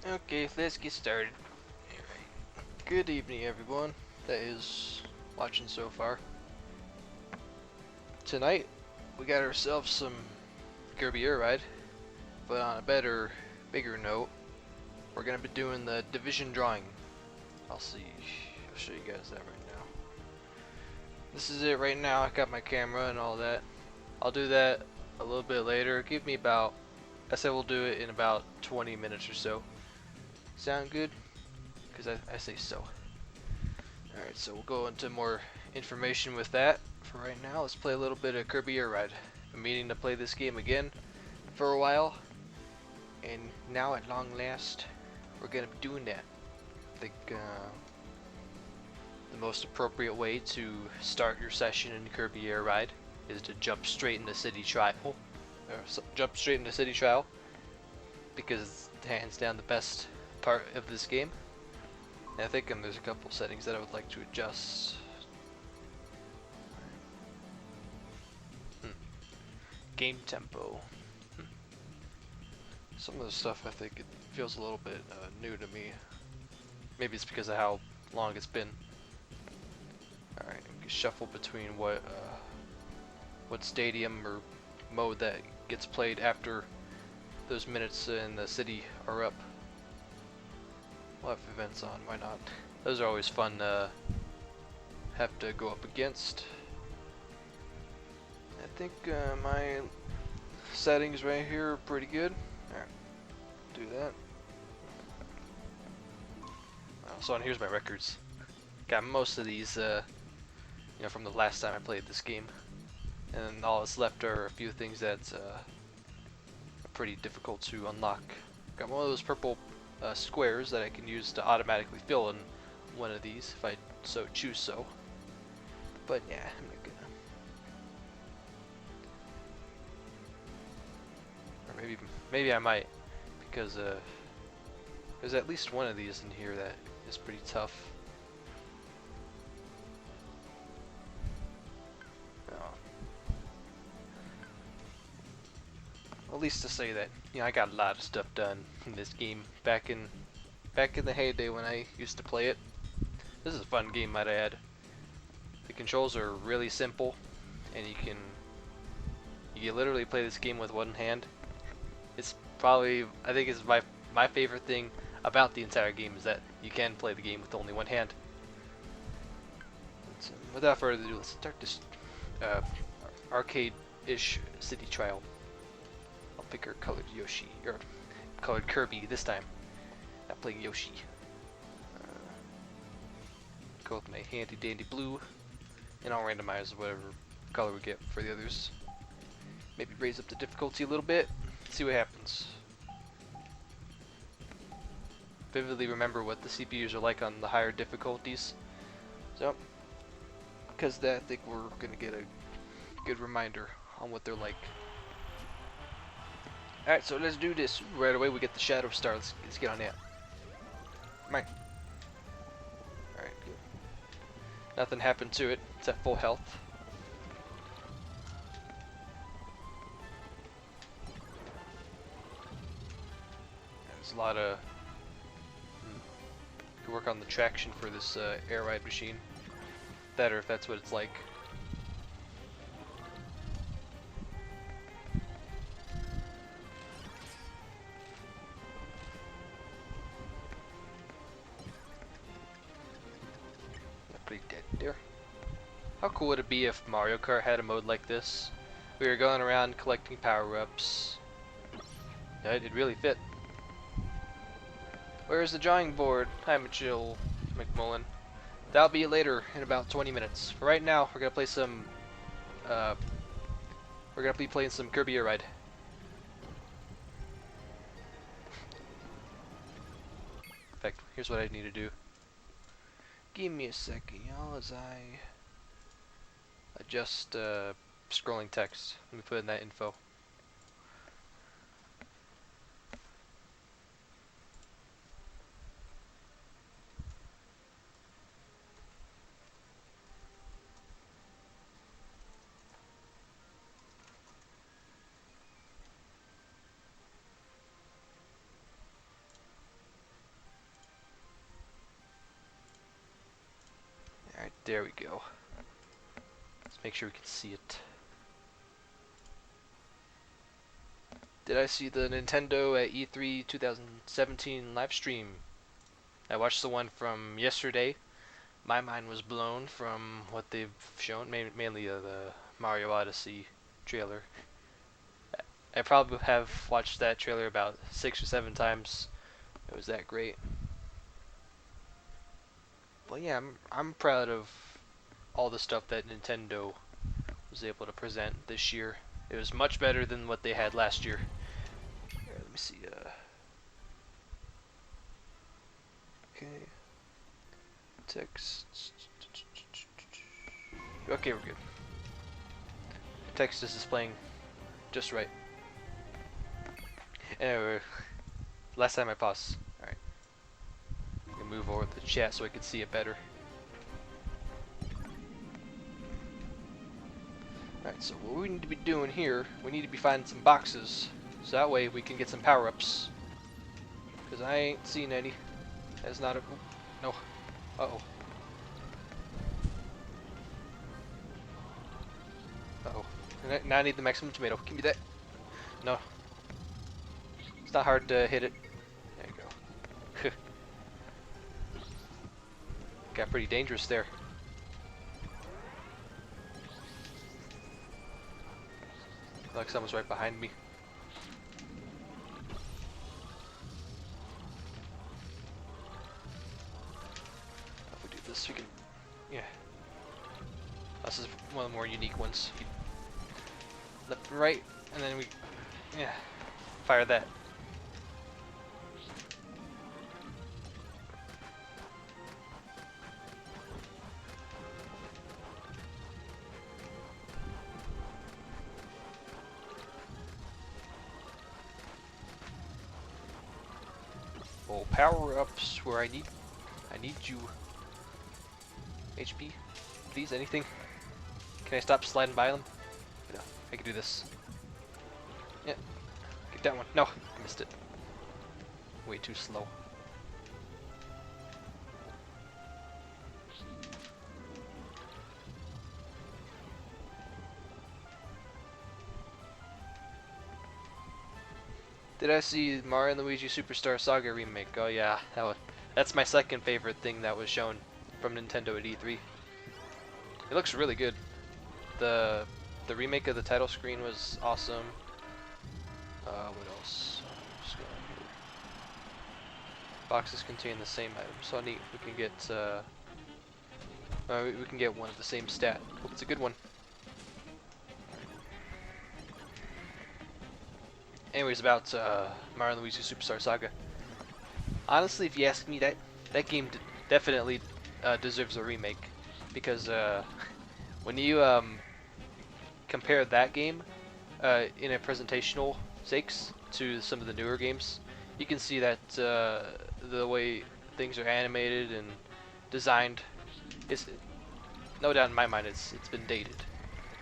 Okay, let's get started. Alright. Good evening, everyone that is watching so far. Tonight, we got ourselves some Kirby Air Ride, but on a better, bigger note, we're gonna be doing the division drawing. I'll show you guys that right now. This is it right now. I got my camera and all that. I'll do that a little bit later. Give me about, I said we'll do it in about 20 minutes or so. Sound good? Because I say so. Alright, so we'll go into more information with that. For right now, let's play a little bit of Kirby Air Ride. I'm meaning to play this game again for a while, and now at long last, we're going to be doing that. I think the most appropriate way to start your session in Kirby Air Ride is to jump straight into City Trial. Because it's hands down the best part of this game. And I think there's a couple settings that I would like to adjust. Game tempo. Some of the stuff I think it feels a little bit new to me. Maybe it's because of how long it's been. Alright, we can shuffle between what stadium or mode that gets played after those minutes in the city are up. We'll have events on, why not? Those are always fun to have to go up against. I think my settings right here are pretty good. Alright, do that. So on here's my records. Got most of these from the last time I played this game. And all that's left are a few things that's pretty difficult to unlock. Got one of those purple squares that I can use to automatically fill in one of these if I so choose so. But yeah, I'm not gonna. Or maybe I might, because there's at least one of these in here that is pretty tough. At least to say that I got a lot of stuff done in this game back in the heyday when I used to play it. This is a fun game, might I add. The controls are really simple, and you can literally play this game with one hand. It's probably, I think it's my favorite thing about the entire game is that you can play the game with only one hand. But, without further ado, let's start this arcade-ish city trial. I'll pick her colored Yoshi, or colored Kirby this time. Not playing Yoshi. Go with my handy dandy blue, and I'll randomize whatever color we get for the others. Maybe raise up the difficulty a little bit, see what happens. Vividly remember what the CPUs are like on the higher difficulties. So, because of that, I think we're gonna get a good reminder on what they're like. Alright, so let's do this. Right away we get the Shadow Star. Let's get on that. Come on. Alright, good. Nothing happened to it. It's at full health. There's a lot of... Could work on the traction for this air ride machine. Better if that's what it's like. Pretty dead there. How cool would it be if Mario Kart had a mode like this? We were going around collecting power-ups. Yeah, it really fit. Where's the drawing board? Hi, Jill McMullen. That'll be later in about 20 minutes. For right now, we're gonna play some. We're gonna be playing some Kirby Air Ride. In fact, here's what I need to do. Give me a second, y'all, as I adjust scrolling text. Let me put in that info. There we go. Let's make sure we can see it. Did I see the Nintendo at E3 2017 live stream? I watched the one from yesterday. My mind was blown from what they've shown, mainly the Mario Odyssey trailer. I probably have watched that trailer about 6 or 7 times. It was that great. But yeah, I'm proud of all the stuff that Nintendo was able to present this year. It was much better than what they had last year. Here, let me see. Okay. Text. Okay, we're good. Text is displaying just right. Anyway, last time I paused. Alright. I'm gonna move over to the chat so I can see it better. Alright, so what we need to be doing here, we need to be finding some boxes. So that way we can get some power-ups. Because I ain't seen any. That's not a... No. Uh-oh. Uh-oh. Now I need the maximum tomato. Give me that. No. It's not hard to hit it. There you go. Got pretty dangerous there. Like someone's right behind me. If we do this, we can... Yeah. This is one of the more unique ones. Left and right, and then we... Yeah. Fire that. Oh, power-ups where I need you. HP, please, anything. Can I stop sliding by them? No, I can do this. Yeah, get that one. No, I missed it. Way too slow. Did I see Mario and Luigi Superstar Saga remake? Oh yeah, that's my second favorite thing that was shown from Nintendo at E3. It looks really good. The remake of the title screen was awesome. What else? Just going here. Boxes contain the same item, so neat. We can get we can get one of the same stat. Hope it's a good one. Anyways, about Mario and Luigi Superstar Saga. Honestly, if you ask me, that game definitely deserves a remake, because when you compare that game in a presentational sakes to some of the newer games, you can see that the way things are animated and designed is, no doubt in my mind, it's been dated.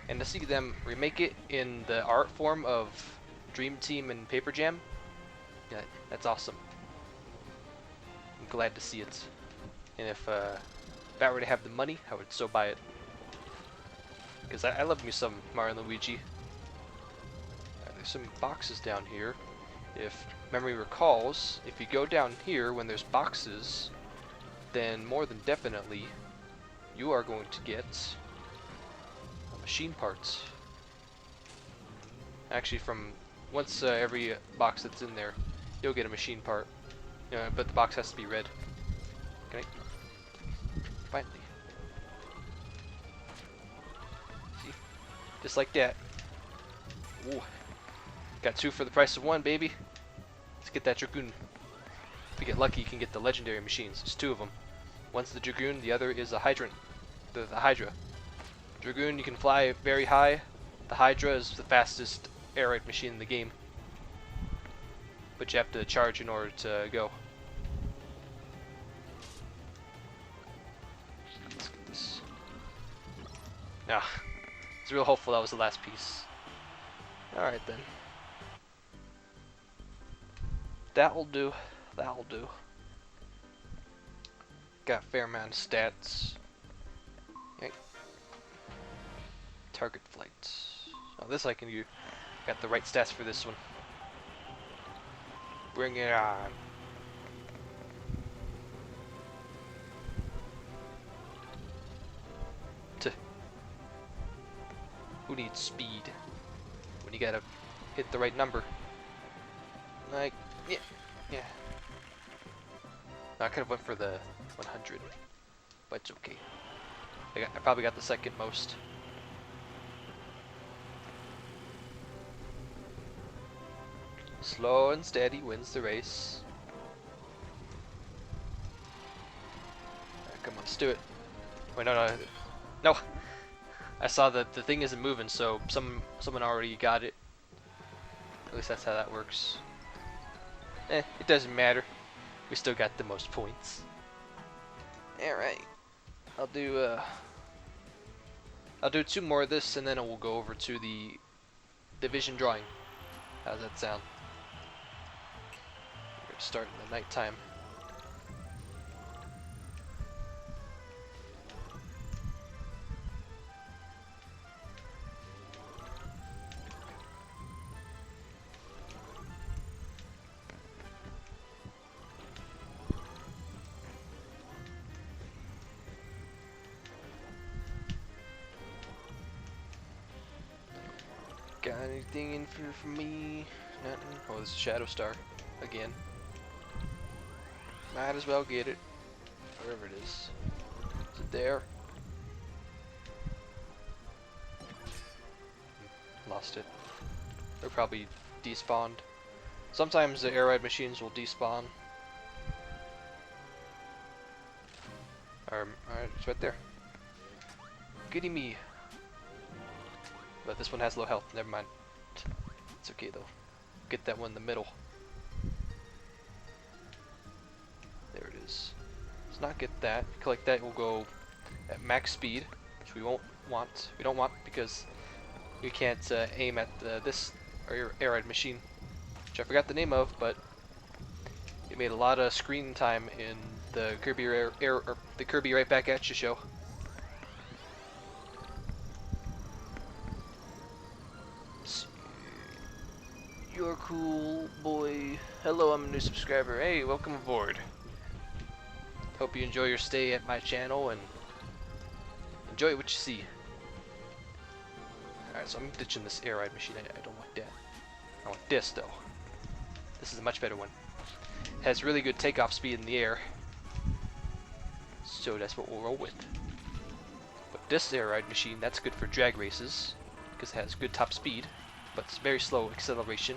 And to see them remake it in the art form of Dream Team and Paper Jam, yeah, that's awesome. I'm glad to see it. And if I were to have the money, I would so buy it. Because I love me some Mario and Luigi. There's some boxes down here. If memory recalls, if you go down here when there's boxes, then more than definitely you are going to get machine parts. Actually, from once every box that's in there, you'll get a machine part. But the box has to be red. Can I? Finally. See? Just like that. Ooh. Got 2 for the price of 1, baby. Let's get that Dragoon. If you get lucky, you can get the legendary machines. There's 2 of them. One's the Dragoon, the other is a Hydrant. The Hydra. Dragoon, you can fly very high. The Hydra is the fastest air raid machine in the game. But you have to charge in order to go. Let's get this. Nah. I was real hopeful that was the last piece. Alright then. That'll do. That'll do. Got a fair amount of stats. Target flight. Oh, this I can do. Got the right stats for this one. Bring it on. Who needs speed when you gotta hit the right number? Like, yeah. I could have went for the 100, but it's okay. I probably got the second most. Slow and steady wins the race. Alright, come on, let's do it. Wait, no. I saw that the thing isn't moving, so someone already got it. At least that's how that works. It doesn't matter. We still got the most points. Alright. I'll do 2 more of this, and then we'll go over to the division drawing. How's that sound? We're gonna start in the nighttime. Got anything in for me? Nothing. Oh, this is Shadow Star again. Might as well get it. Wherever it is. Is it there? Lost it. They're probably despawned. Sometimes the air ride machines will despawn. Alright, it's right there. Goody me. But this one has low health, never mind. It's okay though. Get that one in the middle. There it is. Let's not get that. Collect that, we'll go at max speed, which we won't want. We don't want because we can't aim at this air ride machine, which I forgot the name of, but it made a lot of screen time in the Kirby the Kirby Right Back at You show. You're cool, boy. Hello, I'm a new subscriber. Hey, welcome aboard. Hope you enjoy your stay at my channel and enjoy what you see. Alright, so I'm ditching this air ride machine. I don't want that. I want this, though. This is a much better one. Has really good takeoff speed in the air. So that's what we'll roll with. But this air ride machine, that's good for drag races because it has good top speed, but it's very slow acceleration.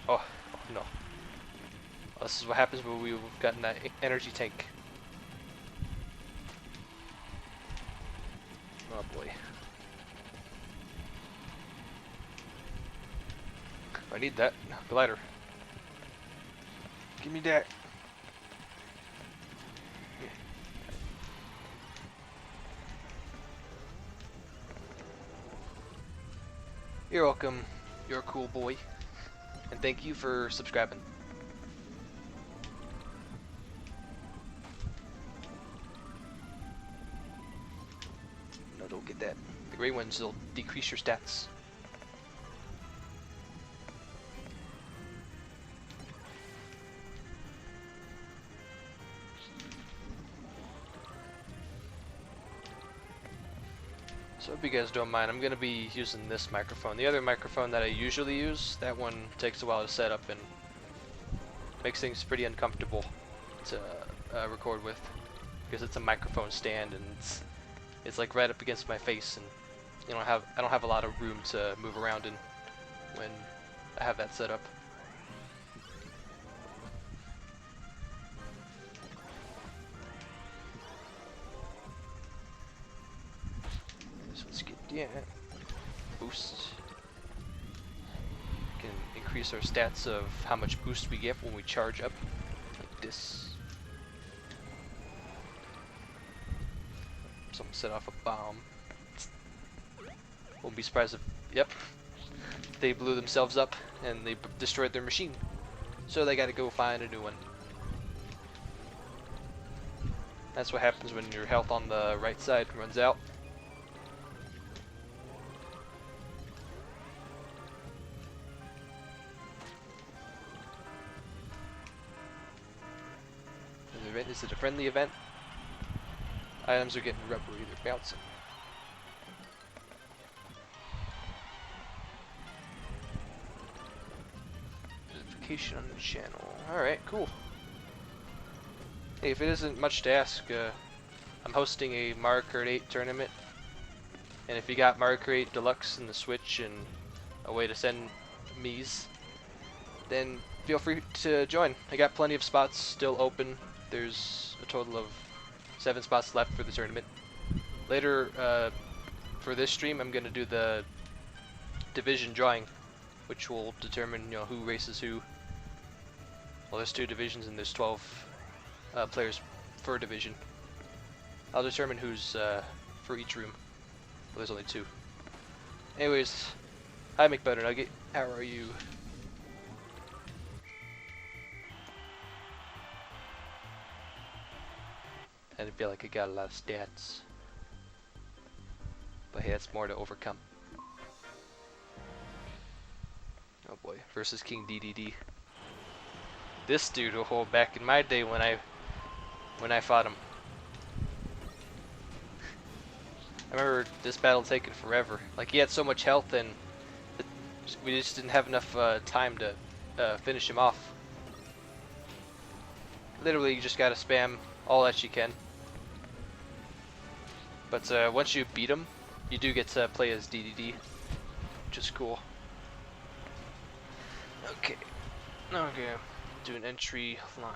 Oh no. Well, this is what happens when we've gotten that energy tank. Oh boy. I need that glider. Give me that. You're welcome. You're a cool boy. And thank you for subscribing. No, don't get that. The gray ones will decrease your stats. So if you guys don't mind, I'm going to be using this microphone. The other microphone that I usually use, that one takes a while to set up and makes things pretty uncomfortable to record with, because it's a microphone stand and it's like right up against my face, and I don't have a lot of room to move around in when I have that set up. Yeah, boost. We can increase our stats of how much boost we get when we charge up, like this. Someone set off a bomb. Won't be surprised if, yep, they blew themselves up and they destroyed their machine. So they gotta go find a new one. That's what happens when your health on the right side runs out. Is it a friendly event? Items are getting rubbery, they're bouncing. Notification on the channel. Alright, cool. Hey, if it isn't much to ask, I'm hosting a Mario Kart 8 tournament. And if you got Mario Kart 8 Deluxe in the Switch and a way to send me's, then feel free to join. I got plenty of spots still open. There's a total of 7 spots left for the tournament. Later, for this stream, I'm going to do the division drawing, which will determine, you know, who races who. Well, there's 2 divisions and there's 12 players per division. I'll determine who's for each room. Well, there's only 2. Anyways, hi McButternugget, how are you? I didn't feel like I got a lot of stats. But hey, that's more to overcome. Oh boy, versus King DDD. This dude will hold back in my day when I fought him. I remember this battle taking forever. Like, he had so much health and we just didn't have enough time to finish him off. Literally, you just gotta spam all that you can. But once you beat him, you do get to play as DDD, which is cool. Okay, do an entry live.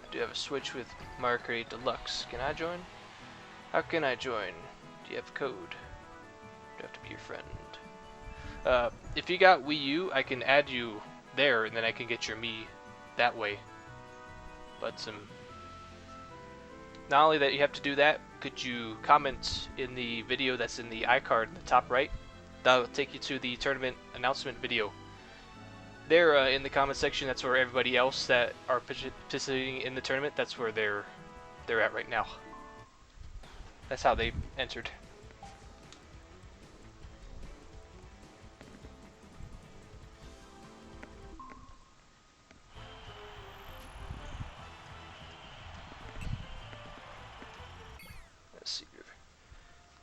I do have a Switch with Mario Kart 8 Deluxe. Can I join? How can I join? Do you have a code? Do I have to be your friend? If you got Wii U, I can add you there, and then I can get your Mii that way. But not only that you have to do that, could you comment in the video that's in the iCard in the top right? That'll take you to the tournament announcement video. There in the comment section, that's where everybody else that are participating in the tournament, that's where they're at right now. That's how they entered. Let's see here.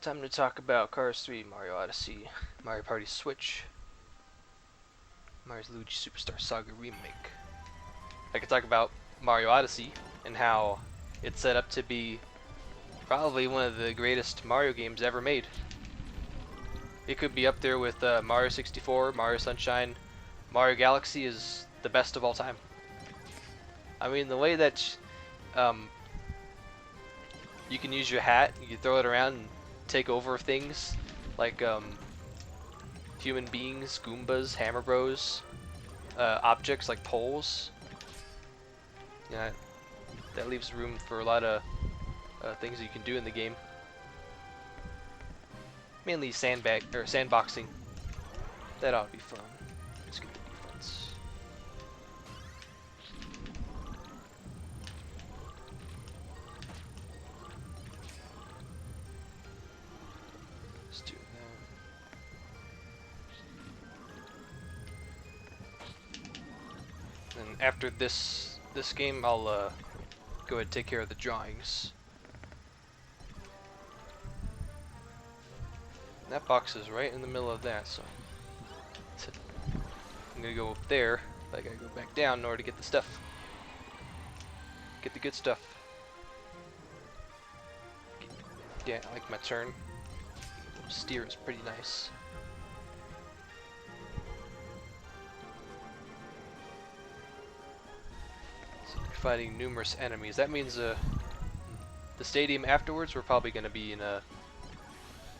Time to talk about Cars 3, Mario Odyssey, Mario Party Switch, Mario's Luigi Superstar Saga Remake. I could talk about Mario Odyssey and how it's set up to be probably one of the greatest Mario games ever made. It could be up there with Mario 64, Mario Sunshine. Mario Galaxy is the best of all time. I mean, the way that you can use your hat, you can throw it around and take over things like human beings, Goombas, Hammer Bros, objects like poles. Yeah, that leaves room for a lot of things you can do in the game. Mainly sandboxing. That ought to be fun. Let's get the defense. Let's do that. And after this game, I'll go ahead and take care of the drawings. That box is right in the middle of that, so I'm gonna go up there, but I gotta go back down in order to get the stuff. Get the good stuff. Yeah, I like my turn. Steer is pretty nice. So you're fighting numerous enemies. That means the stadium afterwards, we're probably gonna be in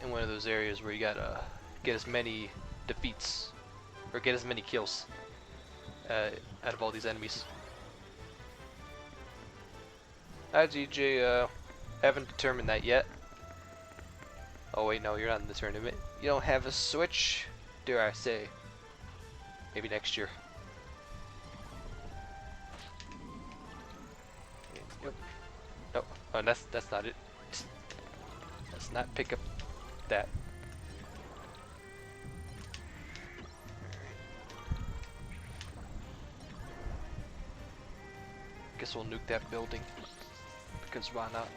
one of those areas where you gotta get as many defeats or get as many kills out of all these enemies. Hi DJ, haven't determined that yet. Oh wait, no, you're not in the tournament. You don't have a Switch, dare I say. Maybe next year. Yep. No, oh, that's not it. Let's not pick up that. Guess we'll nuke that building. because why not?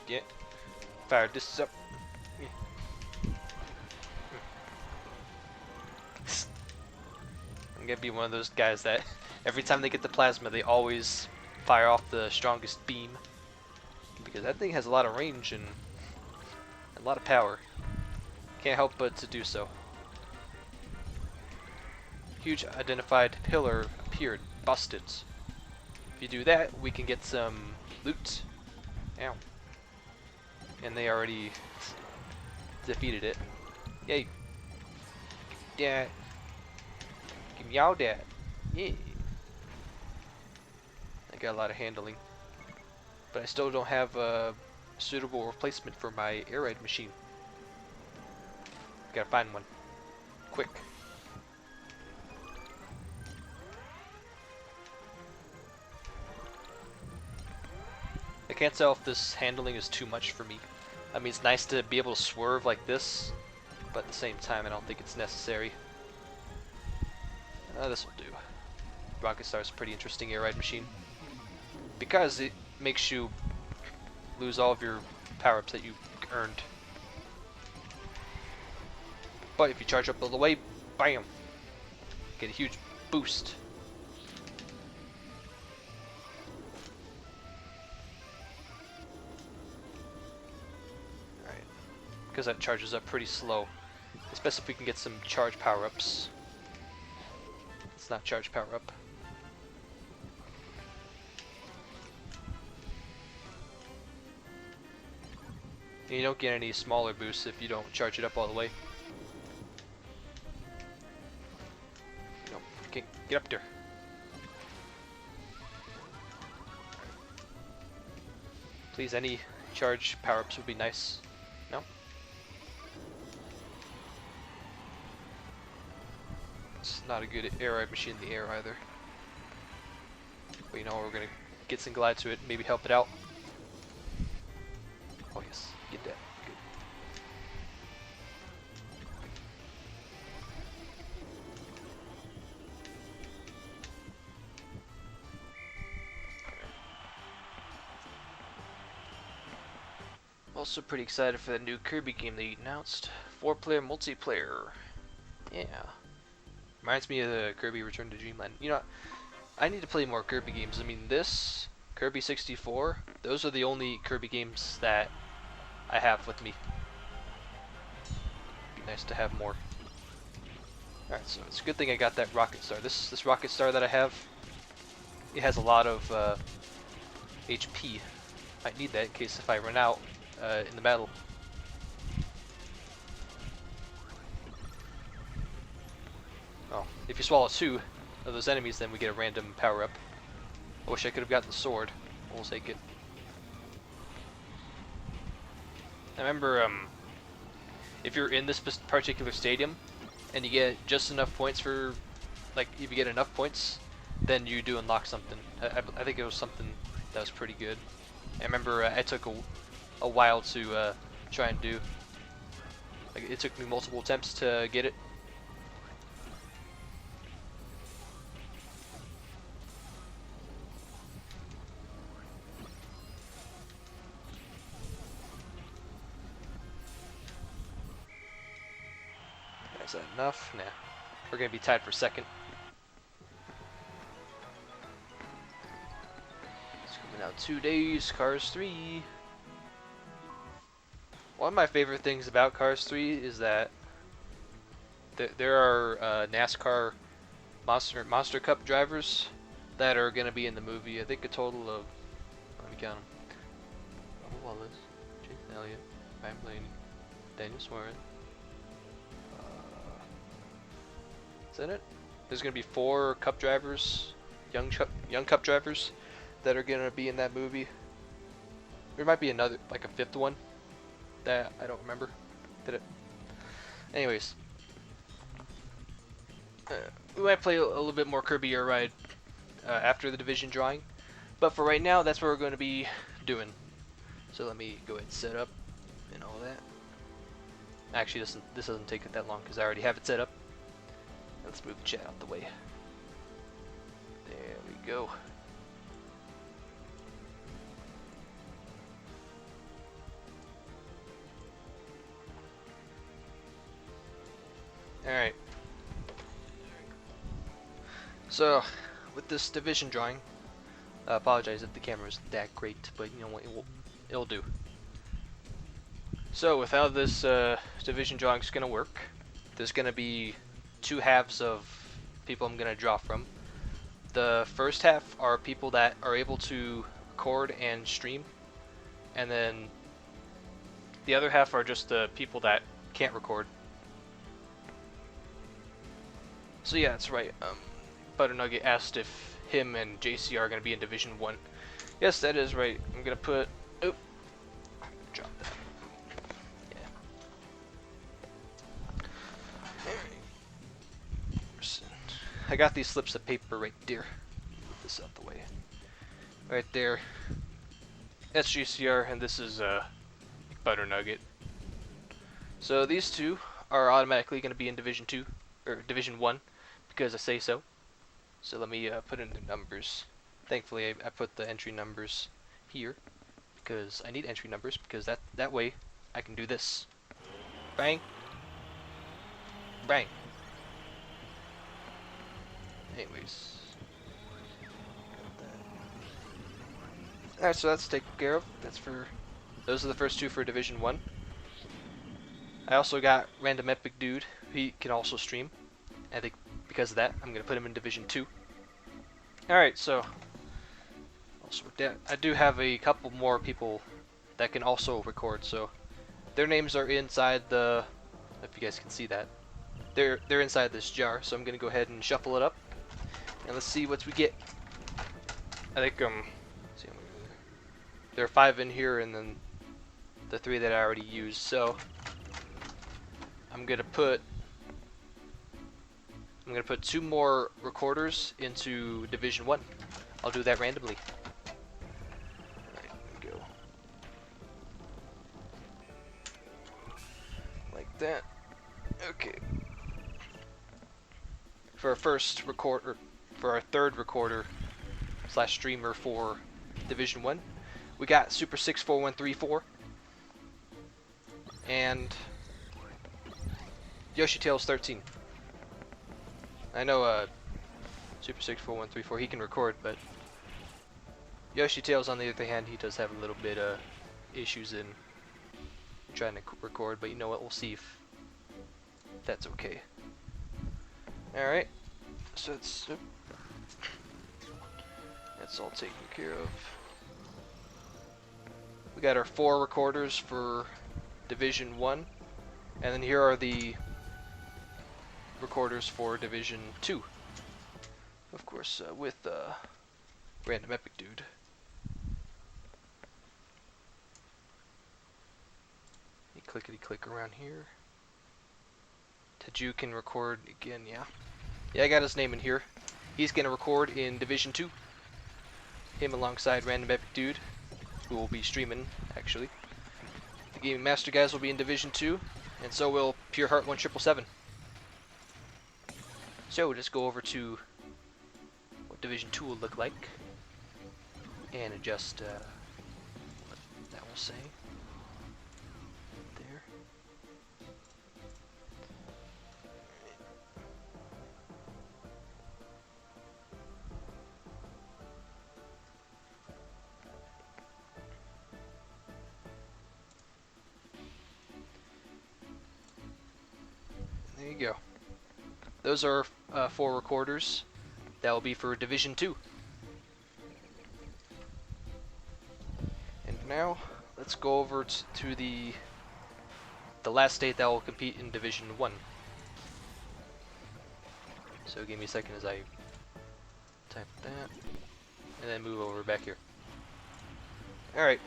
Yeah, fire this up. Yeah. I'm gonna be one of those guys that every time they get the plasma, they always fire off the strongest beam, because that thing has a lot of range and a lot of power. Can't help but to do so. Huge identified pillar appeared. Busted. If you do that, we can get some loot. Ow. And they already defeated it. Yay. Yeah. Give me all that. Yeah. I got a lot of handling. But I still don't have a suitable replacement for my air ride machine. Gotta find one. Quick. I can't tell if this handling is too much for me. I mean, it's nice to be able to swerve like this, but at the same time, I don't think it's necessary. This will do. Rocket Star is a pretty interesting air ride machine, because it makes you lose all of your power-ups that you earned. But if you charge up all the way, bam! Get a huge boost. Alright. Because that charges up pretty slow. Especially if we can get some charge power-ups. It's not charge power-up. And you don't get any smaller boosts if you don't charge it up all the way. No, get up there. Please, any charge power-ups would be nice. No? It's not a good air ride machine in the air either. But you know, we're gonna get some glide to it, maybe help it out. Oh yes, get that. Good. Also pretty excited for the new Kirby game they announced. 4-player multiplayer. Yeah. Reminds me of the Kirby Return to Dreamland. You know, I need to play more Kirby games. I mean, this, Kirby 64, those are the only Kirby games that I have with me. Be nice to have more. Alright, so it's a good thing I got that Rocket Star. This Rocket Star that I have, it has a lot of HP. Might need that in case if I run out in the battle. Oh, if you swallow 2 of those enemies, then we get a random power-up. I wish I could have gotten the sword. We'll take it. I remember, if you're in this particular stadium, and you get just enough points for, like, if you get enough points, then you do unlock something. I think it was something that was pretty good. I remember it took a while to try and do. Like, it took me multiple attempts to get it. Is that enough? Nah. We're gonna be tied for second. It's coming out 2 days. Cars 3. One of my favorite things about Cars 3 is that there are NASCAR Monster Cup drivers that are gonna be in the movie. I think a total of, let me count them: Bubba Wallace, Chase Elliott, Ryan Blaney, Daniel Suarez. Is that it? There's gonna be 4 Cup drivers, young Cup drivers, that are gonna be in that movie. There might be another, like a 5th one, that I don't remember. Did it? Anyways, we might play a little bit more Kirby Air Ride after the division drawing, but for right now, that's what we're going to be doing. So let me go ahead and set up and all Actually, this doesn't take it that long because I already have it set up. Let's move the chat out the way. There we go. Alright. So, with this division drawing, I apologize if the camera isn't that great, but you know what, it'll do. So, with how this division drawing is going to work, there's going to be two halves of people I'm going to draw from. The first half are people that are able to record and stream, and then the other half are just the people that can't record. So yeah, that's right. Butternugget asked if him and JC are going to be in Division 1. Yes, that is right. I'm going to put... Oh, drop that. Yeah. I got these slips of paper right there. Put this out the way. Right there. That's GCR, and this is Butternugget. So these two are automatically going to be in Division 2, or Division 1, because I say so. So let me put in the numbers. Thankfully, I put the entry numbers here because I need entry numbers because that way I can do this. Bang. Bang. Anyways. Alright, so that's taken care of. Those are the first two for Division 1. I also got Random Epic Dude. He can also stream. I think because of that, I'm going to put him in Division 2. Alright, so also with that, I do have a couple more people that can also record, so their names are inside the, if you guys can see that, they're inside this jar, so I'm going to go ahead and shuffle it up, and let's see what we get. I think, see, there are 5 in here, and then the 3 that I already used, so I'm going to put 2 more recorders into Division 1. I'll do that randomly. Right, there we go. Like that. Okay. For our first recorder, for our third recorder / streamer for Division 1, we got Super 64134 and Yoshi Tails 13. I know Super 64134, he can record, but Yoshi Tails, on the other hand, he does have a little bit of issues in trying to record, but you know what, we'll see if that's okay. Alright, so that's all taken care of. We got our 4 recorders for Division 1, and then here are the recorders for Division 2. Of course, with Random Epic Dude. You clickety-click around here. Taju can record again, yeah. Yeah, I got his name in here. He's gonna record in Division 2. Him alongside Random Epic Dude, who will be streaming, actually. The Gaming Master guys will be in Division 2, and so will Pure Heart 1777. So we'll just go over to what Division 2 will look like and adjust what that will say. There. There you go. Those are 4 recorders. That will be for Division 2. And now, let's go over to the last state that will compete in Division 1. So give me a second as I type that, and then move over back here. Alright.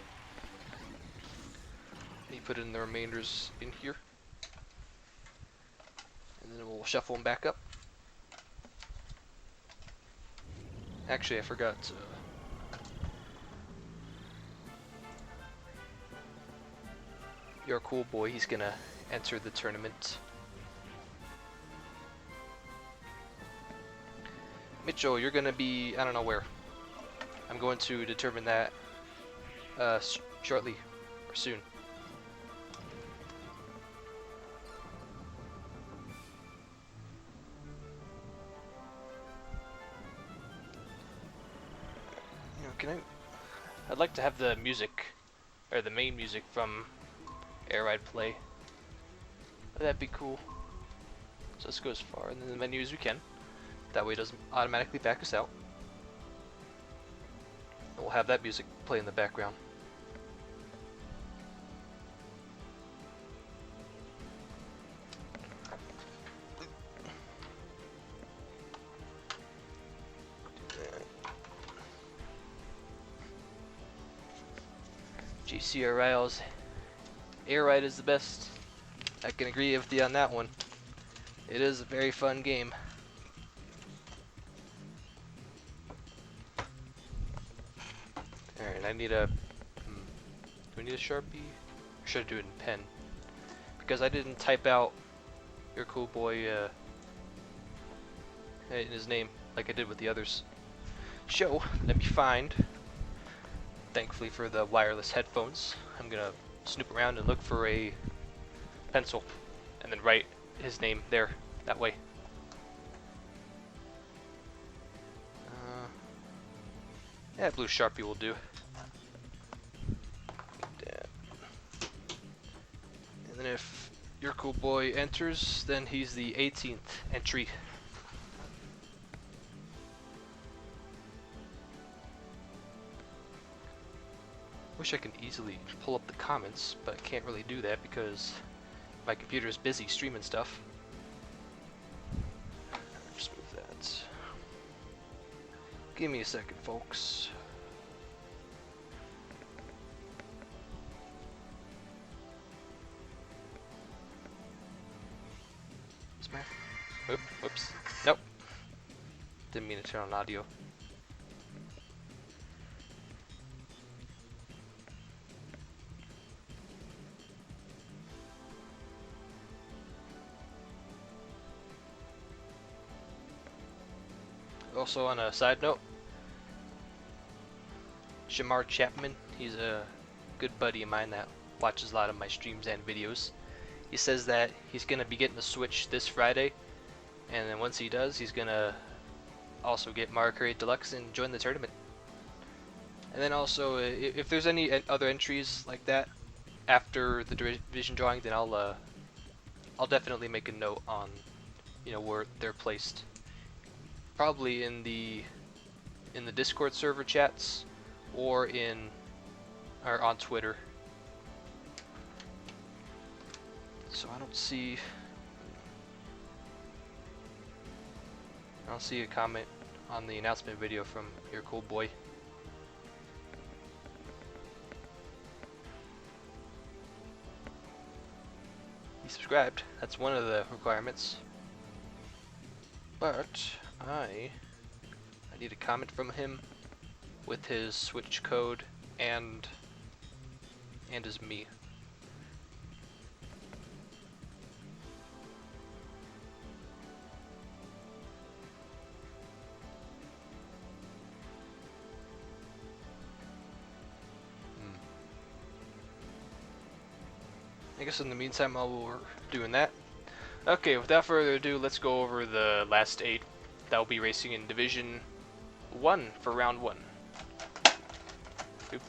Let me put in the remainders in here. And then we'll shuffle them back up. Actually, I forgot. You're a cool boy. He's gonna enter the tournament. Mitchell, you're gonna be, I don't know where. I'm going to determine that shortly or soon. I'd like to have the music, or the main music from Air Ride play. That'd be cool. So let's go as far in the menu as we can. That way it doesn't automatically back us out. And we'll have that music play in the background. GCRIL's Air Ride is the best. I can agree with you on that one. It is a very fun game. Alright, I need a... do we need a Sharpie? Or should I do it in pen? Because I didn't type out your cool boy in his name like I did with the others. So, let me find... Thankfully for the wireless headphones, I'm gonna snoop around and look for a pencil and then write his name there, that way. Yeah, blue Sharpie will do. And then if your cool boy enters, then he's the 18th entry. Wish I could easily pull up the comments, but I can't really do that because my computer is busy streaming stuff. Just move that. Give me a second, folks. Is my... Whoops. Nope. Didn't mean to turn on audio. Also, on a side note, Shamar Chapman, he's a good buddy of mine that watches a lot of my streams and videos. He says that he's going to be getting the Switch this Friday, and then once he does, he's going to also get Mario Kart Deluxe and join the tournament. And then also, if there's any other entries like that after the division drawing, then I'll definitely make a note on, you know, where they're placed. Probably in the Discord server chats or on Twitter. So I don't see a comment on the announcement video from your cool boy. He subscribed. That's one of the requirements. But I need a comment from him with his Switch code and his me. I guess in the meantime while we're doing that. Okay, without further ado, let's go over the last 8 that will be racing in Division 1 for round 1. Oop.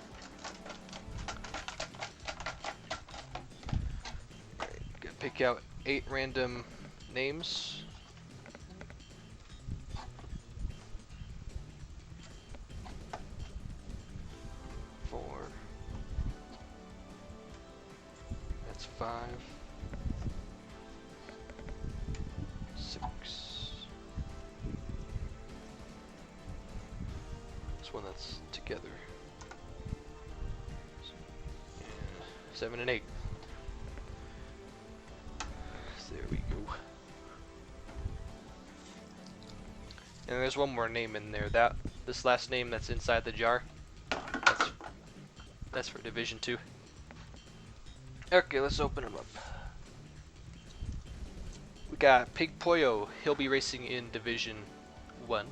Alright, gonna pick out 8 random names. Four. That's 5. 6. This one that's together. 7 and 8. So there we go. And there's one more name in there. This last name that's inside the jar. That's for Division 2. Okay, let's open them up. got Pig Pollo. He'll be racing in Division 1.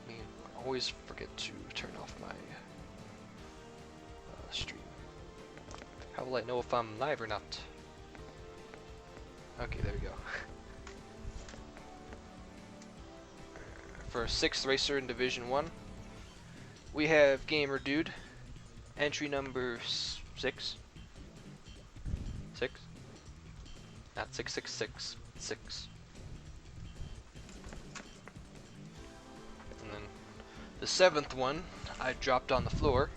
I always forget to turn off my stream. How will I know if I'm live or not? Okay, there we go. For 6th racer in Division 1, we have Gamer Dude, entry number 6. 6? Not 666, 6. And then the 7th one, I dropped on the floor.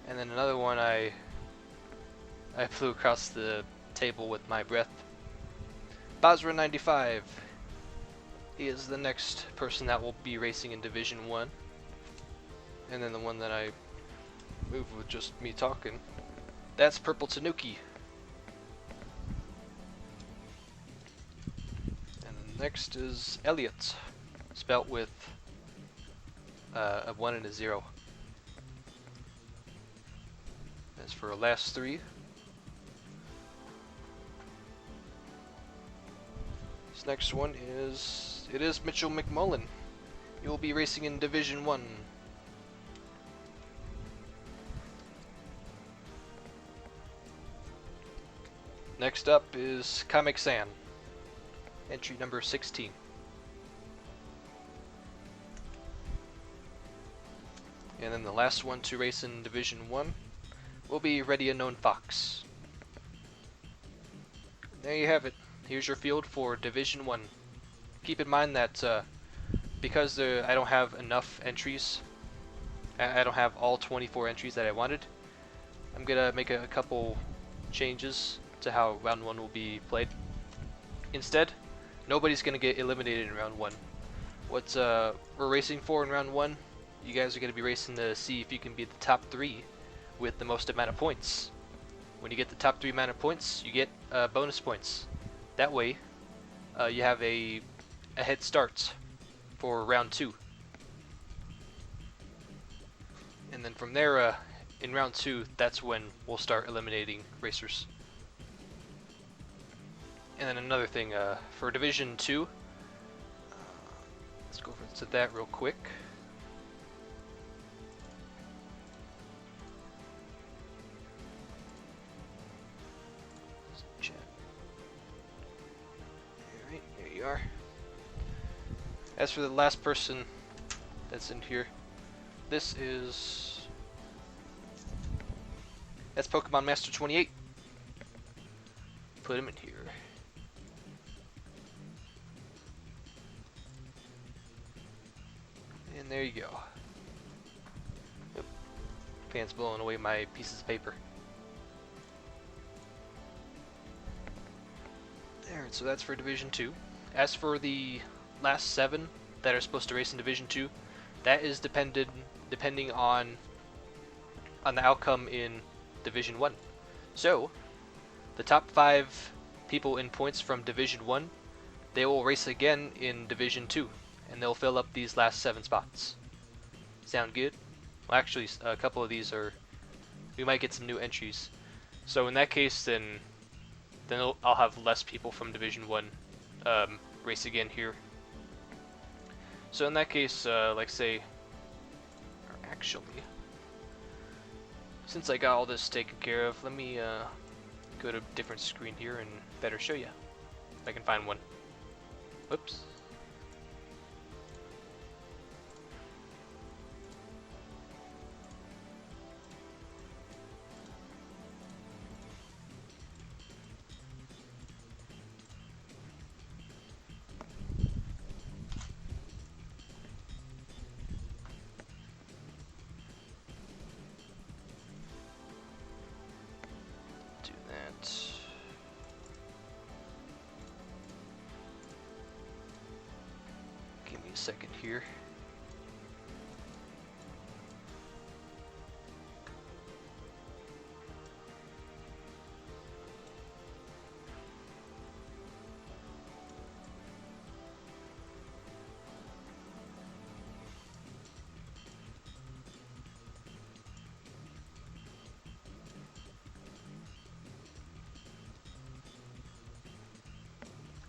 And then another one, I flew across the table with my breath. Basra 95. He is the next person that will be racing in Division 1. And then the one that I moved with just me talking, that's Purple Tanuki. And then next is Elliot, spelt with a 1 and a 0. As for our last 3, this next one is Mitchell McMullen. He will be racing in Division 1. Next up is Comic San, entry number 16. And then the last one to race in Division 1 will be Ready Unknown Fox. There you have it. Here's your field for Division 1. Keep in mind that because I don't have enough entries, I don't have all 24 entries that I wanted, I'm gonna make a couple changes to how round 1 will be played. Instead, nobody's gonna get eliminated in round 1. What we're racing for in round 1, you guys are gonna be racing to see if you can be the top 3 with the most amount of points. When you get the top 3 amount of points, you get bonus points. That way, you have a head start for round 2. And then from there, in round 2, that's when we'll start eliminating racers. And then another thing, for Division 2, let's go over to that real quick. Chat. Alright, there you are. As for the last person that's in here, that's Pokemon Master 28. Put him in here. And there you go. Yep. Fan's blowing away my pieces of paper. There, so that's for Division 2. As for the last 7 that are supposed to race in Division 2, that is depending on the outcome in Division 1. So, the top 5 people in points from Division 1, they will race again in Division 2, and they'll fill up these last 7 spots. Sound good? Well, actually, a couple of these we might get some new entries. So in that case, then I'll have less people from Division 1 race again here. So in that case, like say, or actually, since I got all this taken care of, let me go to a different screen here and better show you. If I can find one. Whoops. Give me a second here.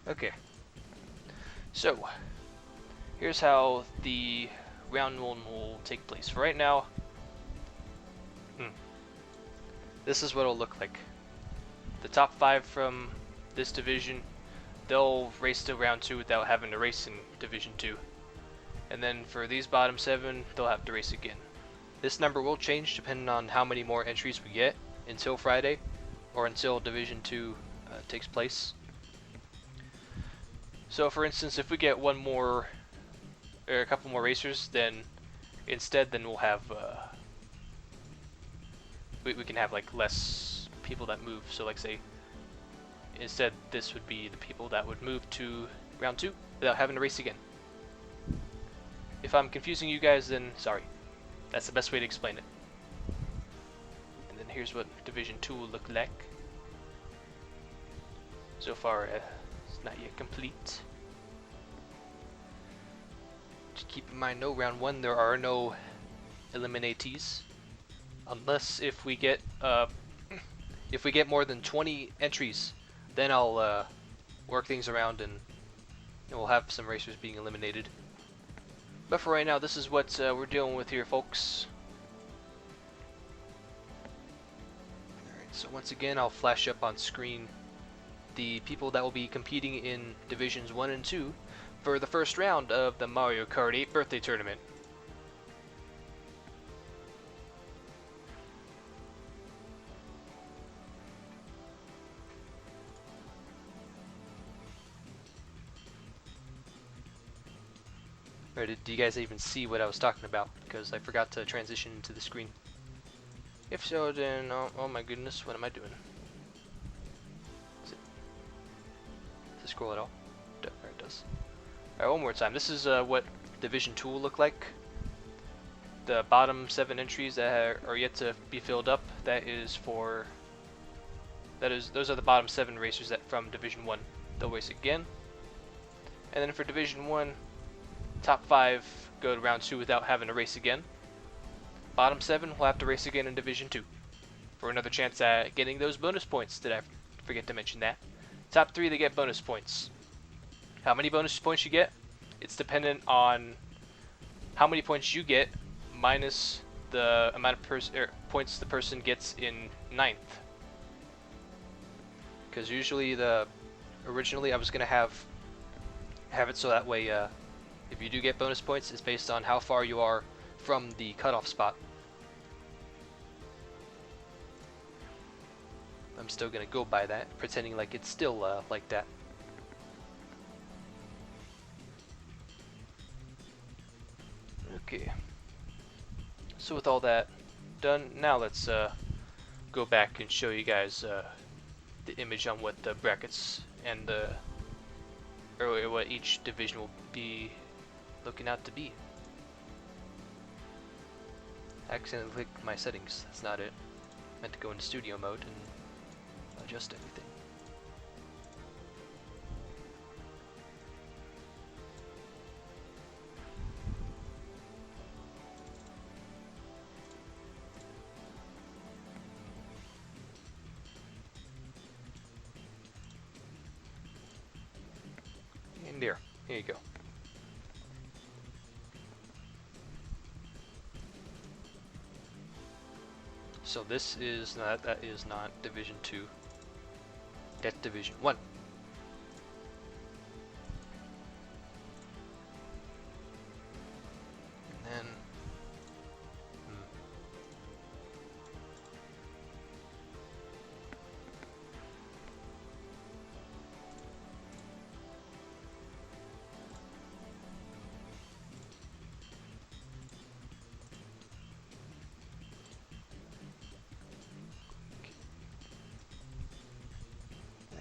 Okay, so here's how the round one will take place. For right now, this is what it'll look like. The top 5 from this division, they'll race to round 2 without having to race in Division 2. And then for these bottom 7, they'll have to race again. This number will change depending on how many more entries we get until Friday, or until Division 2 takes place. So for instance, if we get one more, or a couple more racers, then we'll have, we can have like less people that move. So like say, instead this would be the people that would move to round 2 without having to race again. If I'm confusing you guys, then sorry. That's the best way to explain it. And then here's what Division 2 will look like. So far, it's not yet complete. Just keep in mind, no round 1, there are no eliminatees. Unless if we get more than 20 entries, then I'll work things around and we'll have some racers being eliminated. But for right now, this is what we're dealing with here, folks. Alright, so once again, I'll flash up on screen the people that will be competing in Divisions 1 and 2 for the first round of the Mario Kart 8 birthday tournament. Or do you guys even see what I was talking about? Because I forgot to transition into the screen. If so, then oh my goodness, what am I doing? Does it scroll at all? There it does. Alright, one more time. This is what Division 2 will look like. The bottom 7 entries that are yet to be filled up, those are the bottom 7 racers that from Division 1. They'll race again. And then for Division 1, top 5 go to round 2 without having to race again. Bottom 7 will have to race again in Division 2 for another chance at getting those bonus points. Did I forget to mention that? Top 3, they get bonus points. How many bonus points you get? It's dependent on how many points you get minus the amount of points the person gets in 9th. Because usually originally I was going to have it so that way if you do get bonus points, it's based on how far you are from the cutoff spot. I'm still gonna go by that, pretending like it's still like that. Okay. So with all that done, now let's go back and show you guys the image on what the brackets and or what each division will be looking out to be. I accidentally clicked my settings, that's not it. I meant to go into studio mode and adjust everything. And here you go. So this is not, that is not Division 2. That's Division 1. And then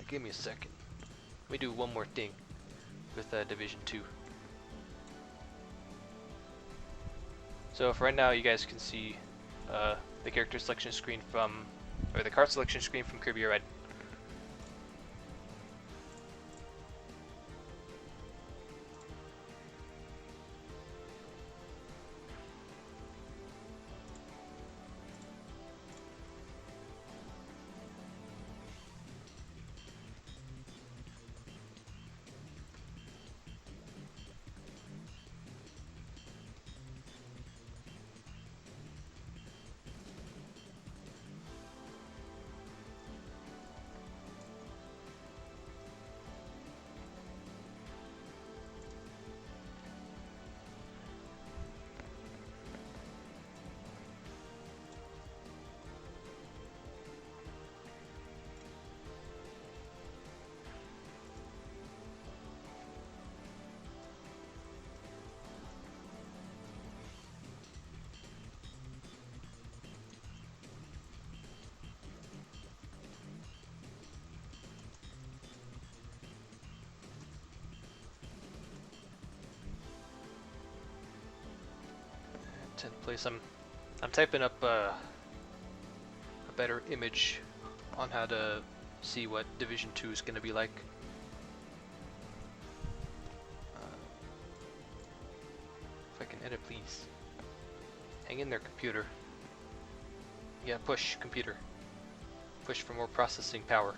give me a second. Let me do one more thing with Division 2. So for right now, you guys can see the character selection screen from, or the card selection screen from Kirby Air Ride. 10th place. I'm typing up a better image on how to see what Division 2 is going to be like. If I can edit, please. Hang in there, computer. Yeah, push, computer. Push for more processing power.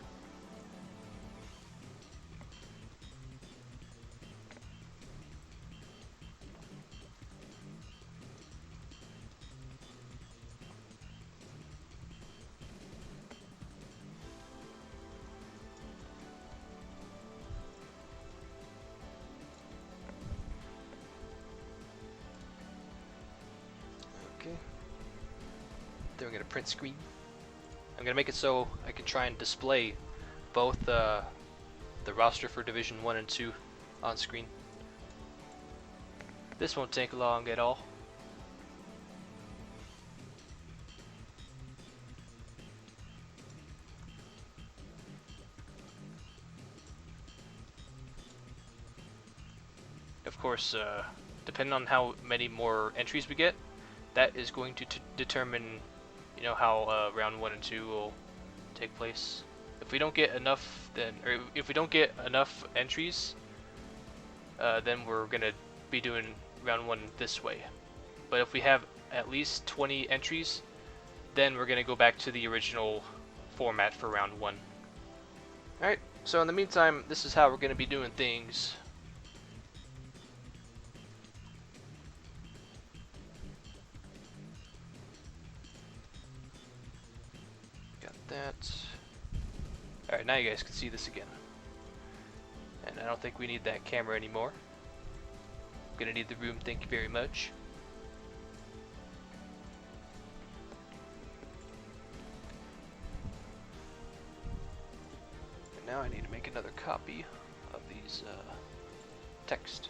Okay. Then we're gonna print screen. I'm gonna make it so I can try and display both the roster for Division 1 and 2 on screen. This won't take long at all. Of course, depending on how many more entries we get, that is going to determine, you know, how round 1 and 2 will take place. If we don't get enough, or if we don't get enough entries, then we're gonna be doing round 1 this way. But if we have at least 20 entries, then we're gonna go back to the original format for round 1. Alright, so in the meantime, this is how we're gonna be doing things. That. Alright, now you guys can see this again. And I don't think we need that camera anymore. Gonna need the room, thank you very much. And now I need to make another copy of these text.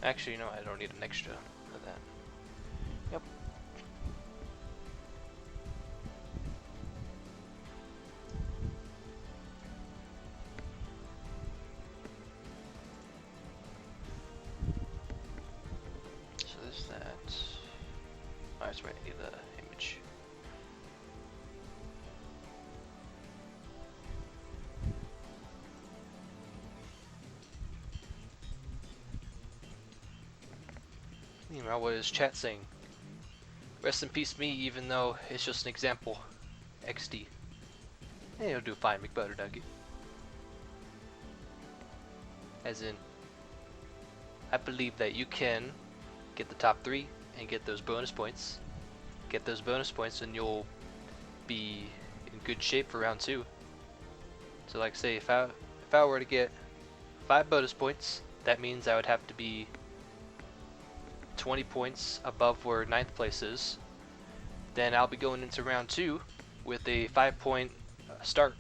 Actually, you know, I don't need an extra of that. Yep. So there's that. Oh, that's right, I need the image. Meanwhile, what is chat saying? Rest in peace me, even though it's just an example. XD. Hey, it'll do fine, McButternugget. As in, I believe that you can get the top 3 and get those bonus points. Get those bonus points and you'll be in good shape for round 2. So like say, if I were to get 5 bonus points, that means I would have to be 20 points above where 9th place is. Then I'll be going into round 2 with a 5-point start.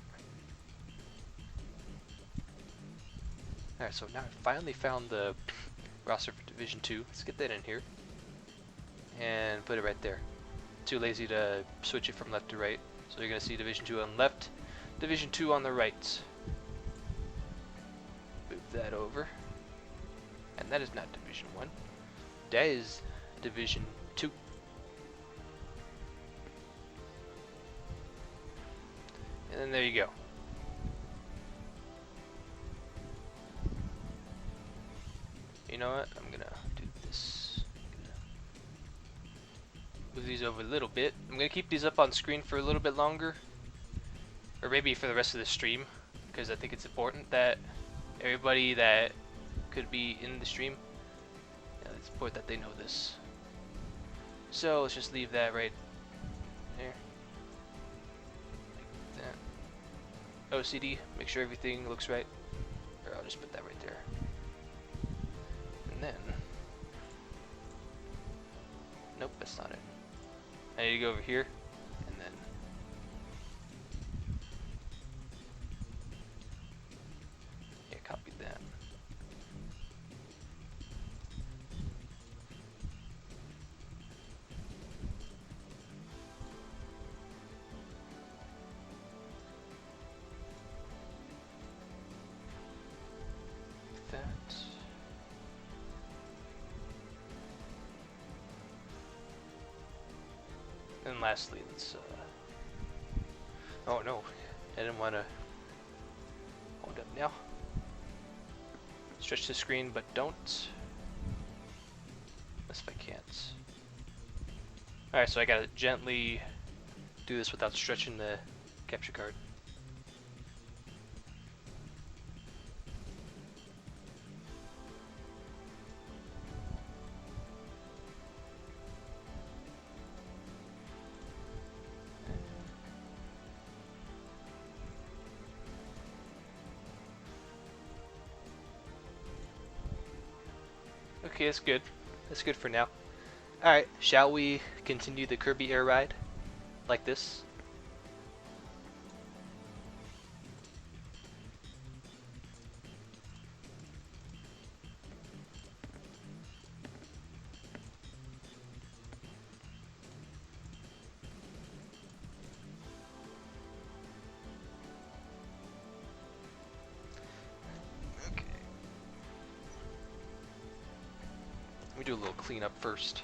Alright, so now I finally found the roster for Division 2. Let's get that in here. And put it right there. Too lazy to switch it from left to right. So you're going to see Division 2 on the left, Division 2 on the right. Move that over. And that is not Division 1. That is Division 2. And then there you go. You know what? I'm gonna do this. Move these over a little bit. I'm gonna keep these up on screen for a little bit longer. Or maybe for the rest of the stream. Because I think it's important that everybody that could be in the stream, it's important that they know this. So let's just leave that right there. Like that. OCD, make sure everything looks right. Or I'll just put that right there. And then, nope, that's not it. I need to go over here, and then yeah, copy that. And lastly, let's. Oh no, I didn't want to hold up now. Stretch the screen, but don't. Unless if I can't. Alright, so I gotta gently do this without stretching the capture card. Okay, that's good. That's good for now. Alright, shall we continue the Kirby Air Ride? Like this? Okay. Let me do a little cleanup first.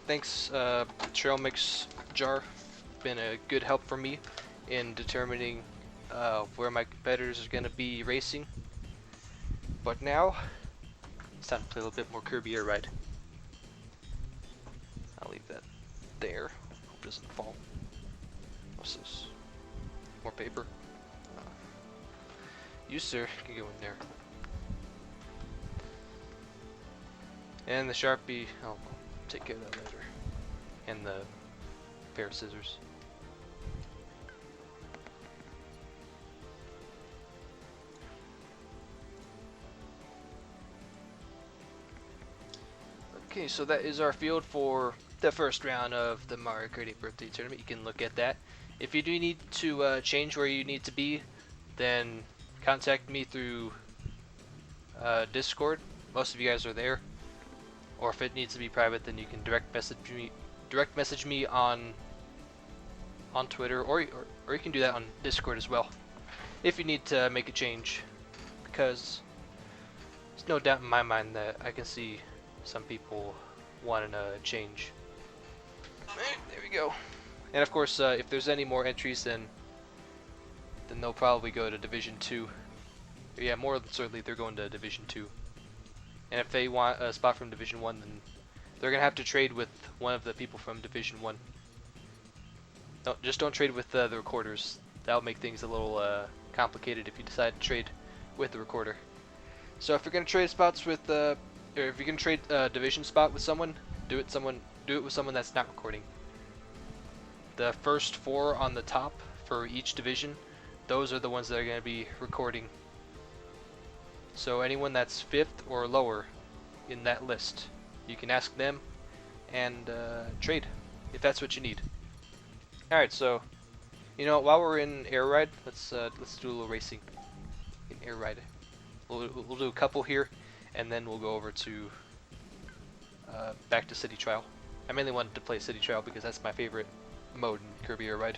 Thanks, Trail Mix Jar. Been a good help for me in determining where my competitors are going to be racing. But now, it's time to play a little bit more Kirby Air Ride. I'll leave that there. Hope it doesn't fall. What's this? More paper? You, sir, can go in there. And the Sharpie, I'll take care of that later. And the pair of scissors. Okay, so that is our field for the first round of the Mario Kart 8 birthday tournament. You can look at that. If you do need to change where you need to be, then contact me through Discord. Most of you guys are there. Or if it needs to be private, then you can direct message me on Twitter, or you can do that on Discord as well, if you need to make a change. Because there's no doubt in my mind that I can see some people wanting to change. There we go. And of course, if there's any more entries, then they'll probably go to Division 2. Yeah, more than certainly they're going to Division 2. And if they want a spot from Division 1, then they're going to have to trade with one of the people from Division 1. No, just don't trade with the recorders. That'll make things a little complicated if you decide to trade with the recorder. So if you're going to trade spots with, or if you're going to trade a division spot with someone, do it with someone that's not recording. The first 4 on the top for each division, those are the ones that are going to be recording. So anyone that's 5th or lower in that list, you can ask them and trade if that's what you need. All right, so you know, while we're in Air Ride, let's do a little racing in Air Ride. We'll do a couple here, and then we'll go over to back to City Trial. I mainly wanted to play City Trial because that's my favorite mode in Kirby Air Ride.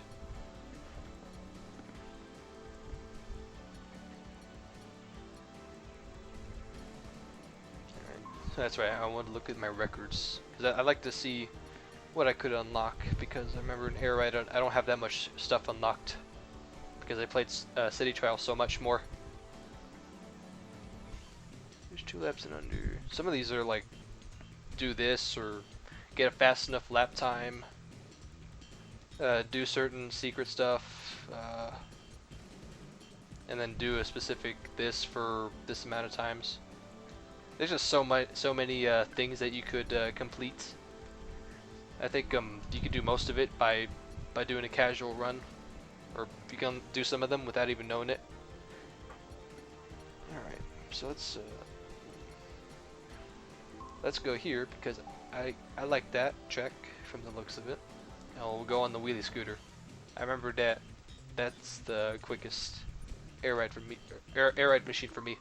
So that's right, I want to look at my records, because I like to see what I could unlock, because I remember in Air Ride I don't have that much stuff unlocked, because I played City Trial so much more. There's 2 laps and under. Some of these are like, do this, or get a fast enough lap time, do certain secret stuff, and then do a specific this for this amount of times. There's just so many things that you could complete. I think you could do most of it by doing a casual run, or you can do some of them without even knowing it. All right, so let's go here, because I like that track from the looks of it. And we'll go on the wheelie scooter. I remember that's the quickest air ride for me, air ride machine for me.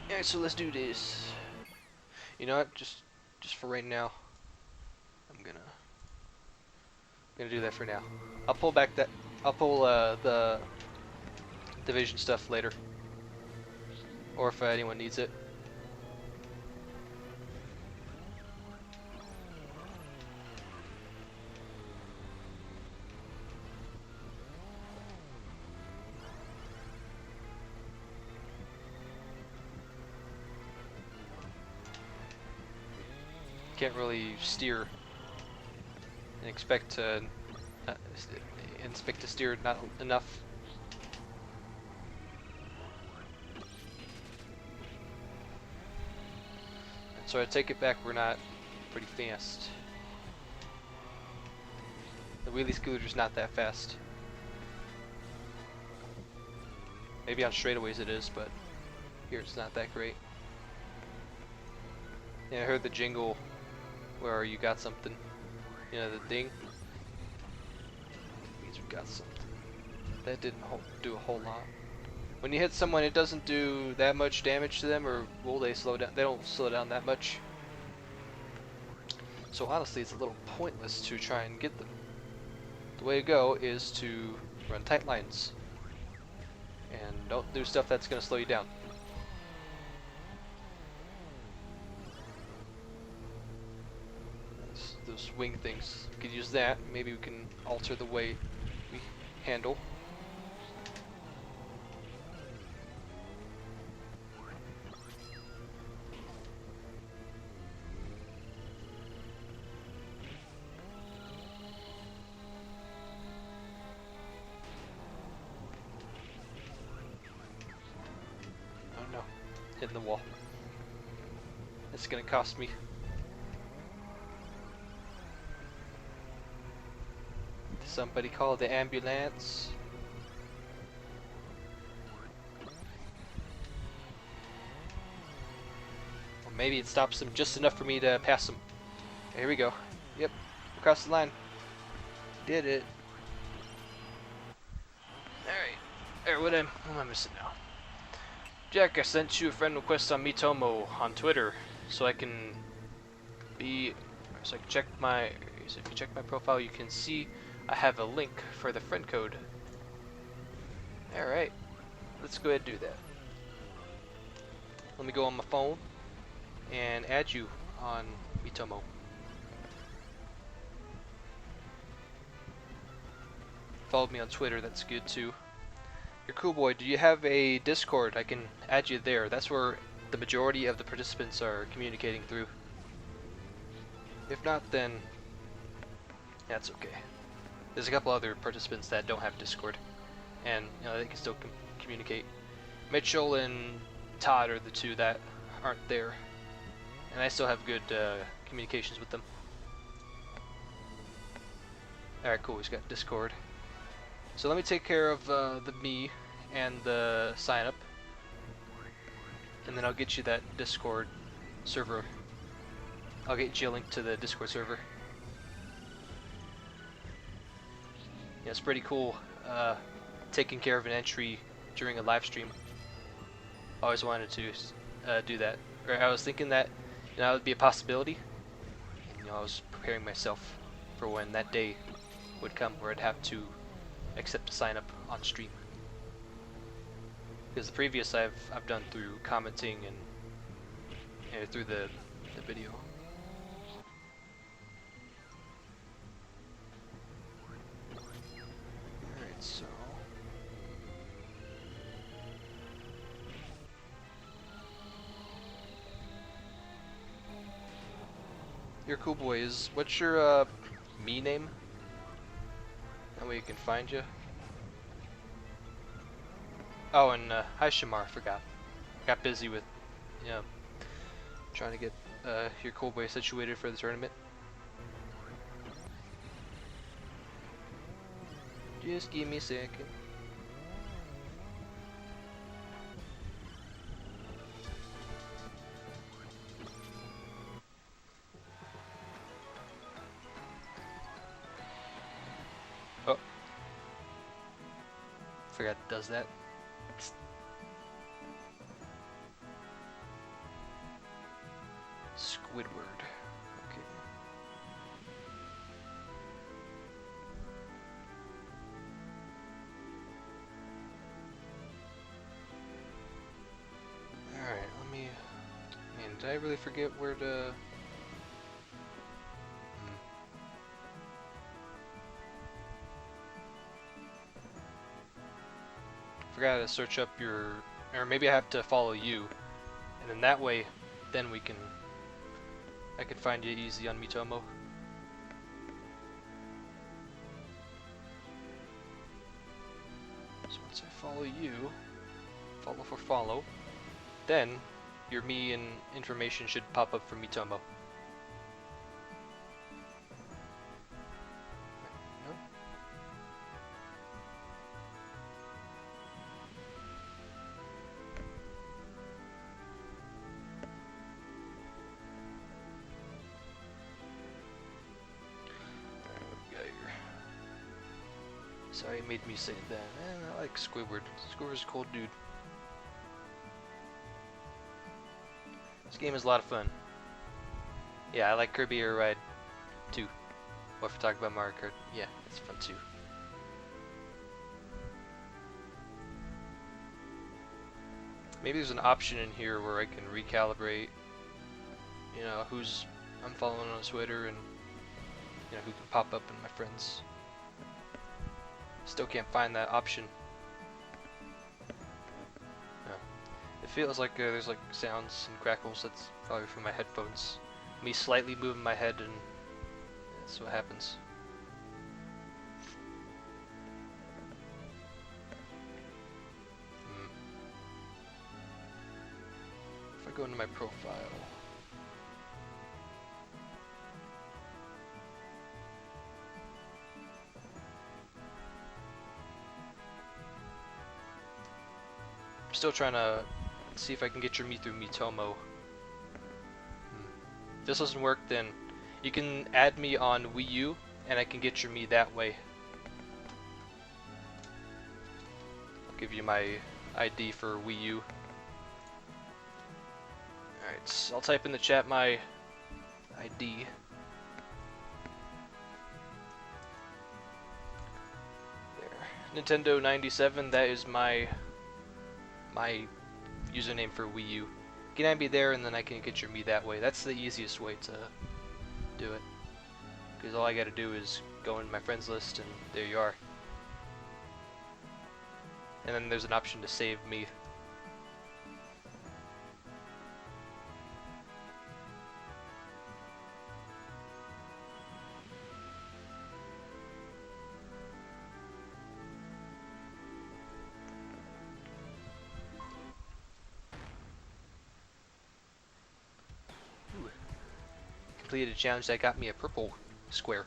Alright, so let's do this. You know what? Just for right now, I'm gonna do that for now. I'll pull back I'll pull the division stuff later, or if anyone needs it. Can't really steer and expect to steer not enough. So I take it back, we're not pretty fast. The wheelie scooter's not that fast. Maybe on straightaways it is, but here it's not that great. Yeah, I heard the jingle where you got something. You know, the ding. Means we got something. That didn't do a whole lot. When you hit someone, it doesn't do that much damage to them, or will they slow down? They don't slow down that much. So honestly, it's a little pointless to try and get them. The way to go is to run tight lines. And don't do stuff that's going to slow you down. Those wing things, we could use that. Maybe we can alter the way we handle. Oh no, hitting the wall. It's gonna cost me. Somebody call the ambulance. Or maybe it stops them just enough for me to pass them. Here we go. Yep, across the line. Did it. Alright. Alright, what am I missing now? Jack, I sent you a friend request on Mitomo on Twitter so I can check my, so if you check my profile you can see I have a link for the friend code. Alright, let's go ahead and do that. Let me go on my phone and add you on Mitomo. Follow me on Twitter, that's good too. You're cool, boy. Do you have a Discord? I can add you there. That's where the majority of the participants are communicating through. If not, then that's okay. There's a couple other participants that don't have Discord, and you know they can still communicate. Mitchell and Todd are the two that aren't there, and I still have good communications with them. Alright, cool, he's got Discord. So let me take care of the me and the sign up, and then I'll get you that Discord server. I'll get you a link to the Discord server. Yeah, it's pretty cool taking care of an entry during a live stream. I always wanted to do that. Or I was thinking that that would be a possibility. And, I was preparing myself for when that day would come where I'd have to accept a sign up on stream. Because the previous I've done through commenting and through the video. Alright, so you're cool, boys. What's your me name? That way you can find you. Oh, and hi Shamar, I forgot. Got busy with, trying to get your cool boy situated for the tournament. Just give me a second. Oh. Forgot it does that. Squidward. Okay. Did I really forget where to... Forgot to search up your... Or maybe I have to follow you. And then that way, then we can... I can find you easy on Mitomo. So once I follow you, follow for follow, then your me and information should pop up for Mitomo. No? Sorry, it made me say that. I like Squidward. Squidward's a cool dude. This game is a lot of fun. Yeah, I like Kirby Air Ride too. What if we talk about Mario Kart? Yeah, it's fun too. Maybe there's an option in here where I can recalibrate, you know, who's I'm following on Twitter and, you know, who can pop up in my friends. Still can't find that option. No. It feels like there's like sounds and crackles. That's probably from my headphones. Me slightly moving my head, and that's what happens. If I go into my profile. Still trying to see if I can get your me through Mitomo. If this doesn't work, then you can add me on Wii U and I can get your me that way. I'll give you my ID for Wii U. Alright, so I'll type in the chat my ID. There. Nintendo 97, that is my username for Wii U. You can add me there and then I can get your me that way. That's the easiest way to do it. Because all I gotta do is go in my friends list and there you are. And then there's an option to save me. Completed a challenge that got me a purple square,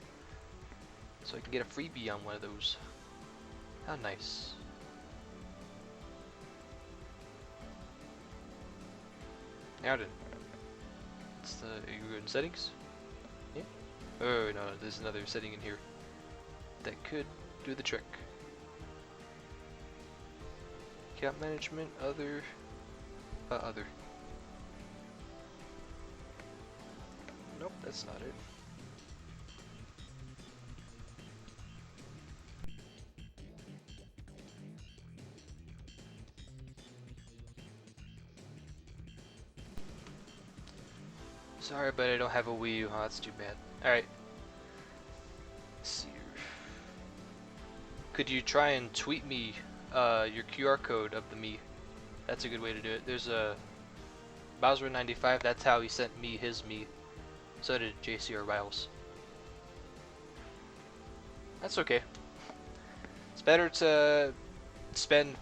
so I can get a freebie on one of those. How nice. Now then, it's the, are you in settings? Yeah. Oh no, there's another setting in here that could do the trick. Account management, other. Nope, that's not it. Sorry, but I don't have a Wii U, huh? That's too bad. Alright. Let's see here. Could you try and tweet me your QR code of the me? That's a good way to do it. There's a Bowser95, that's how he sent me his me. So did JCR Riles. That's okay. It's better to spend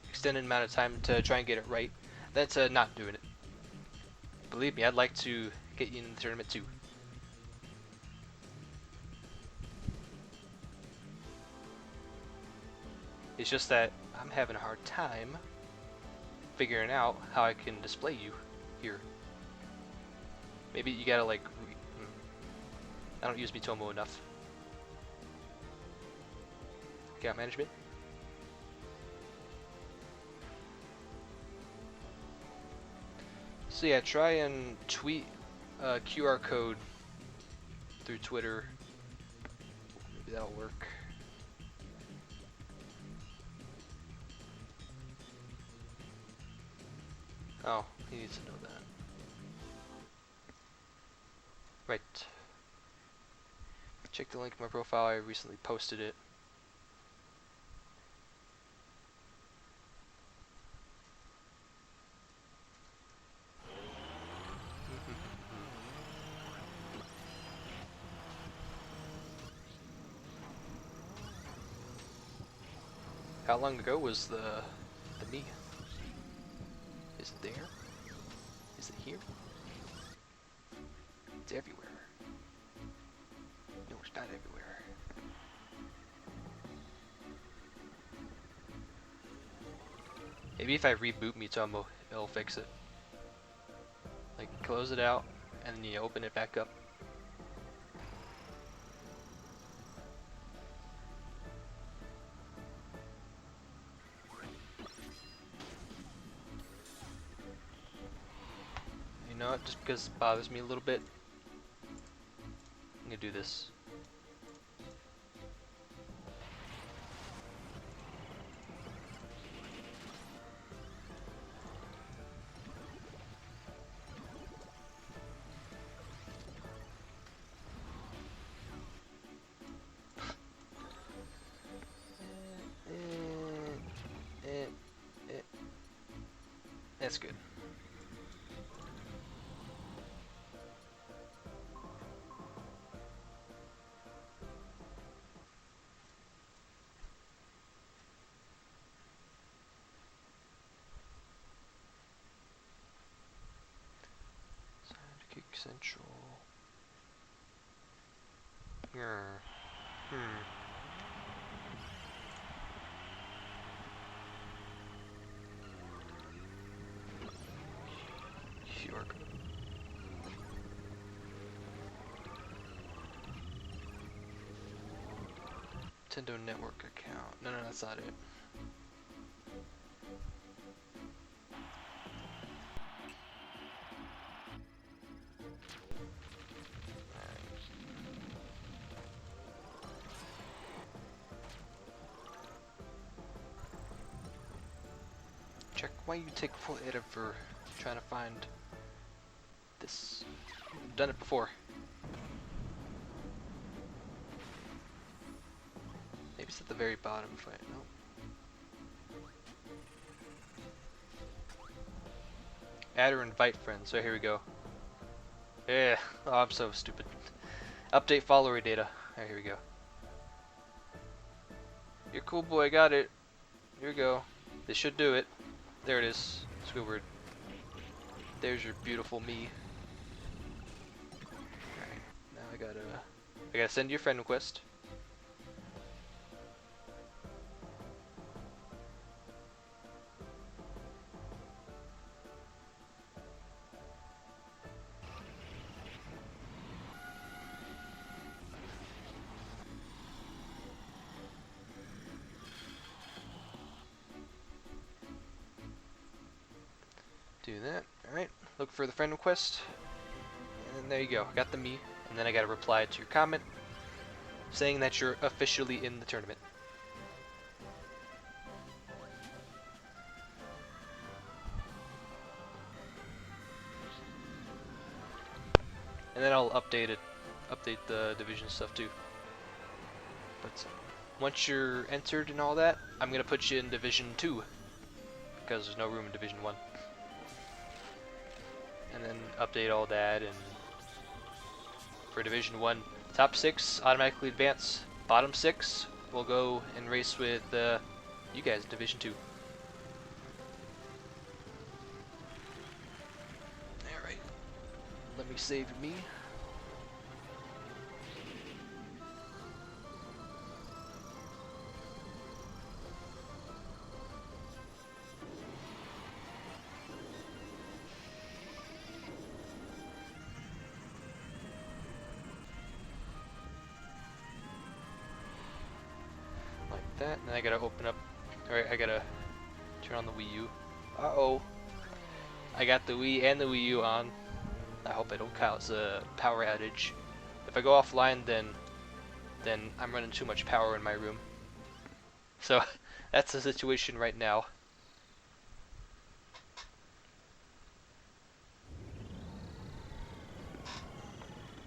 extended amount of time to try and get it right than to not doing it. Believe me, I'd like to get you in the tournament too. It's just that I'm having a hard time figuring out how I can display you here. Maybe you gotta like, I don't use Mitomo enough. Account management. So yeah, try and tweet a QR code through Twitter. Maybe that'll work. Oh, he needs to know that. Right. Check the link in my profile. I recently posted it. How long ago was the me? Is it there? Is it here? It's everywhere. No, it's not everywhere. Maybe if I reboot Mitomo, it'll fix it. Like, close it out, and then you open it back up. You know what, just because it bothers me a little bit, I'm gonna do this. That's good. Sidekick Central. Yeah. York. Nintendo Network account. No, that's not it. Check why you take forever trying to find this. I've done it before. Maybe it's at the very bottom if I no. Add or invite friends. So here we go. Yeah. Oh, I'm so stupid. Update follower data. Alright, here we go. You're cool, boy. I got it. Here we go. This should do it. There it is. Squidward. There's your beautiful me. Alright. Now I gotta send you a friend request. Do that. Alright. Look for the friend request. And there you go. Got the me. And then I gotta reply to your comment saying that you're officially in the tournament. And then I'll update the division stuff too. But once you're entered and all that, I'm gonna put you in Division 2 because there's no room in Division 1. And then update all that, and for Division 1, top 6 automatically advance. Bottom 6 will go and race with you guys in Division 2. Alright. Let me save me. That, and then I gotta open up, or I gotta turn on the Wii U. Uh-oh. I got the Wii and the Wii U on. I hope I don't cause a power outage. If I go offline, then I'm running too much power in my room. So, that's the situation right now.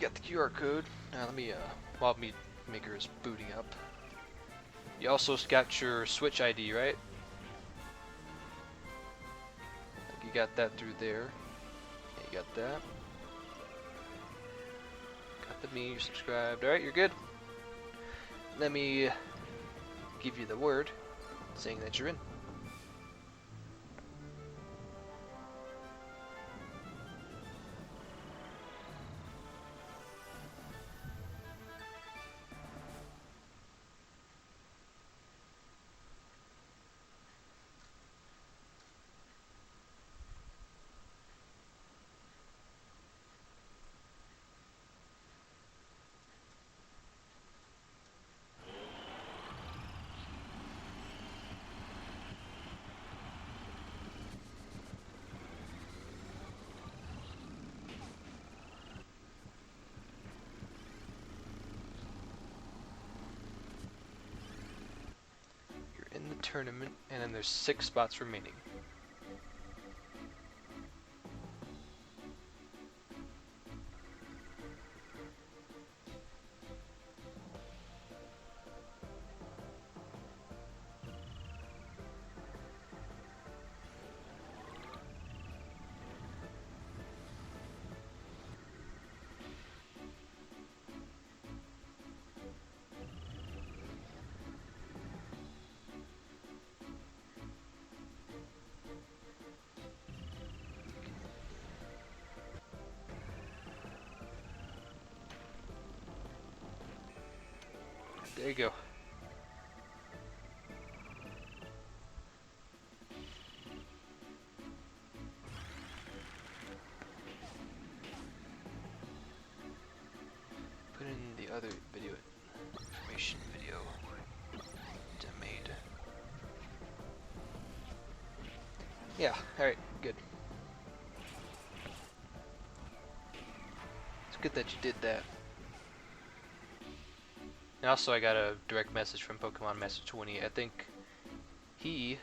Got the QR code. Now let me, while Meat Maker is booting up. You also got your Switch ID, right? You got that through there. Yeah, you got that. Got the me, you're subscribed. Alright, you're good. Let me give you the word saying that you're in. In the tournament, and then there's 6 spots remaining. There you go. Put in the other video information video that I made. Yeah, alright, good. It's good that you did that. And also I got a direct message from Pokemon Master 20. I think he...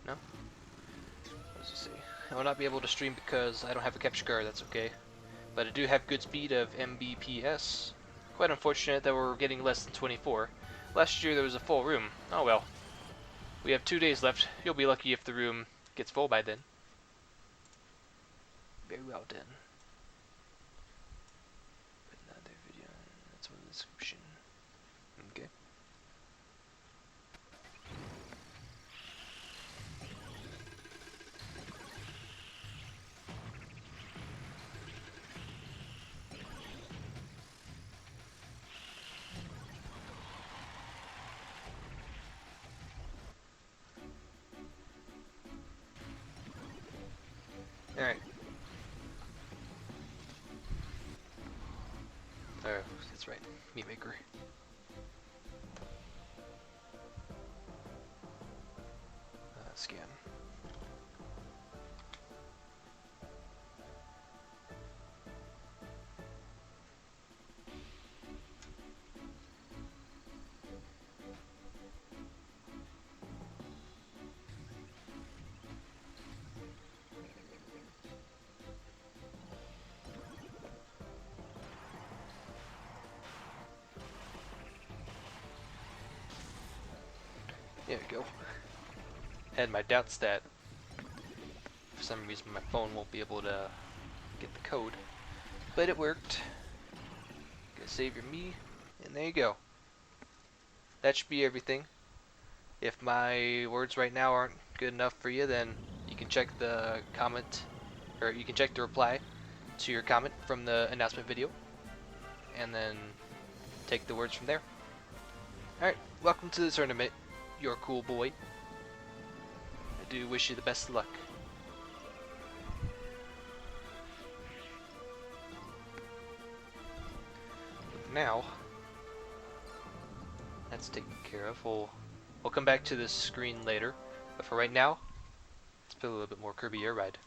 No? What does he say? I will not be able to stream because I don't have a capture card, that's okay. But I do have good speed of Mbps. Quite unfortunate that we're getting less than 24. Last year there was a full room. Oh well. We have 2 days left. You'll be lucky if the room gets full by then. Very well done. Another video. That's one description. Okay. Alright. Oh, that's right. Meat Maker. Scan. There we go. Had my doubts that for some reason my phone won't be able to get the code, but it worked. Gonna save your me, and there you go. That should be everything. If my words right now aren't good enough for you, then you can check the comment, or you can check the reply to your comment from the announcement video, and then take the words from there. Alright, welcome to the tournament. You're a cool boy. I do wish you the best of luck. But now, that's taken care of. We'll come back to this screen later. But for right now, let's play a little bit more Kirby Air Ride.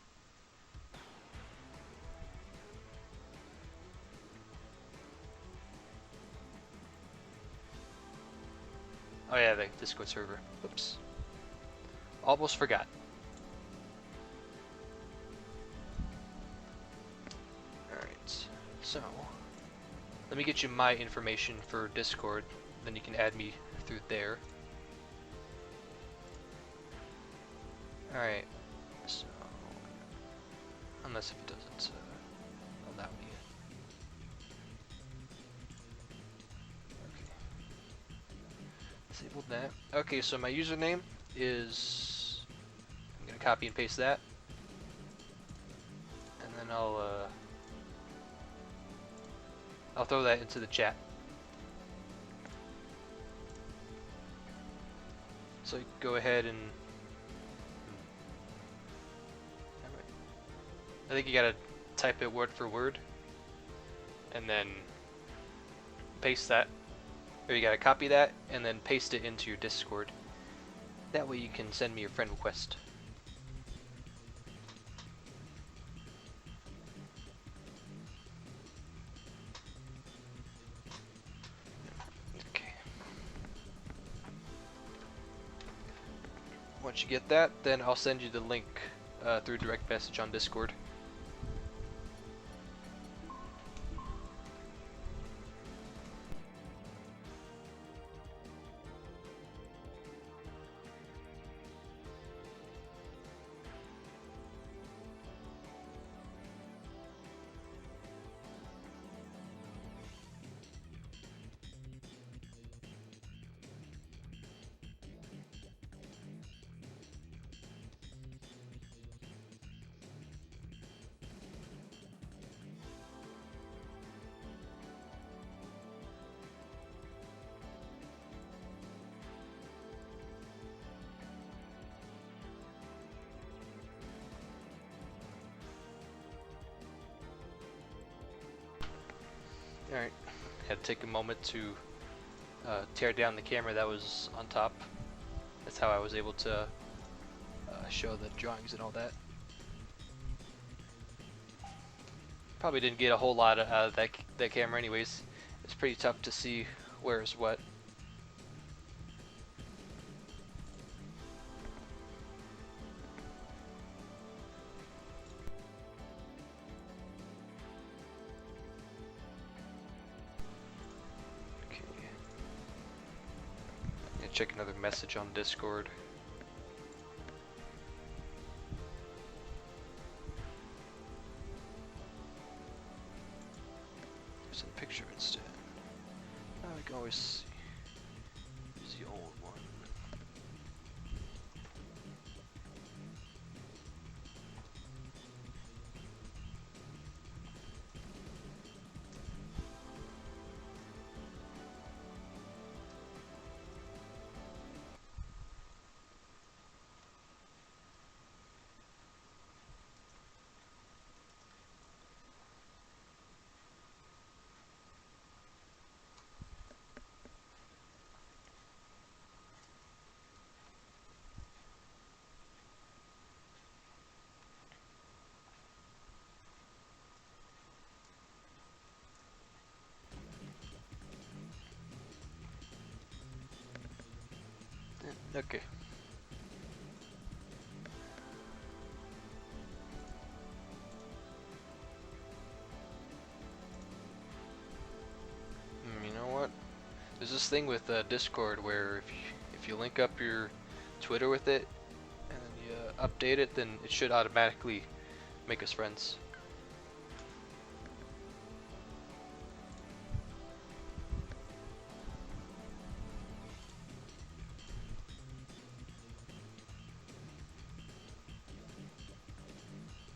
Oh yeah, the Discord server. Oops. Almost forgot. Alright. So, let me get you my information for Discord, then you can add me through there. Alright, so, unless if it doesn't allow me. Okay. Disabled that. Okay, so my username is, I'm gonna copy and paste that, and then I'll throw that into the chat. So go ahead and I think you gotta type it word for word and then paste that, or you gotta copy that and then paste it into your Discord. That way you can send me your friend request. Okay. Once you get that, then I'll send you the link through direct message on Discord. Alright, had to take a moment to tear down the camera that was on top. That's how I was able to show the drawings and all that. Probably didn't get a whole lot out of that camera anyways. It's pretty tough to see where is what. Okay. Yeah, check another message on Discord. There's a picture instead. I can always see. Use the old one. Okay. You know what? There's this thing with Discord where if you link up your Twitter with it and then you update it, then it should automatically make us friends.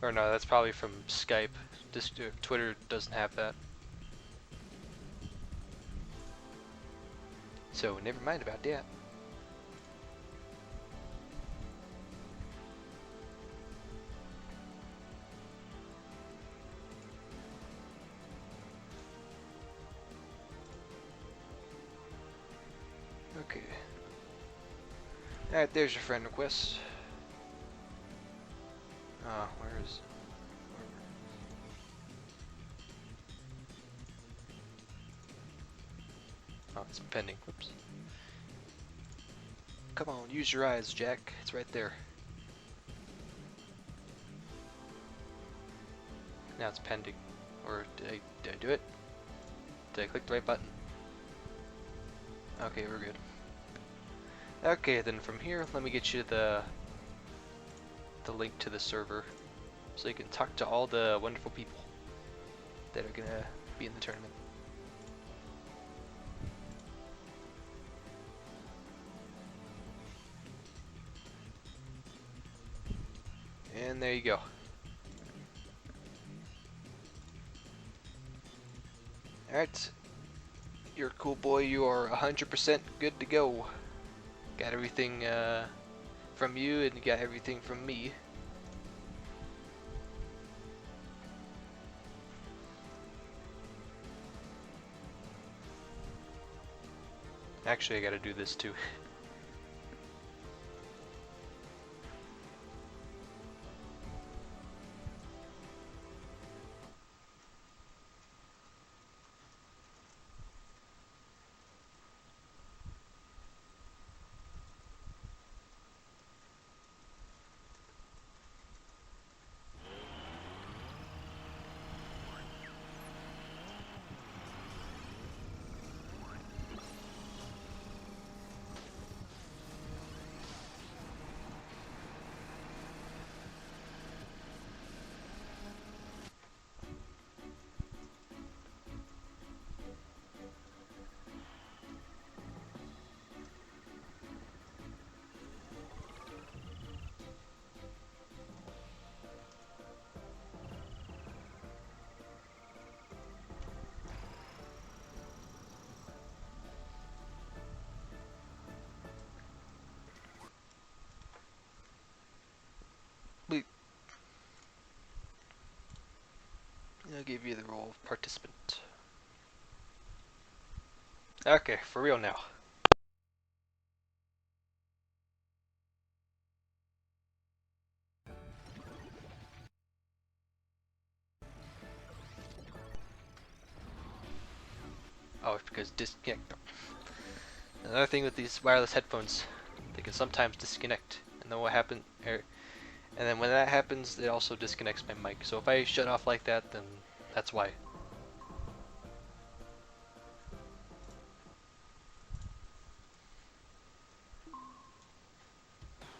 Or no, that's probably from Skype. Twitter doesn't have that. So never mind about that. Okay. Alright, there's your friend request. Where is... Oh, it's pending. Whoops. Come on, use your eyes, Jack. It's right there. Now it's pending. Or did I do it? Did I click the right button? Okay, we're good. Okay, then from here, let me get you the link to the server so you can talk to all the wonderful people that are gonna be in the tournament. And there you go. Alright, you're a cool boy, you are 100% good to go. Got everything from you and you got everything from me. Actually, I gotta do this too. I'll give you the role of participant. Okay, for real now. Oh, it's because disconnect. Another thing with these wireless headphones, they can sometimes disconnect. And then what happens? And then when that happens, it also disconnects my mic. So if I shut off like that, then that's why.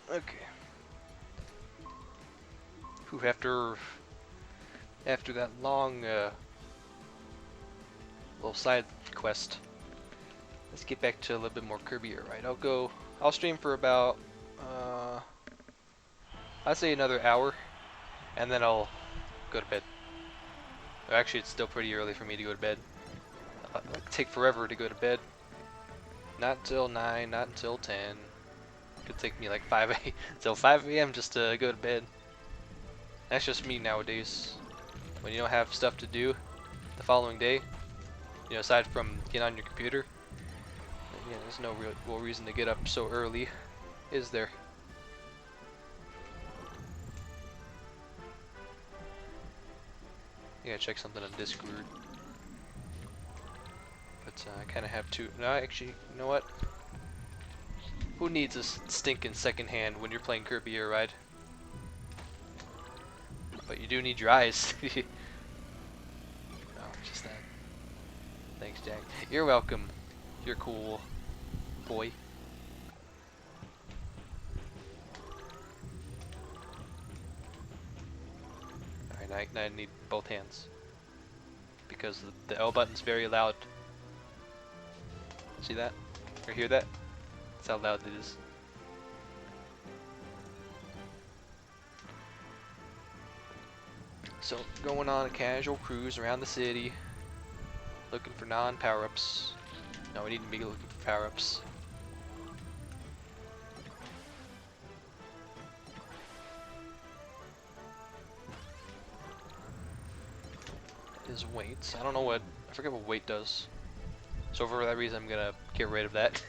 Okay. Whew, after that long little side quest, let's get back to a little bit more Kirby Air Ride. I'll stream for about I'd say another hour, and then I'll go to bed. Actually, it's still pretty early for me to go to bed. It'll take forever to go to bed. Not until 9, not until 10. Could take me like 5 a.m. just to go to bed. That's just me nowadays. When you don't have stuff to do the following day, you know, aside from getting on your computer, yeah, there's no real reason to get up so early, is there? I gotta check something on Discord. But I kind of have to. No, actually, you know what? Who needs a stinking second hand when you're playing Kirby Air Ride? But you do need your eyes. Oh, just that. Thanks, Jack. You're welcome. You're cool, boy. Alright, now I need both hands. Because the L button's very loud. See that? Or hear that? That's how loud it is. So, going on a casual cruise around the city, looking for non-power-ups. No, we need to be looking for power-ups. Is weight. I don't know what, I forget what weight does. So for that reason I'm gonna get rid of that.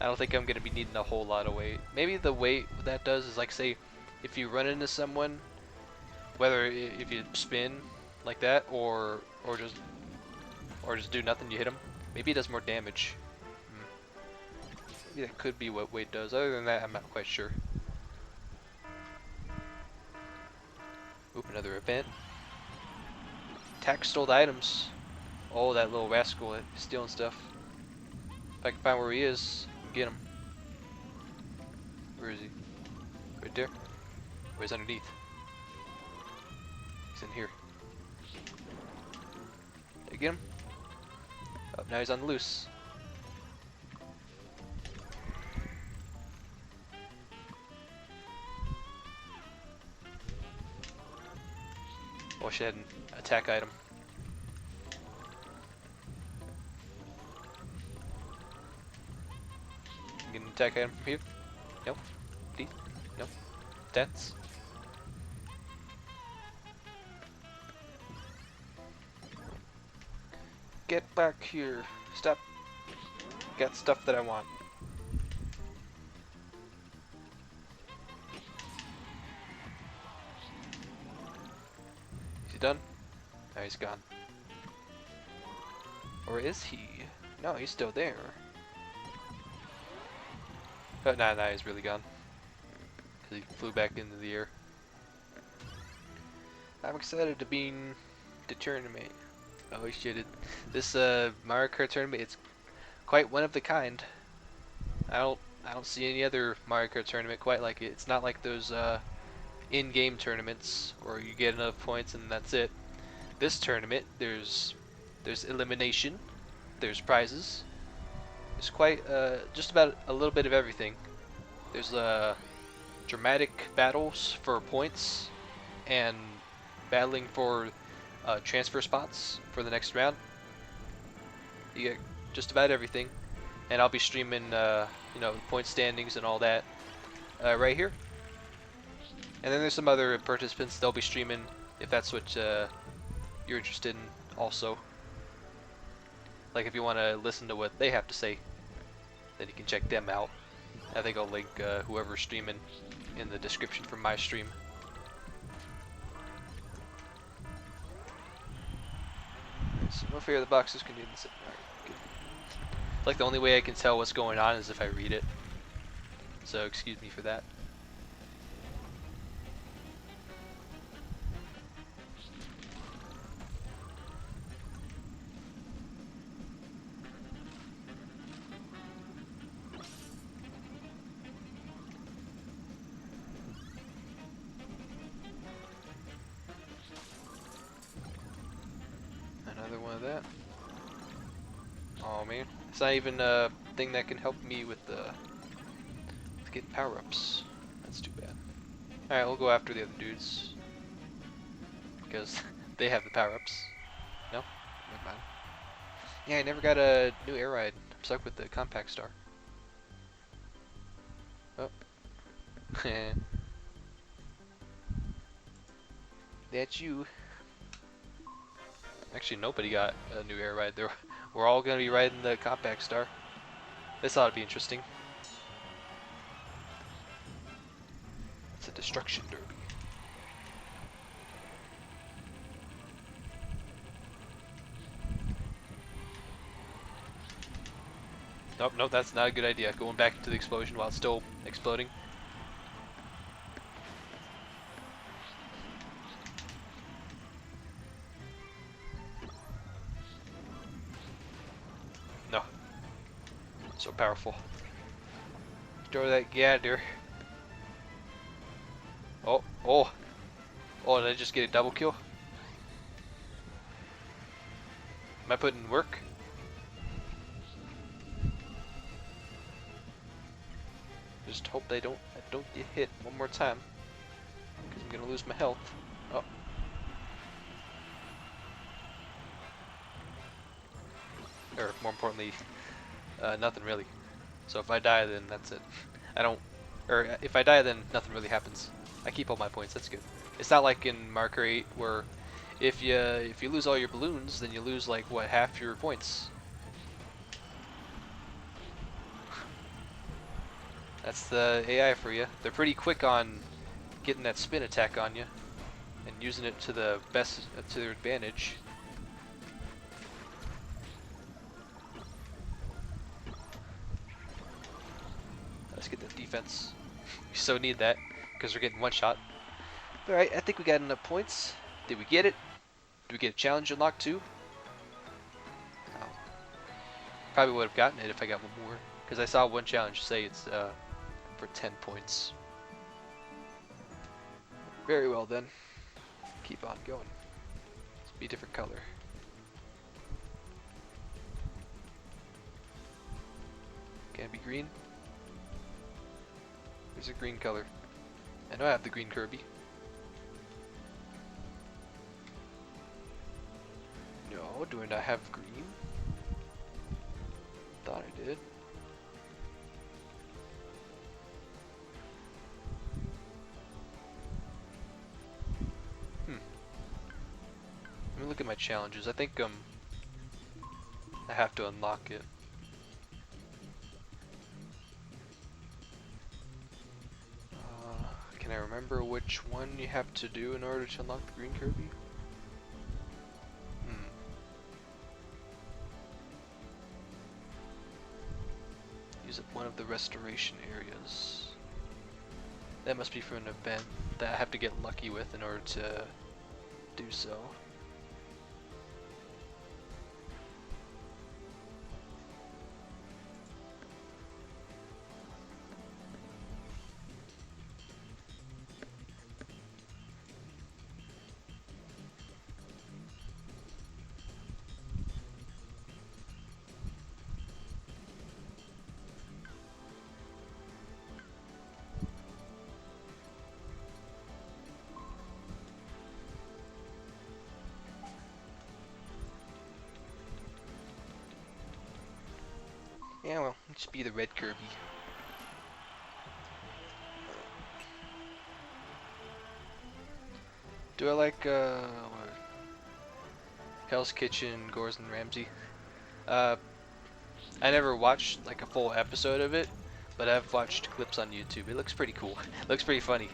I don't think I'm gonna be needing a whole lot of weight. Maybe the weight that does is like, say, if you run into someone, whether if you spin like that or just do nothing, you hit them. Maybe it does more damage. Maybe that could be what weight does. Other than that, I'm not quite sure. Oop, another event. attack stole the items. Oh, that little rascal stealing stuff. If I can find where he is, get him. Where is he? Right there? Or he's underneath? He's in here. Did I get him? Oh, now he's on the loose. Oh, she had an attack item. Get an attack item from here? Nope. D? Nope. Stats? Get back here. Stop. Got stuff that I want. Is he done? No, he's gone. Or is he? No, he's still there. Oh, nah, he's really gone. Because he flew back into the air. I'm excited to be in the tournament. Oh shit, this Mario Kart tournament, it's quite one of a kind. I don't see any other Mario Kart tournament quite like it. It's not like those in-game tournaments where you get enough points and that's it. This tournament, there's elimination, there's prizes. There's quite just about a little bit of everything. There's dramatic battles for points and battling for transfer spots for the next round. You get just about everything, and I'll be streaming, you know, point standings and all that right here. And then there's some other participants they'll be streaming if that's what you're interested in, also. Like if you want to listen to what they have to say, then you can check them out. I think I'll link whoever's streaming in the description for my stream. So no fear the boxes can do this. Alright, good. Like the only way I can tell what's going on is if I read it. So excuse me for that. Another one of that. Oh man, it's not even a thing that can help me with getting power-ups. That's too bad. Alright, we'll go after the other dudes. Because they have the power-ups. No? Never mind. Yeah, I never got a new air ride. I'm stuck with the compact star. Oh. That's you. Actually, nobody got a new air ride. We're all going to be riding the compact star. This ought to be interesting. It's a destruction derby. Nope, that's not a good idea. Going back to the explosion while it's still exploding. No. So powerful. Throw that gander. Oh, did I just get a double kill? Am I putting in work? Just hope I don't get hit one more time, because I'm gonna lose my health. Oh. Or more importantly, nothing really. So if I die, then that's it. If I die, then nothing really happens. I keep all my points. That's good. It's not like in Mario Kart 8 where if you lose all your balloons, then you lose like what, half your points. That's the AI for you. They're pretty quick on getting that spin attack on you and using it to the best, to their advantage. Let's get that defense. We so need that because we're getting one shot. Alright, I think we got enough points. Did we get it? Do we get a challenge unlocked too? Oh. Probably would have gotten it if I got one more. Because I saw one challenge say it's for 10 points. Very well then. Keep on going. Let's be a different color. Can it be green? There's a green color. I know I have the green Kirby. No, do I not have green? Thought I did. Let me look at my challenges. I think I have to unlock it. Can I remember which one you have to do in order to unlock the green Kirby? Use up one of the restoration areas. That must be for an event that I have to get lucky with in order to do so. Yeah, well, just be the red Kirby. Do I like what? Hell's Kitchen, Gordon Ramsay? I never watched like a full episode of it, but I've watched clips on YouTube. It looks pretty cool. It looks pretty funny.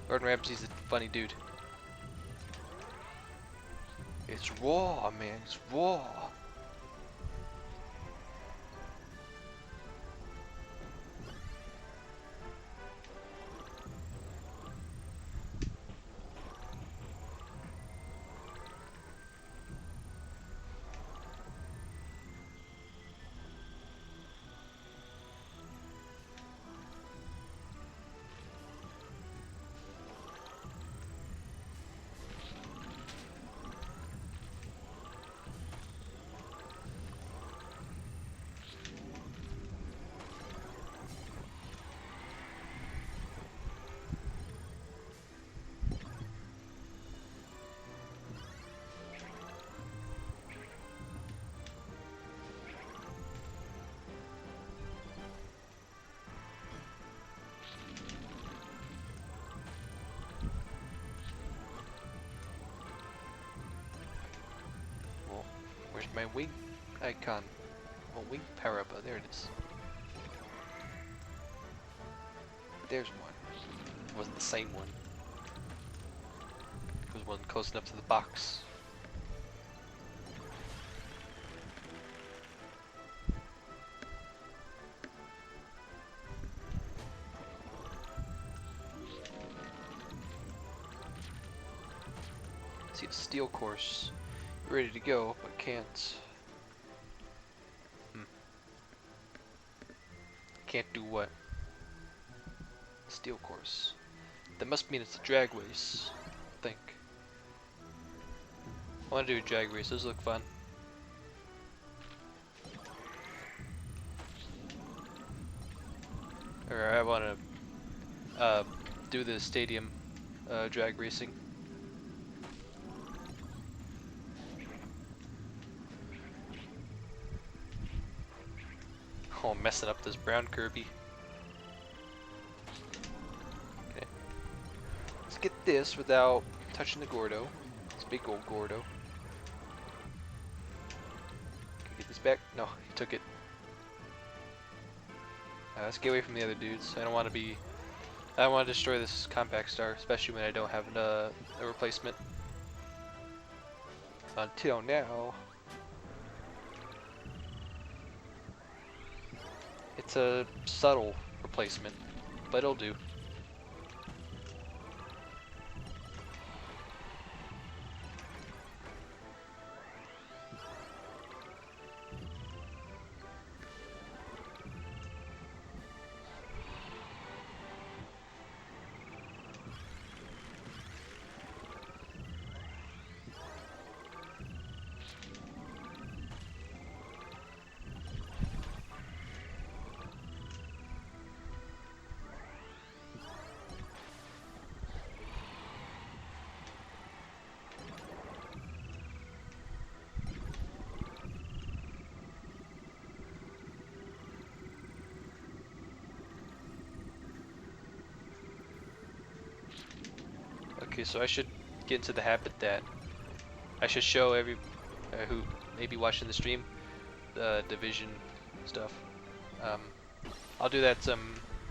Gordon Ramsay's a funny dude. It's raw, man. It's raw. Where's my wing icon? Oh, wing power up. Oh, there it is. There's one. It wasn't the same one. It was one close enough to the box. See a steel course. Ready to go, but can't. Can't do what? Steel course. That must mean it's a drag race, I think. I want to do a drag race. Those look fun. Or I want to do the stadium drag racing. Oh, I'm messing up this brown Kirby. Okay. Let's get this without touching the Gordo. This big old Gordo. Can I get this back? No, he took it. Let's get away from the other dudes. I don't want to destroy this compact star, especially when I don't have a replacement. Until now. It's a subtle replacement, but it'll do. Okay, so I should get into the habit that I should show every who may be watching the stream the division stuff. Um, I'll do that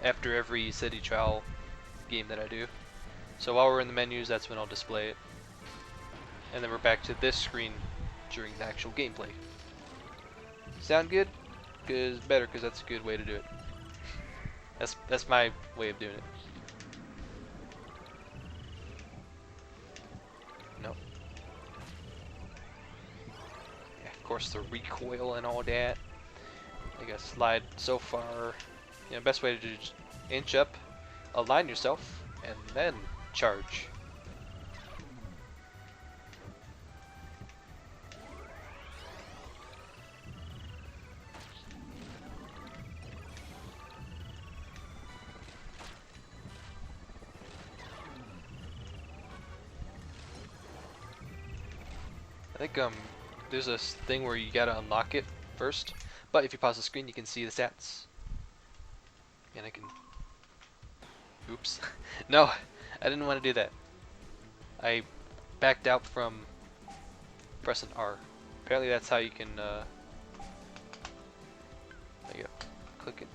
after every city trial game that I do. So while we're in the menus, that's when I'll display it. And then we're back to this screen during the actual gameplay. Sound good? Better, because that's a good way to do it. That's my way of doing it. No. Yeah, of course the recoil and all that. I gotta slide so far. You know, best way to do is just inch up, align yourself, and then charge. I think there's a thing where you gotta unlock it first, but if you pause the screen you can see the stats. And I can... Oops. No, I didn't want to do that. I backed out from pressing R. Apparently that's how you can, there you go. Click it.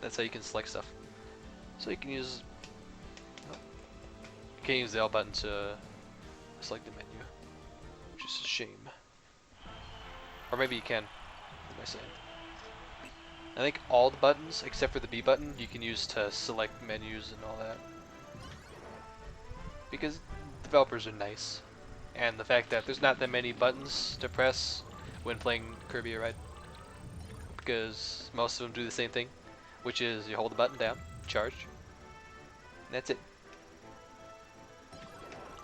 That's how you can select stuff. So you can use... Oh. You can't use the L button to select the menu. Which is a shame. Or maybe you can. What am I saying? I think all the buttons, except for the B button, you can use to select menus and all that. Because developers are nice. And the fact that there's not that many buttons to press when playing Kirby Air Ride. Because most of them do the same thing. Which is you hold the button down, charge, and that's it.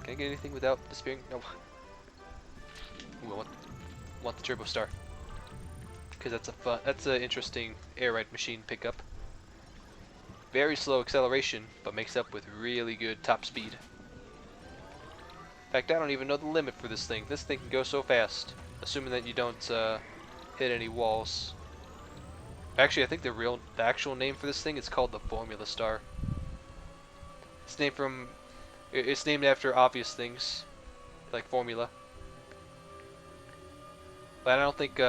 Can I get anything without despairing? No. Ooh, I want the Turbo Star. Because that's an interesting air ride machine pickup. Very slow acceleration, but makes up with really good top speed. In fact, I don't even know the limit for this thing. This thing can go so fast, assuming that you don't hit any walls. Actually, I think the actual name for this thing is called the Formula Star. It's named after obvious things, like formula. But I don't think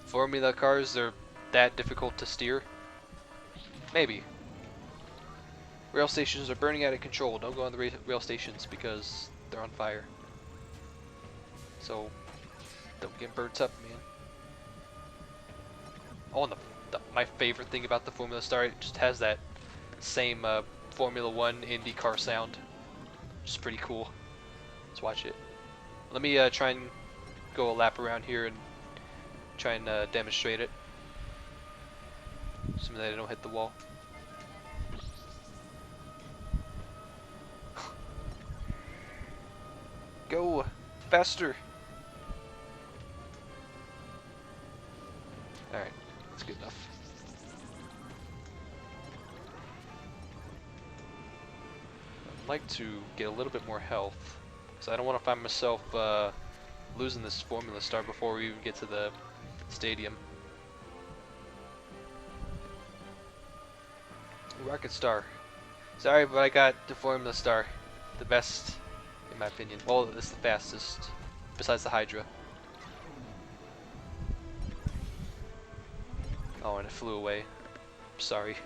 formula cars are that difficult to steer. Maybe. Rail stations are burning out of control. Don't go on the rail stations because they're on fire. So don't get burnt up, man. Oh, and my favorite thing about the Formula Star, it just has that same Formula 1 Indy car sound. Which is pretty cool. Let's watch it. Let me try and go a lap around here and try and demonstrate it. Assuming that I don't hit the wall. Go! Faster! Alright, that's good enough. I'd like to get a little bit more health, because I don't want to find myself losing this Formula Star before we even get to the stadium. Rocket Star. Sorry, but I got the Formula Star. The best, in my opinion. Well, it's the fastest, besides the Hydra. Oh, and it flew away. I'm sorry.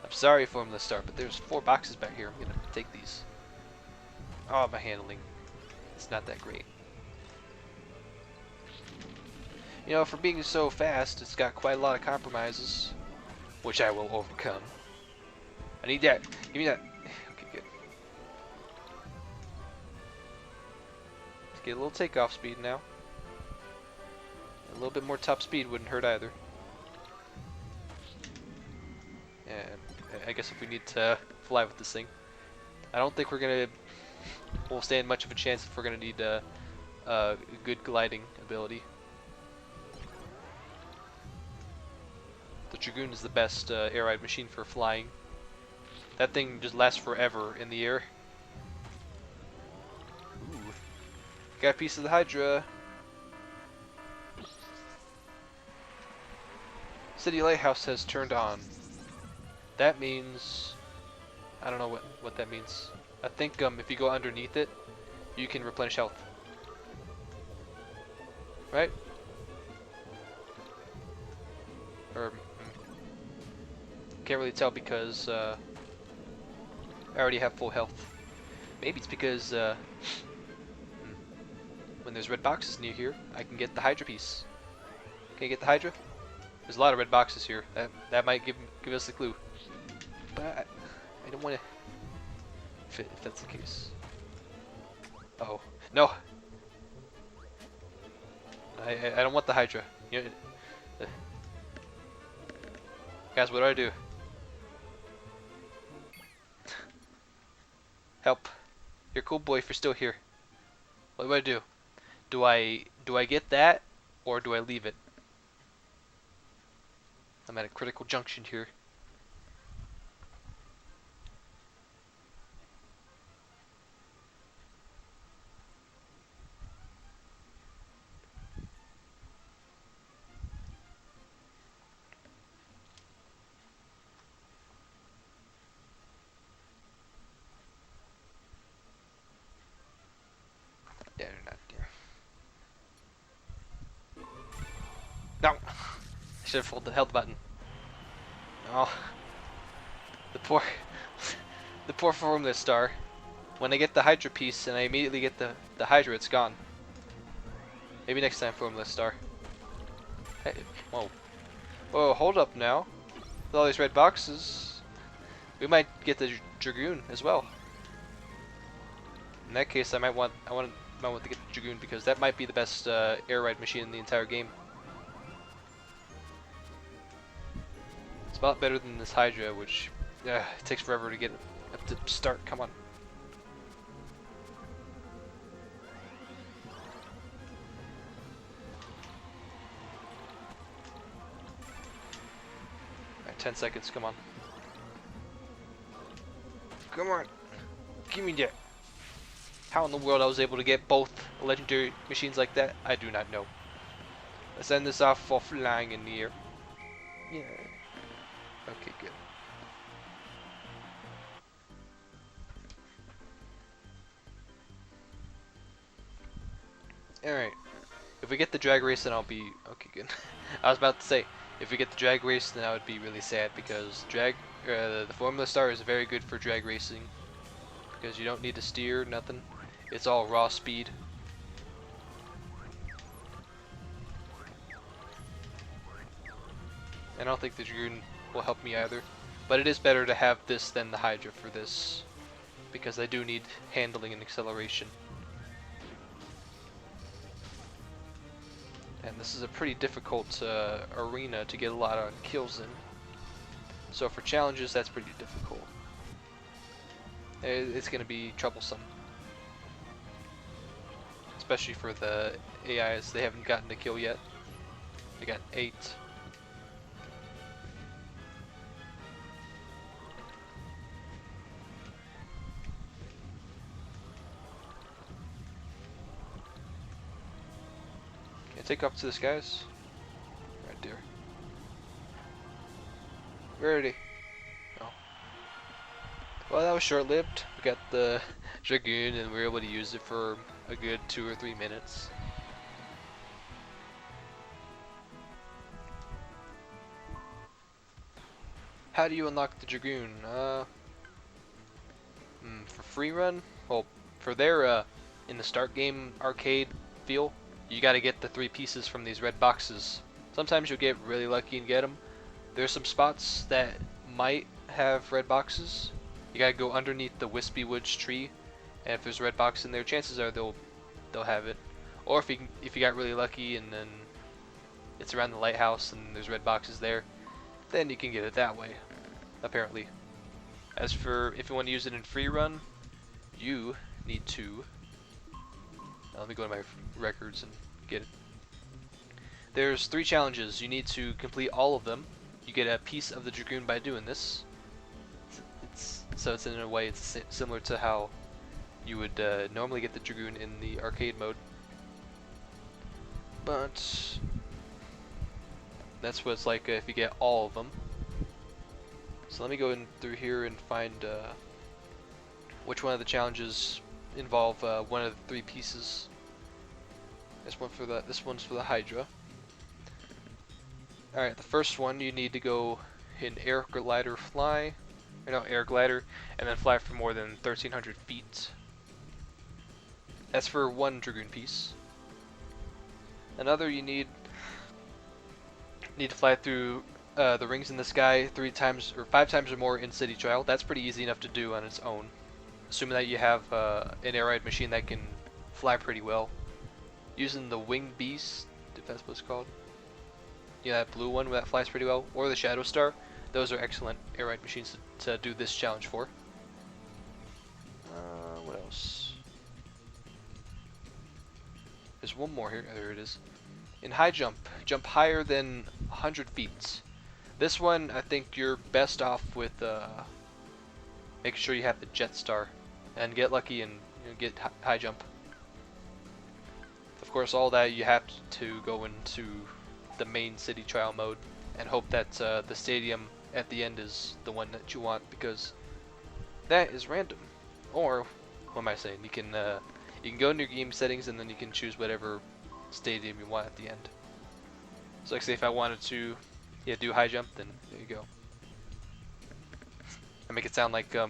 I'm sorry, Formula Star, but there's 4 boxes back here. I'm gonna take these. Oh, my handling. It's not that great. You know, for being so fast, it's got quite a lot of compromises, which I will overcome. I need that. Give me that. Okay, good. Let's get a little takeoff speed now. A little bit more top speed wouldn't hurt either. And I guess if we need to fly with this thing, I don't think we'll stand much of a chance if we're gonna need good gliding ability. The Dragoon is the best air ride machine for flying. That thing just lasts forever in the air. Ooh. Got a piece of the Hydra. City Lighthouse has turned on. That means... I don't know what that means. I think if you go underneath it, you can replenish health. Right? Or can't really tell because I already have full health. Maybe it's because when there's red boxes near here, I can get the Hydra piece. Can I get the Hydra? There's a lot of red boxes here. That might give us a clue. But I don't want to. If that's the case. Oh no! I don't want the Hydra. You know, guys, what do? Help! You're a cool boy if you're still here. What do? Do I get that, or do I leave it? I'm at a critical junction here. Yeah, they're not there. No! I should have held the button. Oh, the poor, the poor Formula Star. When I get the Hydra piece and I immediately get the Hydra, it's gone. Maybe next time, Formula Star. Hey, whoa, whoa, hold up now. With all these red boxes, we might get the Dragoon as well. In that case, I might want to get the Dragoon because that might be the best air ride machine in the entire game. It's a lot better than this Hydra, which it takes forever to get up to start. Come on. Alright, 10 seconds, come on. Come on. Give me that. How in the world I was able to get both legendary machines like that, I do not know. Let's end this off for flying in the air. Yeah. Okay, good. Alright. If we get the drag race, then I'll be... Okay, good. I was about to say, if we get the drag race, then I would be really sad because the Formula Star is very good for drag racing. Because you don't need to steer, nothing. It's all raw speed. I don't think the Dragoon will help me either. But it is better to have this than the Hydra for this. Because I do need handling and acceleration. And this is a pretty difficult arena to get a lot of kills in. So for challenges, that's pretty difficult. It's going to be troublesome. Especially for the AIs, they haven't gotten a kill yet. They got 8. Can I take off to the skies? Right there. Where are they? Oh. Well, that was short-lived. We got the Dragoon and we were able to use it for a good 2 or 3 minutes. How do you unlock the Dragoon? For free run? Well, for their in the start game arcade feel, you gotta get the 3 pieces from these red boxes. Sometimes you'll get really lucky and get them. There's some spots that might have red boxes. You gotta go underneath the Wispy Woods tree, and if there's a red box in there, chances are they'll have it. Or if you got really lucky and then it's around the lighthouse and there's red boxes there, then you can get it that way, apparently. As for if you want to use it in free run, you need to... let me go to my records and get it. There's 3 challenges. You need to complete all of them. You get a piece of the Dragoon by doing this. So it's in a way it's similar to how you would normally get the Dragoon in the arcade mode. But that's what it's like if you get all of them. So let me go in through here and find which one of the challenges involve one of the three pieces. This one's for the Hydra. Alright, the first one you need to go in air glider fly, or no, air glider, and then fly for more than 1,300 feet. That's for one Dragoon piece. Another, you need to fly through the rings in the sky 3 times or 5 times or more in City Trial. That's pretty easy enough to do on its own, assuming that you have an air ride machine that can fly pretty well. Using the Winged Beast, if that's what it's called. Yeah, that blue one that flies pretty well, or the Shadow Star. Those are excellent air ride machines to do this challenge for. What else? There's one more here. There it is. In high jump, jump higher than 100 feet. This one, I think you're best off with making sure you have the Jet Star and get lucky and get high jump. Of course, all that you have to go into the main city trial mode and hope that the stadium at the end is the one that you want, because that is random. Or what am I saying? You can go into your game settings and then you can choose whatever stadium you want at the end. So like say if I wanted to do high jump, then there you go. I make it sound like the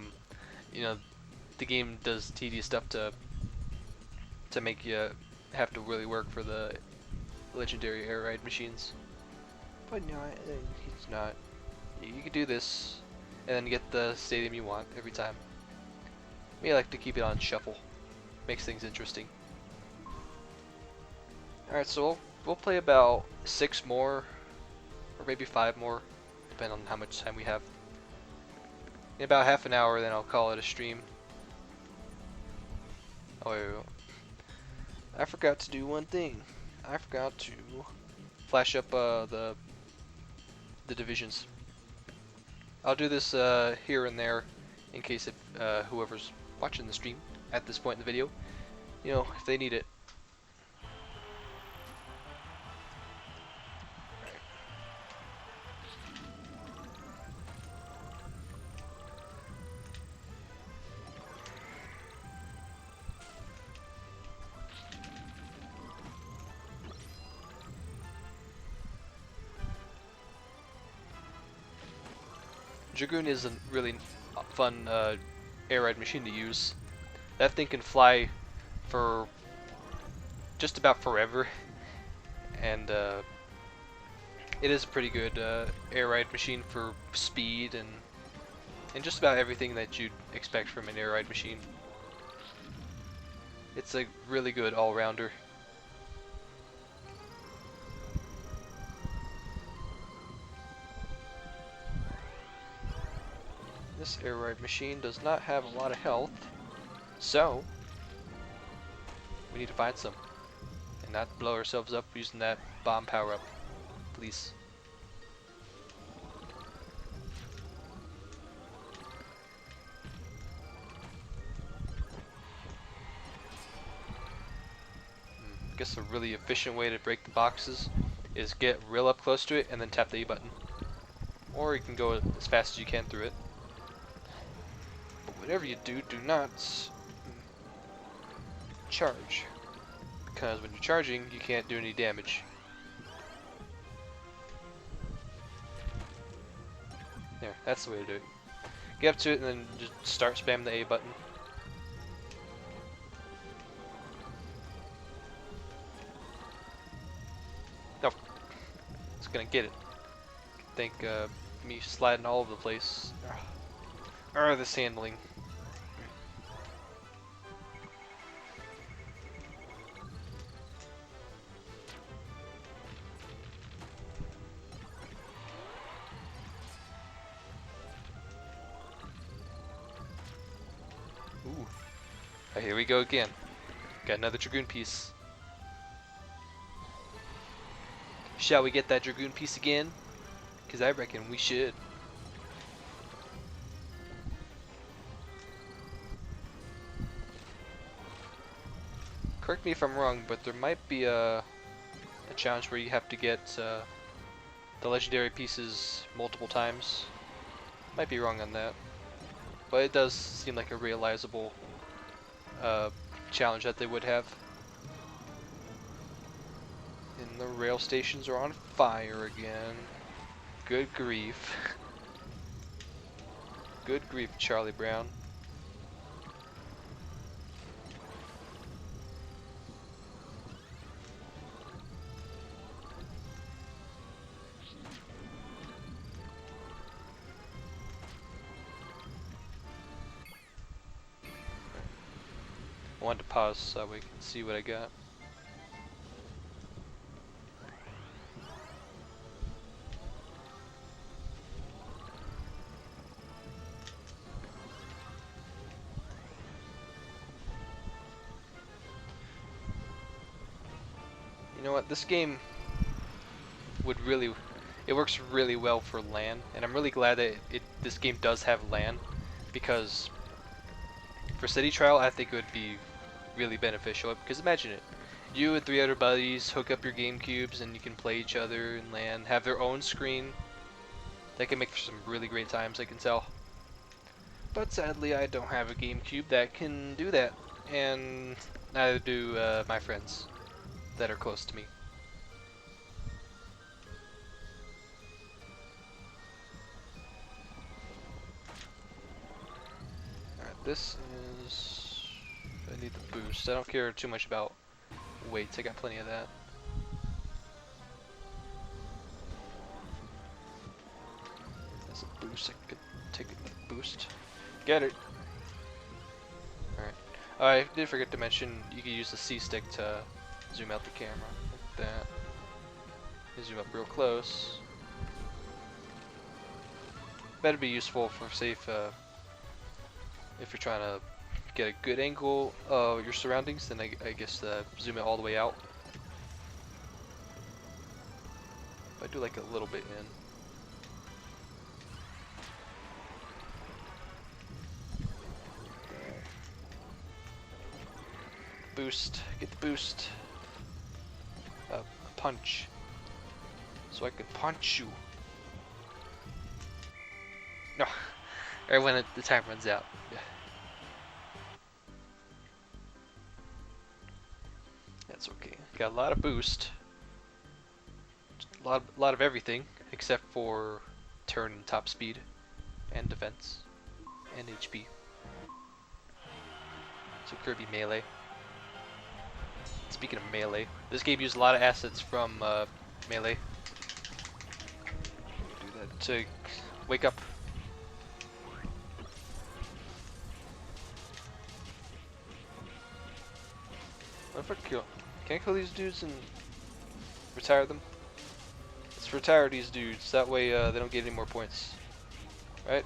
game does tedious stuff to make you have to really work for the legendary air ride machines. But no, it's not. You can do this and then get the stadium you want every time. Me, I like to keep it on shuffle. Makes things interesting. Alright, so we'll play about 6 more, or maybe 5 more, depending on how much time we have. In about half an hour, then I'll call it a stream. Oh, wait. I forgot to do one thing. I forgot to flash up the divisions. I'll do this here and there in case if whoever's watching the stream at this point in the video, if they need it. Dragoon is a really fun air ride machine to use. That thing can fly for just about forever, and it is a pretty good air ride machine for speed and just about everything that you'd expect from an air ride machine. It's a really good all-rounder. This air ride machine does not have a lot of health, so we need to find some and not blow ourselves up using that bomb power up, please. I guess a really efficient way to break the boxes is get real up close to it and then tap the A button, or you can go as fast as you can through it. Whatever you do, do not charge, because when you're charging, you can't do any damage. There, that's the way to do it. Get up to it and then just start spamming the A button. No, it's gonna get it. Think me sliding all over the place. This handling. Ooh. Oh, here we go again. Got another Dragoon piece. Shall we get that Dragoon piece again? Because I reckon we should. Correct me if I'm wrong, but there might be a challenge where you have to get the legendary pieces multiple times. Might be wrong on that. but it does seem like a realizable challenge that they would have. And the rail stations are on fire again. Good grief. Good grief, Charlie Brown. I wanted to pause so we can see what I got. You know what, this game would really, it works really well for LAN, and I'm really glad that this game does have LAN, because for City Trial I think it would be really beneficial, because imagine it, you and 3 other buddies hook up your GameCubes and you can play each other in LAN, have their own screen. That can make for some really great times, I can tell. But sadly I don't have a GameCube that can do that, and neither do my friends that are close to me. Alright, this is... I need the boost. I don't care too much about weights, I got plenty of that. That's a boost, I could take a boost. Get it! Alright. Oh, I did forget to mention, you can use the C stick to zoom out the camera, like that. You zoom up real close. That'd be useful for safe, if you're trying to get a good angle of your surroundings, then I guess zoom it all the way out. But I do like a little bit in. Boost, get the boost. Punch. So I can punch you. No, or when the time runs out. Yeah. That's okay. Got a lot of boost. A lot of everything except for turn and top speed, and defense, and HP. So Kirby Melee. Speaking of Melee, this game used a lot of assets from Melee. Do that to wake up. What if I kill? Can I kill these dudes and retire them? Let's retire these dudes. That way they don't get any more points. Right?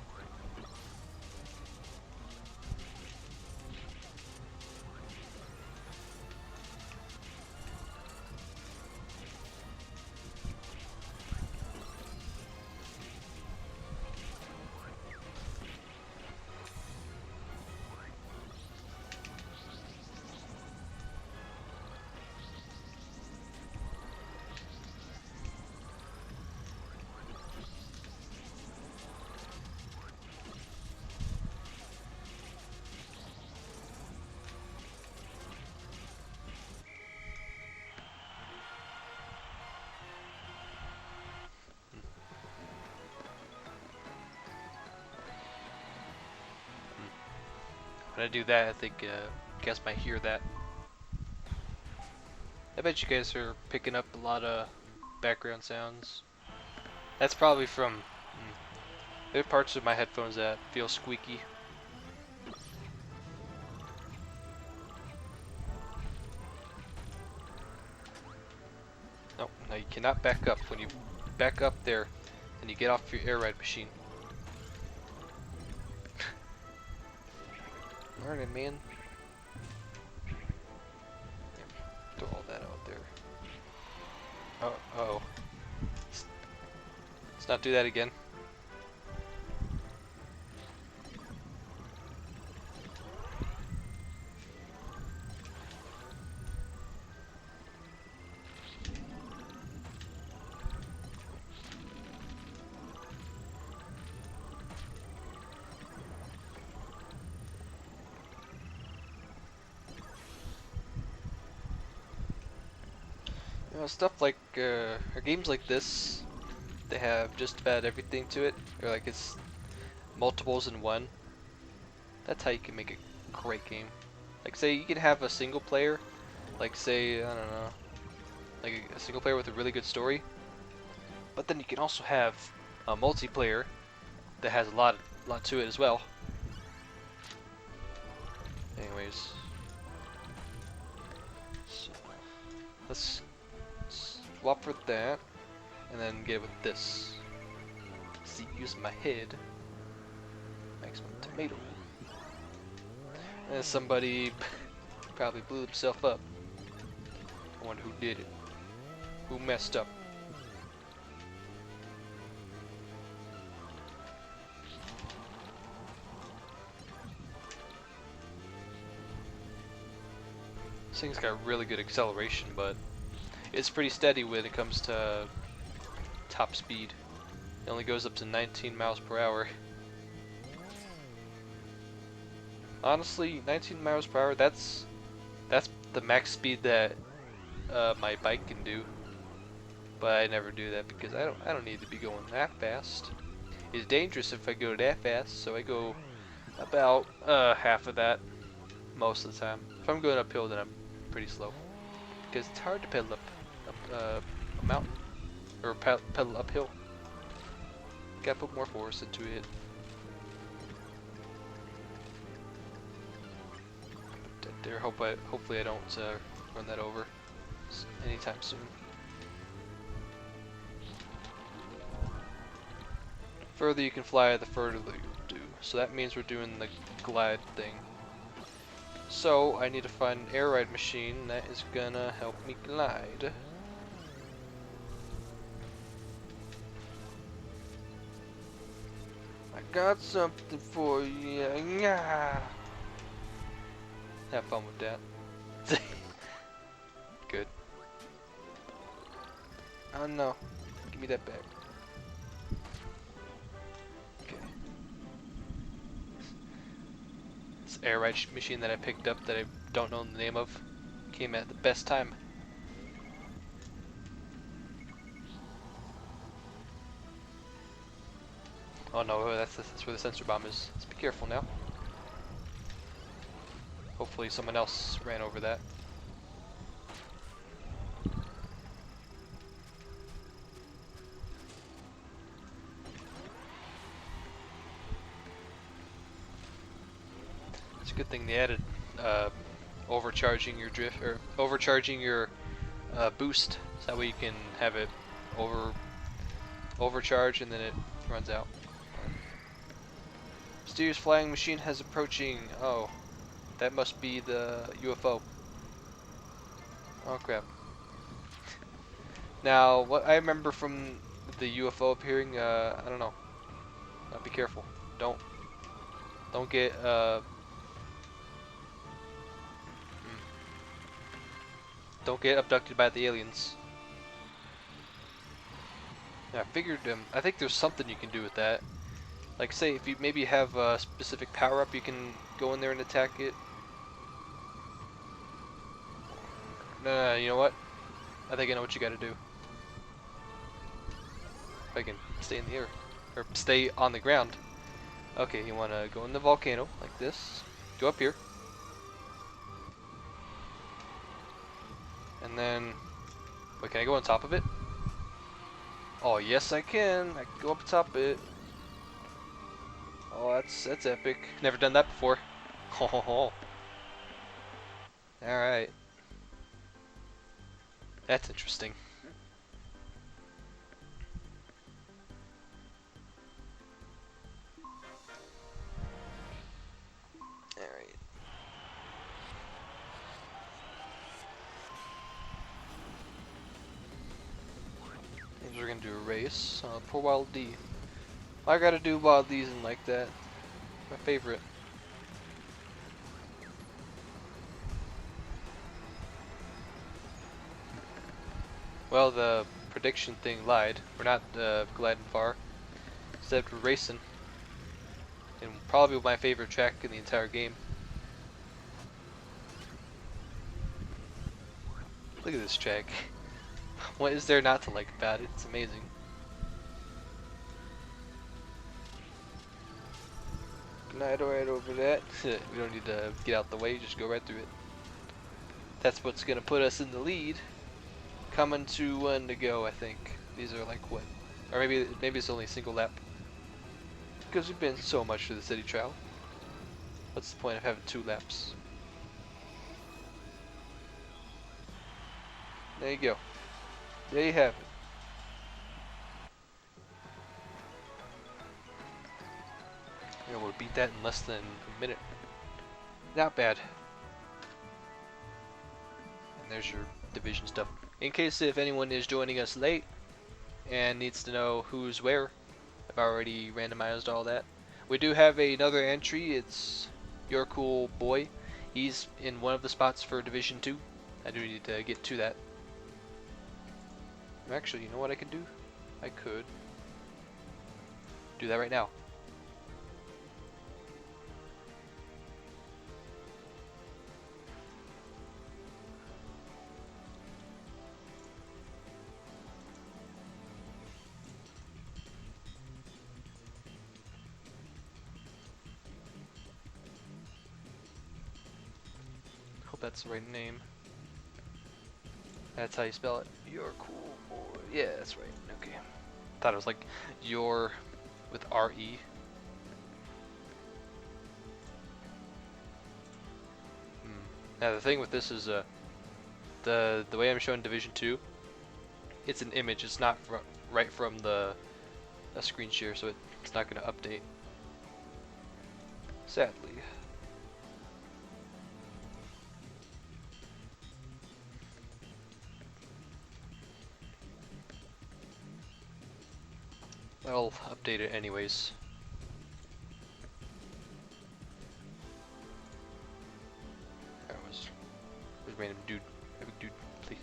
When I do that, I think you guys might hear that. I bet you guys are picking up a lot of background sounds. That's probably from... there are parts of my headphones that feel squeaky. No, no, you cannot back up. When you back up there, then you get off your air ride machine. Morning, man. Throw all that out there. Oh. Let's not do that again. Stuff like or games like this, they have just about everything to it, or like it's multiples in one. That's how you can make a great game. Like say you can have a single player, like say I don't know, like a single player with a really good story, but then you can also have a multiplayer that has a lot to it as well. Anyways, so let's swap for that, and then get it with this. See, use my head. Maximum tomato. And somebody probably blew himself up. I wonder who did it. Who messed up? This thing's got really good acceleration, but it's pretty steady when it comes to top speed. It only goes up to 19 miles per hour. Honestly, 19 miles per hour, that's the max speed that my bike can do. But I never do that because I don't need to be going that fast. It's dangerous if I go that fast, so I go about half of that most of the time. If I'm going uphill, then I'm pretty slow because it's hard to pedal up a mountain or pedal uphill. Gotta put more force into it. There, hopefully I don't run that over anytime soon. Further you can fly, the further you do. So that means we're doing the glide thing. So I need to find an air ride machine that is gonna help me glide. I got something for you. Yeah. Have fun with that. Good. Oh no. Give me that back. Okay. This air ride machine that I picked up that I don't know the name of came at the best time. Oh no, that's where the sensor bomb is. Let's be careful now. Hopefully someone else ran over that. It's a good thing they added overcharging your drift or overcharging your boost, so that way you can have it overcharge and then it runs out. Mysterious flying machine has approaching. Oh. That must be the UFO. Oh crap. Now, what I remember from the UFO appearing, I don't know. Be careful. Don't get don't get abducted by the aliens. Yeah, I figured. I think there's something you can do with that. Like, say, if you maybe have a specific power up, you can go in there and attack it. No, you know what? I think I know what you gotta do. If I can stay in the air. Or stay on the ground. Okay, you wanna go in the volcano, like this. Go up here. And then... Wait, can I go on top of it? Oh, yes I can. I can go up top of it. Oh, that's epic. Never done that before. Ho ho ho. Alright. That's interesting. Alright. Means we're gonna do a race. Poor Wild D. I gotta do Wild D's and like that. My favorite. Well, the prediction thing lied. We're not gliding far. Instead, we're racing. And probably my favorite track in the entire game. Look at this track. What is there not to like about it? It's amazing. Right over that. We don't need to get out the way, just go right through it. That's what's gonna put us in the lead. Coming to one to go, I think. These are like what? Or maybe it's only a single lap. Because we've been so much to the city trial. What's the point of having 2 laps? There you go. There you have it. You're able to beat that in less than a minute. Not bad. And there's your division stuff. In case if anyone is joining us late and needs to know who's where, I've already randomized all that. We do have another entry. It's Your Cool Boy. He's in one of the spots for Division 2. I do need to get to that. Actually, you know what I could do? I could do that right now. Hope that's the right name. That's how you spell it. You're cool boy. Yeah, that's right. Okay. Thought it was like your with R-E. Now the thing with this is the way I'm showing Division 2, it's an image. It's not right from a screen share, so it's not going to update. Sadly. I'll update it anyways. There's a random dude. A big dude, please.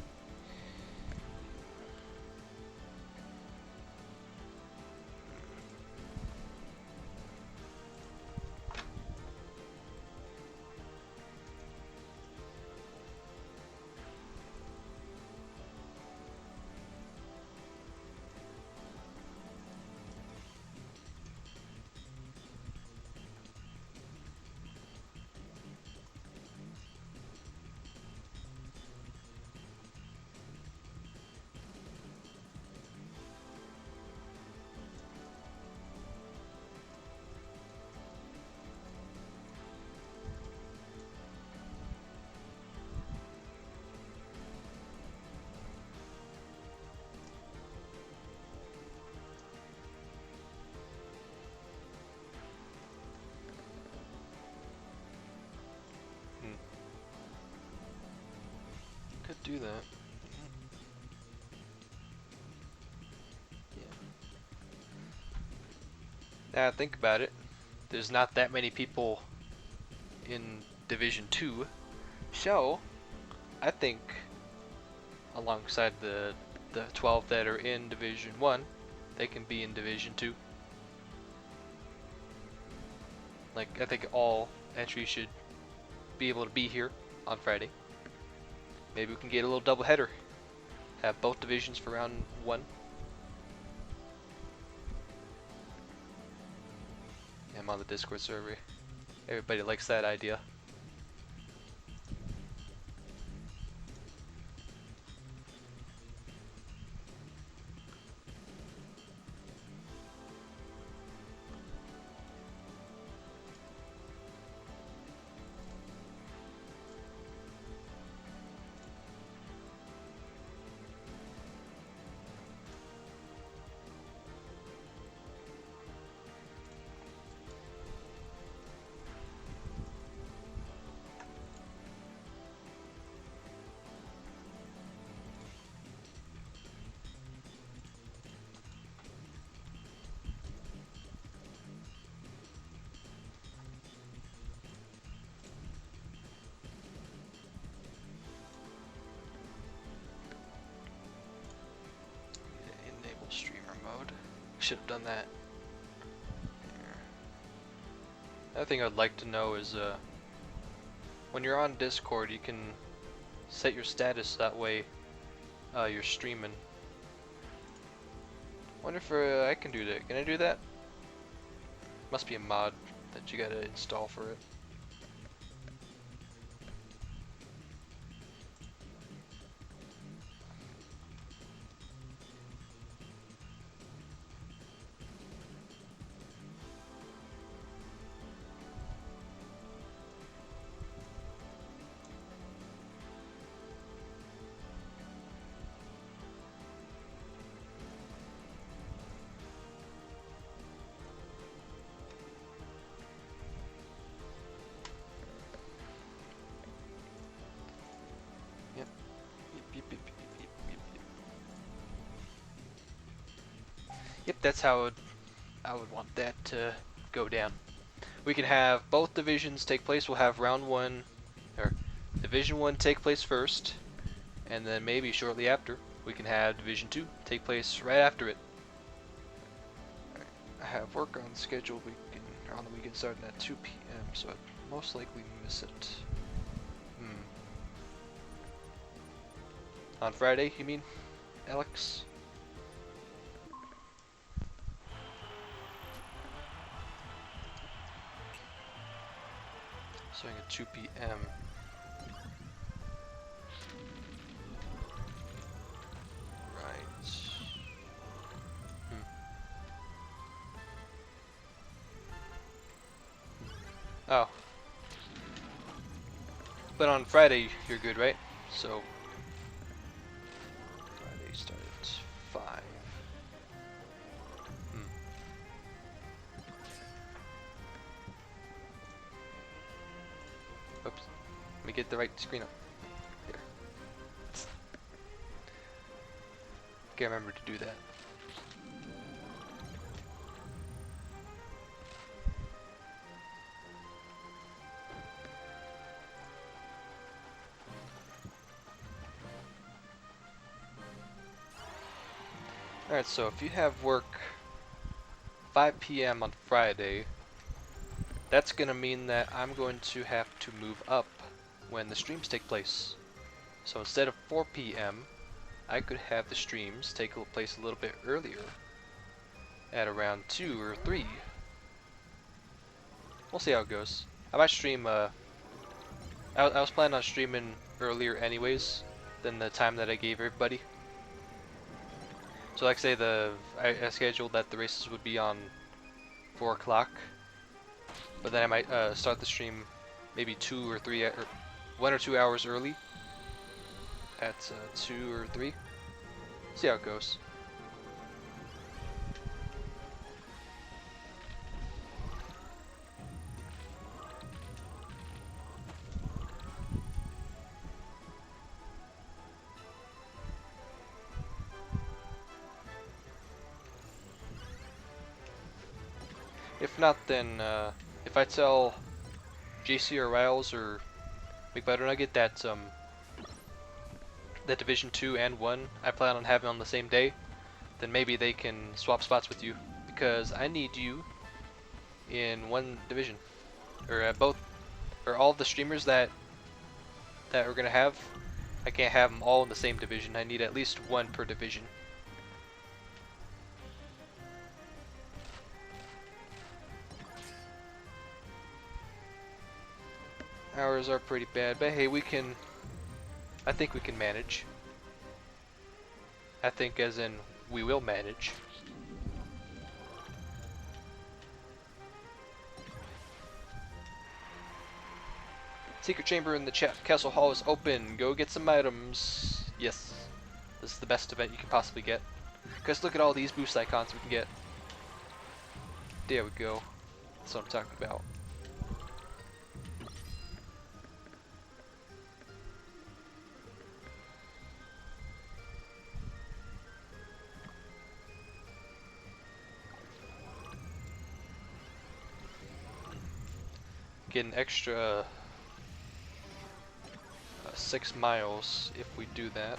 Could do that. Yeah. Now think about it. There's not that many people in Division 2, so I think alongside the 12 that are in Division 1, they can be in Division 2. Like, I think all entries should be able to be here on Friday. Maybe we can get a little double header. Have both divisions for round 1. I'm on the Discord server. Everybody likes that idea. Streamer mode. Should have done that. Here. Another thing I'd like to know is when you're on Discord, you can set your status that way. you're streaming. Wonder if I can do that. Can I do that? Must be a mod that you gotta install for it. Yep. Yep, that's how I would want that to go down. We can have both divisions take place. We'll have round one, or Division 1 take place first, and then maybe shortly after, we can have Division 2 take place right after it. I have work on schedule on the weekend starting at 2 p.m., so I'd most likely miss it. On Friday, you mean, Alex? Starting at 2 p.m. Right. Oh. But on Friday, you're good, right? So, Friday start at 5. Oops. Let me get the right screen up. Here. Can't remember to do that. Alright, so if you have work 5 p.m. on Friday, that's gonna mean that I'm going to have to move up when the streams take place. So instead of 4 p.m., I could have the streams take place a little bit earlier, at around 2 or 3. We'll see how it goes. I might stream, I was planning on streaming earlier anyways than the time that I gave everybody. So like say I scheduled that the races would be on 4 o'clock, but then I might start the stream maybe 2 or 3 or 1 or 2 hours early at 2 or 3. See how it goes. If not, then if I tell JC or Riles or McButternugget that that Division 2 and 1 I plan on having on the same day, then maybe they can swap spots with you, because I need you in one division, or both, or all of the streamers that we're gonna have. I can't have them all in the same division. I need at least one per division. Ours are pretty bad, but hey, I think we can manage. I think as in, we will manage. Secret chamber in the castle hall is open. Go get some items. Yes, this is the best event you can possibly get. Because look at all these boost icons we can get. There we go. That's what I'm talking about. Get an extra 6 miles if we do that.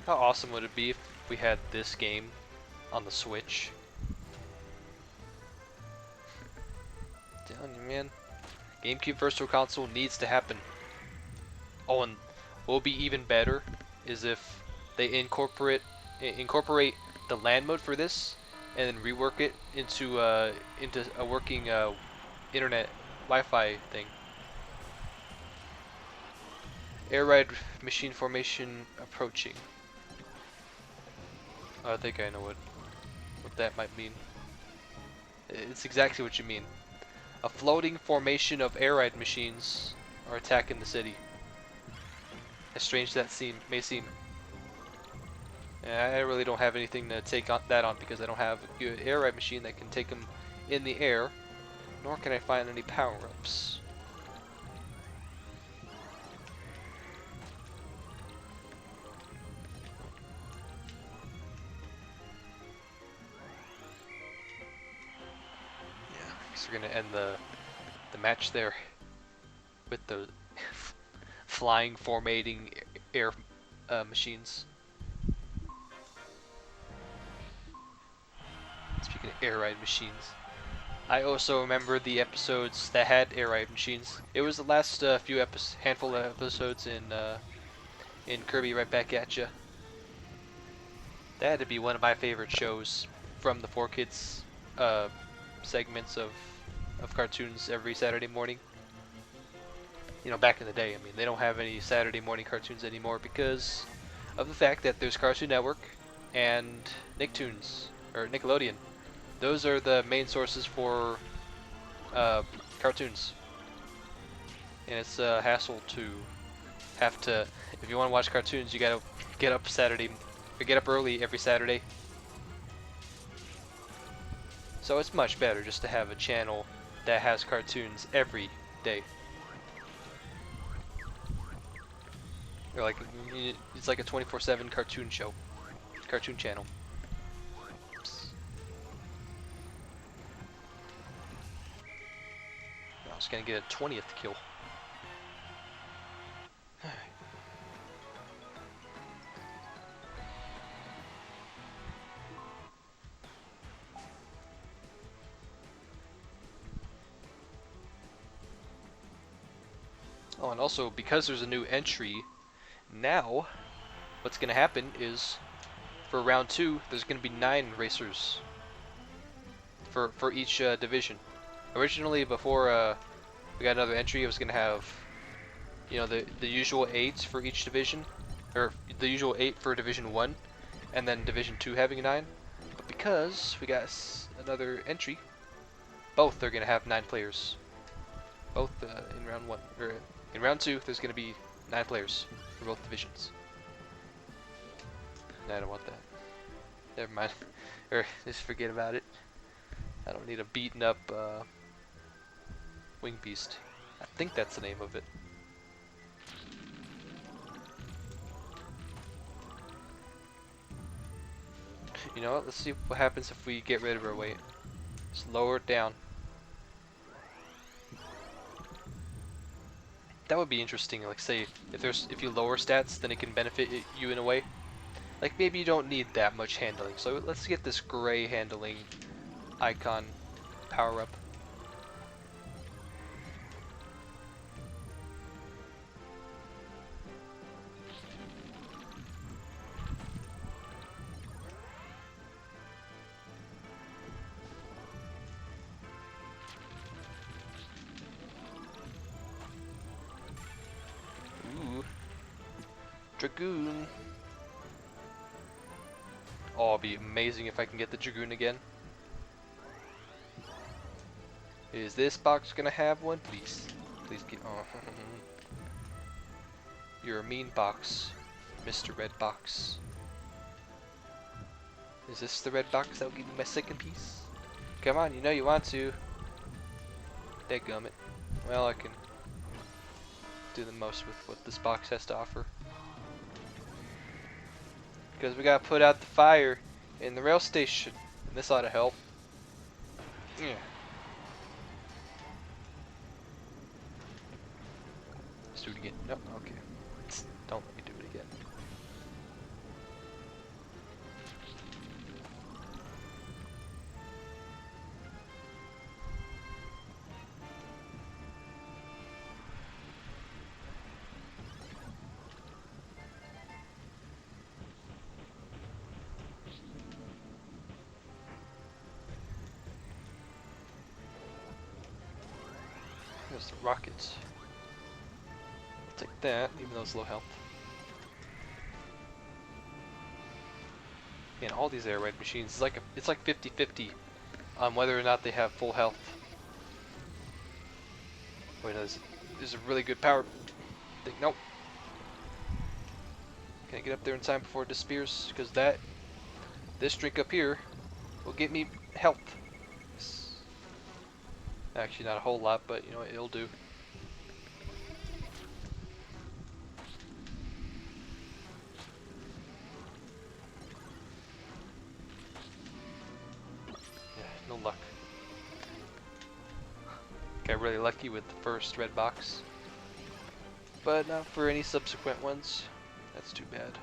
How awesome would it be if we had this game on the Switch? Telling you, man. GameCube Virtual Console needs to happen. Oh, and what would be even better is if they incorporate the LAN mode for this, and then rework it into a working internet Wi-Fi thing. Air Ride machine formation approaching. Oh, I think I know what that might mean. It's exactly what you mean. A floating formation of air ride machines are attacking the city. As strange as that may seem. I really don't have anything to take that on because I don't have a good air ride machine that can take them in the air, nor can I find any power-ups. Yeah, so we're gonna end the match there with the flying formatting air machines. Speaking of air ride machines, I also remember the episodes that had air ride machines. It was the last handful of episodes in Kirby Right Back at Ya. That had to be one of my favorite shows from the 4Kids segments of cartoons every Saturday morning. You know, back in the day, I mean, they don't have any Saturday morning cartoons anymore because of the fact that there's Cartoon Network and Nicktoons, or Nickelodeon. Those are the main sources for cartoons. And it's a hassle to have to, if you want to watch cartoons, you gotta get up early every Saturday. So it's much better just to have a channel that has cartoons every day. Or like, it's like a 24/7 cartoon show, cartoon channel. Oops. I was gonna get a 20th kill. Oh, and also because there's a new entry, now what's gonna happen is for round 2 there's gonna be 9 racers for each division. Originally, before we got another entry, it was gonna have, you know, the usual 8 for each division, or the usual 8 for Division 1, and then Division 2 having 9. But because we got another entry, both are gonna have 9 players. Both in round 1, or in round 2, there's gonna be 9 players for both divisions. No, I don't want that. Never mind. Or just forget about it. I don't need a beaten up wing beast. I think that's the name of it. You know what? Let's see what happens if we get rid of our weight. Just lower it down. That would be interesting. Like, say if you lower stats, then it can benefit you in a way. Like, maybe you don't need that much handling. So let's get this gray handling icon power up. Ooh. Dragoon. Oh, it'd be amazing if I can get the Dragoon again. Is this box gonna have one? Please. Please get. Oh. You're a mean box, Mr. Red Box. Is this the red box that will give me my second piece? Come on, you know you want to. Dadgummit. Well, I can do the most with what this box has to offer. Because we gotta put out the fire in the rail station. And this ought to help. Yeah. Let's do it again. No, okay. Don't let me do it again. There's the rockets. I'll take that, even though it's low health. And all these air ride machines, it's like 50-50 on whether or not they have full health. Wait, no, there's a really good power thing. Nope. Can I get up there in time before it disappears? Because this drink up here will get me health. Actually, not a whole lot, but you know what, it'll do. Yeah, no luck. Got really lucky with the first red box, but not for any subsequent ones. That's too bad.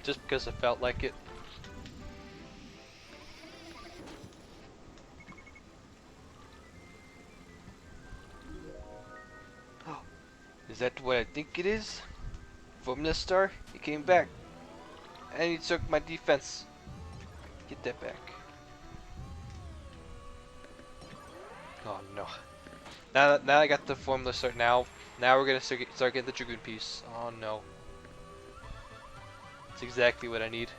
Just because I felt like it. Oh, is that what I think it is? Formula Star? He came back. And he took my defense. Get that back. Oh no. Now I got the Formula Star. Now we're gonna start getting the Dragoon piece. Oh no. It's exactly what I need.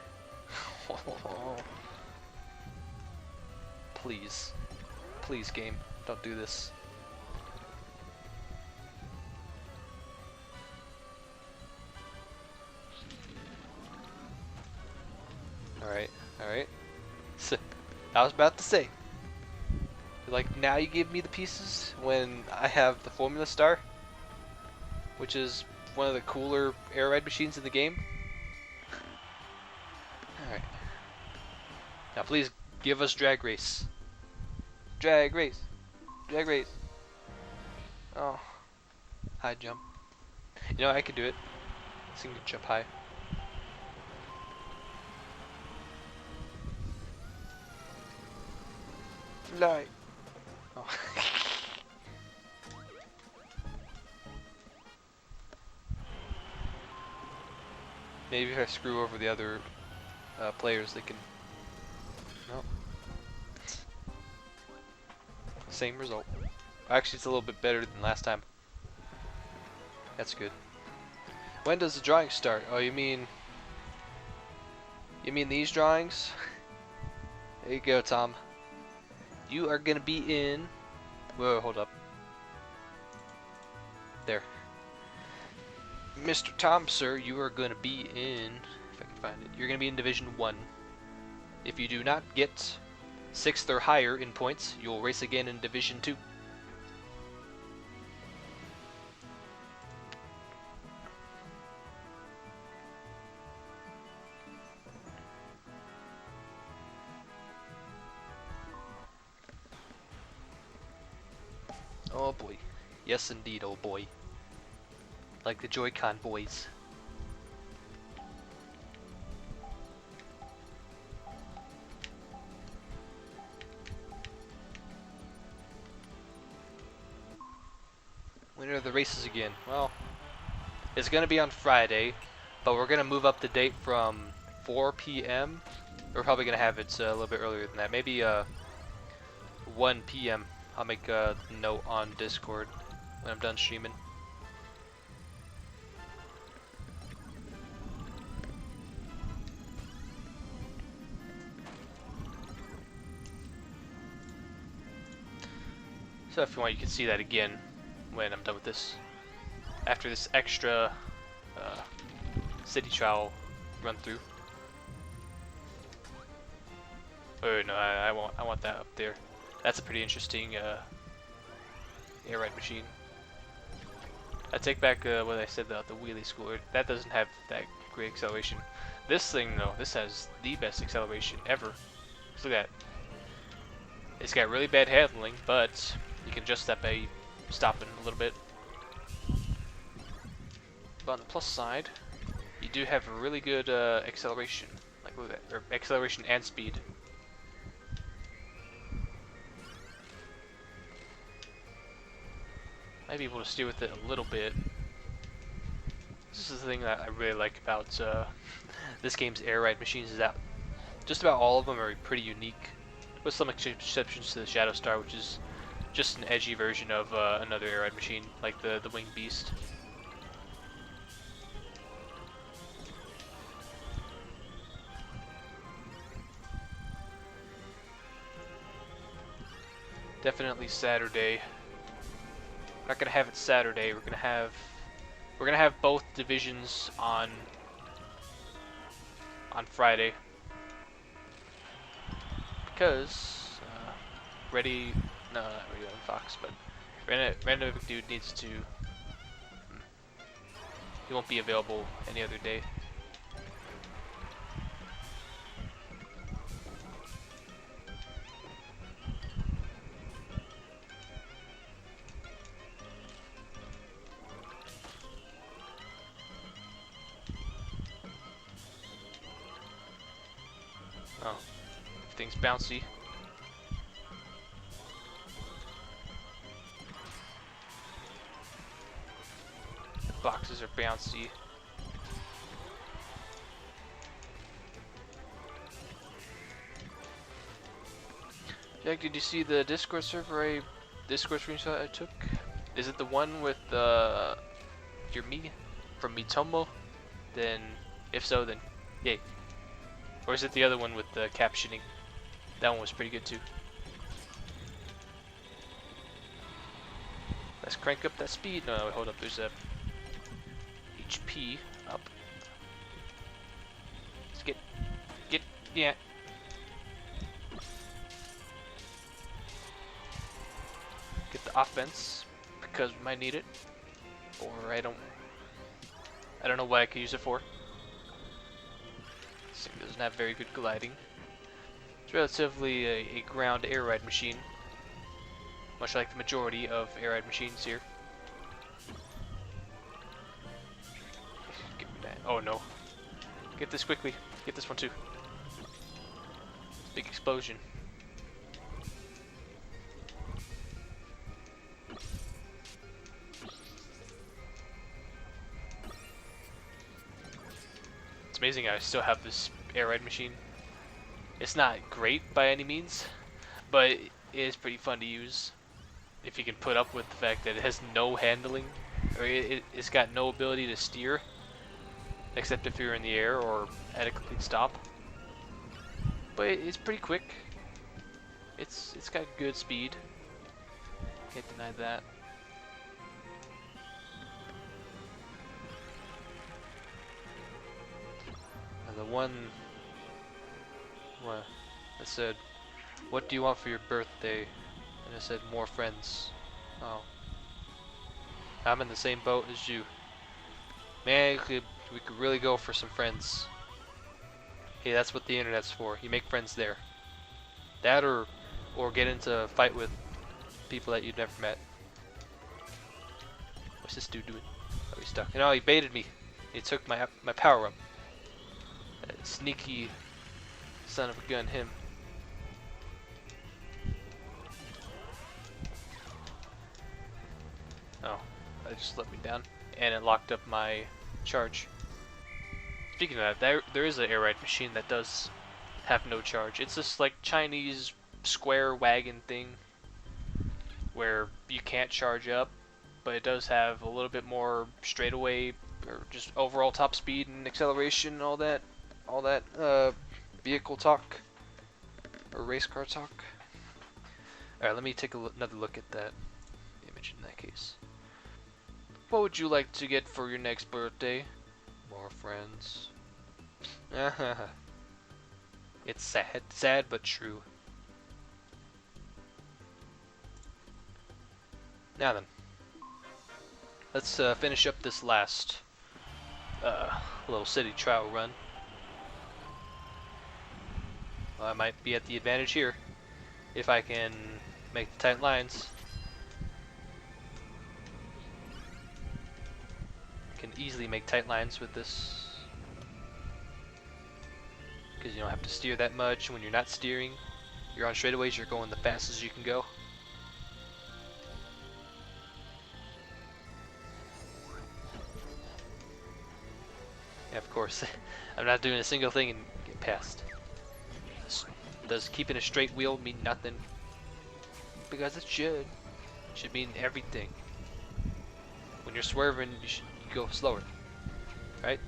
Please. Please, game. Don't do this. Alright, alright. So, I was about to say. Like, now you give me the pieces when I have the Formula Star, which is one of the cooler air ride machines in the game. Alright. Now please give us drag race. Drag race. Drag race. Oh. High jump. You know, I could do it. This thing can jump high. Fly. Oh. Maybe if I screw over the other players, they can. No. Same result. Actually, it's a little bit better than last time. That's good. When does the drawing start? Oh, you mean these drawings? There you go, Tom. You are gonna be in. Whoa, hold up. There. Mr. Tom, sir, you are gonna be in. If I can find it. You're gonna be in Division 1. If you do not get 6th or higher in points, you'll race again in Division 2. Oh boy. Yes indeed, oh boy. Like the Joy-Con boys. When are the races again? Well, it's going to be on Friday, but we're going to move up the date from 4 p.m. We're probably going to have it a little bit earlier than that. Maybe 1 p.m. I'll make a note on Discord when I'm done streaming. So if you want, you can see that again when I'm done with this. After this extra city trial run through. Oh no, I want that up there. That's a pretty interesting air ride machine. I take back what I said about the wheelie schooler. That doesn't have that great acceleration. This thing though, this has the best acceleration ever. Look at that. It's got really bad handling, but you can adjust that by stopping a little bit. But on the plus side, you do have really good acceleration, like look at that, or acceleration and speed. Might be able to steer with it a little bit. This is the thing that I really like about this game's air ride machines, is that just about all of them are pretty unique, with some exceptions to the Shadow Star, which is just an edgy version of another air ride machine, like the Winged Beast. Definitely Saturday. We're not gonna have it Saturday. We're gonna have both divisions on Friday, because Ready, no, not Ready on Fox, but Random Dude needs to. He won't be available any other day. Oh, everything's bouncy. The boxes are bouncy. Jack, did you see the Discord screenshot I took? Is it the one with your me from Mitomo? Then, if so, then yay. Or is it the other one with the captioning? That one was pretty good too. Let's crank up that speed. No, wait, hold up. There's a HP up. Let's yeah. Get the offense, because we might need it. Or I don't know what I could use it for. This thing doesn't have very good gliding. It's relatively a ground air ride machine, much like the majority of air ride machines here. Oh no. Get this quickly. Get this one too. Big explosion. It's amazing I still have this air ride machine. It's not great by any means, but it is pretty fun to use if you can put up with the fact that it has no handling, or it's got no ability to steer, except if you're in the air or at a complete stop. But it's pretty quick. It's got good speed. Can't deny that. And the one that said, "What do you want for your birthday?" And I said, "More friends." Oh, I'm in the same boat as you. Man, we could really go for some friends. Hey, that's what the internet's for. You make friends there. That or get into a fight with people that you've never met. What's this dude doing? Oh, he's stuck. No, he baited me. He took my power up. That sneaky son of a gun, him. Oh, that just let me down, and it locked up my charge. Speaking of that, there is an air ride machine that does have no charge. It's this like Chinese square wagon thing where you can't charge up, but it does have a little bit more straightaway or just overall top speed and acceleration and all that vehicle talk or race car talk. Alright, let me take another look at that image in that case. What would you like to get for your next birthday? More friends. It's sad but true. Now then, let's finish up this last little city trial run. Well, I might be at the advantage here. if I can make the tight lines. Can easily make tight lines with this because you don't have to steer that much. When you're not steering, you're on straightaways, you're going the fastest you can go. Yeah, of course, I'm not doing a single thing and get past. Does keeping a straight wheel mean nothing? Because it should. It should mean everything. When you're swerving, you should go slower, right?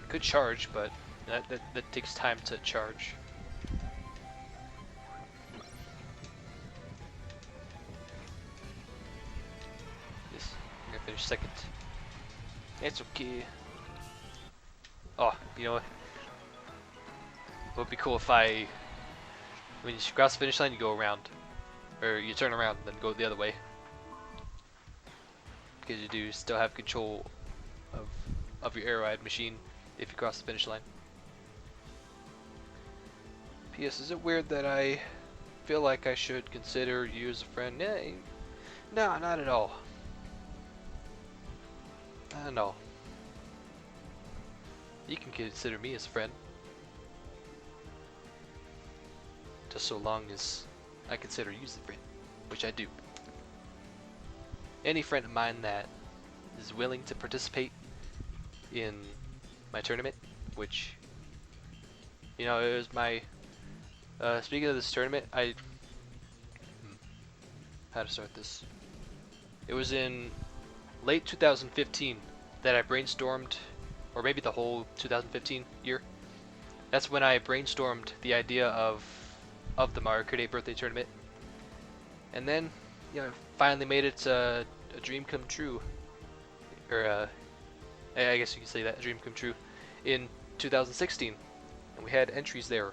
Could charge, but that takes time to charge. Yes, I'm gonna finish second. It's okay. Oh, you know what? It would be cool if when you cross the finish line, you go around. Or you turn around and then go the other way. Because you do still have control of your air ride machine if you cross the finish line. P.S. Is it weird that I feel like I should consider you as a friend? No, not at all. I don't know. You can consider me as a friend. Just so long as I consider you as a friend, which I do. Any friend of mine that is willing to participate in my tournament, which, you know, it was my, speaking of this tournament, how to start this? It was in late 2015 that I brainstormed, or maybe the whole 2015 year. That's when I brainstormed the idea of the Mario Kart 8 birthday tournament. And then, you know, finally made it a dream come true. Or, I guess you could say that, a dream come true, in 2016. And we had entries there.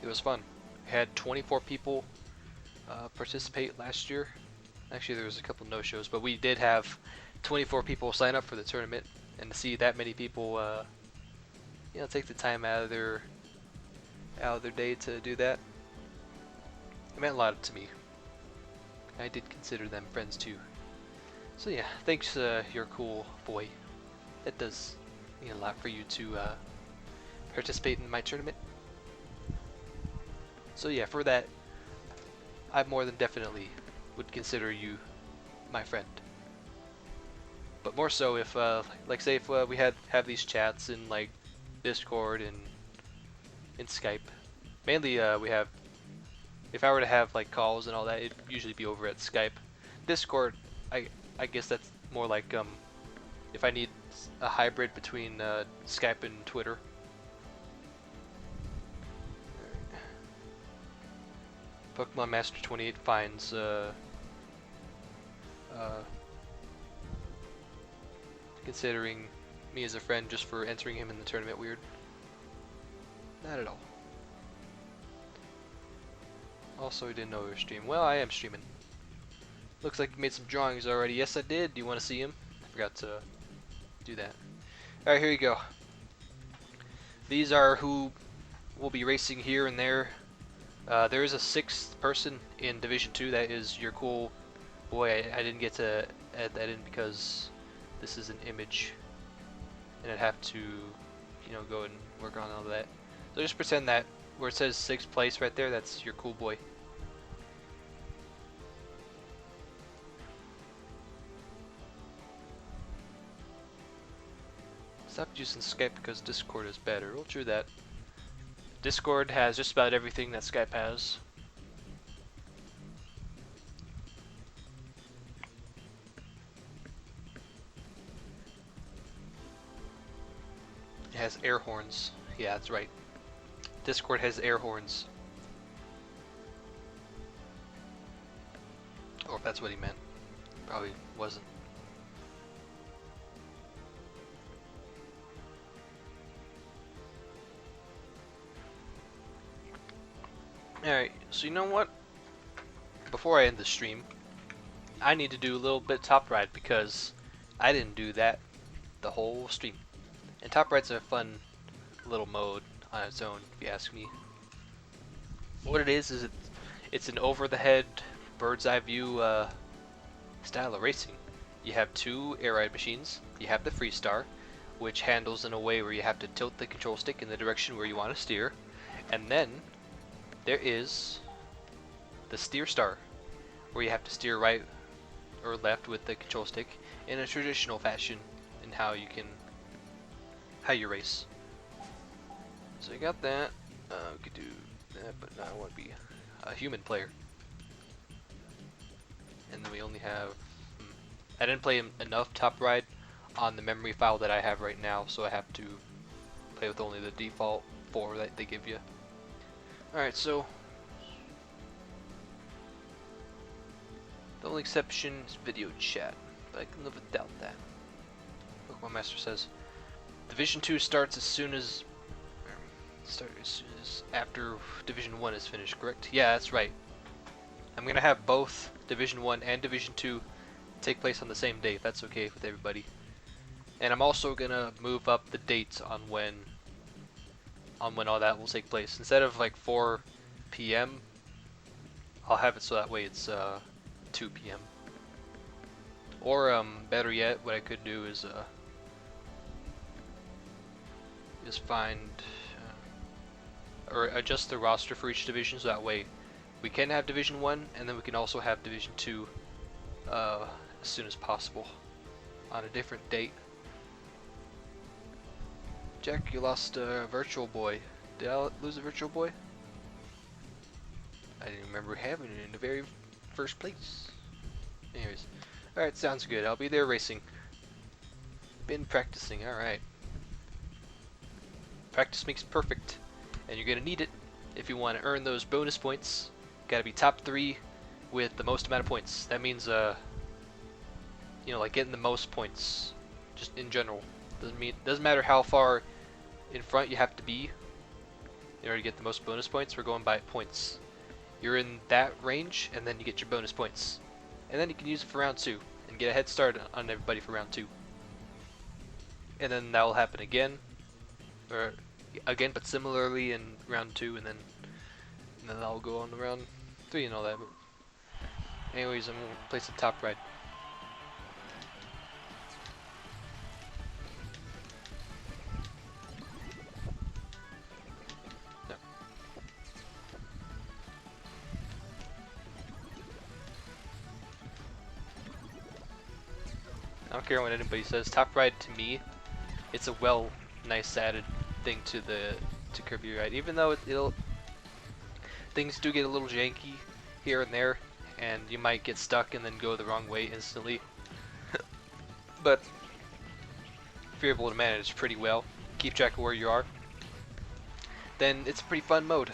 It was fun. We had 24 people participate last year. Actually, there was a couple no-shows, but we did have 24 people sign up for the tournament. And to see that many people, you know, take the time out of their day to do that, it meant a lot to me. I did consider them friends too. So yeah, thanks, you're a cool boy. It does mean a lot for you to participate in my tournament. So yeah, for that, I more than definitely would consider you my friend. But more so if, like say if we have these chats in like Discord and in Skype. Mainly we have, if I were to have like calls and all that, it'd usually be over at Skype. Discord, I guess that's more like if I need a hybrid between Skype and Twitter. Pokemon Master 28 finds considering me as a friend just for entering him in the tournament weird. Not at all. Also, I didn't know we were streaming. Well, I am streaming. Looks like you made some drawings already. Yes, I did. Do you want to see them? I forgot to do that. Alright, here you go. These are who will be racing here and there. There is a 6th person in Division 2 that is your cool boy. I didn't get to add that in because this is an image. And I'd have to, you know, go and work on all that. So just pretend that where it says 6th place right there, that's your cool boy. Stop using Skype because Discord is better. Well, true that. Discord has just about everything that Skype has. It has air horns. Yeah, that's right. Discord has air horns. Or if that's what he meant. Probably wasn't. Alright, so you know what? Before I end the stream, I need to do a little bit top ride because I didn't do that the whole stream. And Top Ride's a fun little mode on its own, if you ask me. What it is it's an over-the-head, bird's-eye view style of racing. You have two air ride machines. You have the Freestar, which handles in a way where you have to tilt the control stick in the direction where you want to steer. And then there is the Steer Star, where you have to steer right or left with the control stick in a traditional fashion in how you race. So you got that. We could do that, but I want to be a human player. And then we only have. I didn't play enough Top Ride on the memory file that I have right now, so I have to play with only the default 4 that they give you. Alright, so the only exception is video chat, but I can live without that. Pokemon Master says Division 2 starts as soon as after Division 1 is finished, correct? Yeah, that's right. I'm gonna have both Division 1 and Division 2 take place on the same day, if that's okay with everybody. And I'm also gonna move up the dates on when all that will take place. Instead of like 4 p.m., I'll have it so that way it's 2 p.m. Or better yet, what I could do is just find or adjust the roster for each division, so that way we can have Division 1 and then we can also have Division 2 as soon as possible on a different date. Jack, you lost a Virtual Boy. Did I lose a Virtual Boy? I didn't remember having it in the very first place. Anyways, alright, sounds good. I'll be there racing. Been practicing, alright. Practice makes perfect, and you're gonna need it if you want to earn those bonus points. Gotta be top 3 with the most amount of points. That means, you know, like getting the most points, just in general. Doesn't matter how far in front you have to be in order to get the most bonus points. We're going by points. You're in that range, and then you get your bonus points, and then you can use it for round 2 and get a head start on everybody for round 2. And then that will happen again, but similarly in round 2, and then I'll go on to round 3 and all that. But anyways, I'm gonna play some Top Ride. I don't care what anybody says. Top Ride to me, it's a nice added thing to Kirby Air Ride. Even though things do get a little janky here and there, and you might get stuck and then go the wrong way instantly. But if you're able to manage pretty well, keep track of where you are, then it's a pretty fun mode.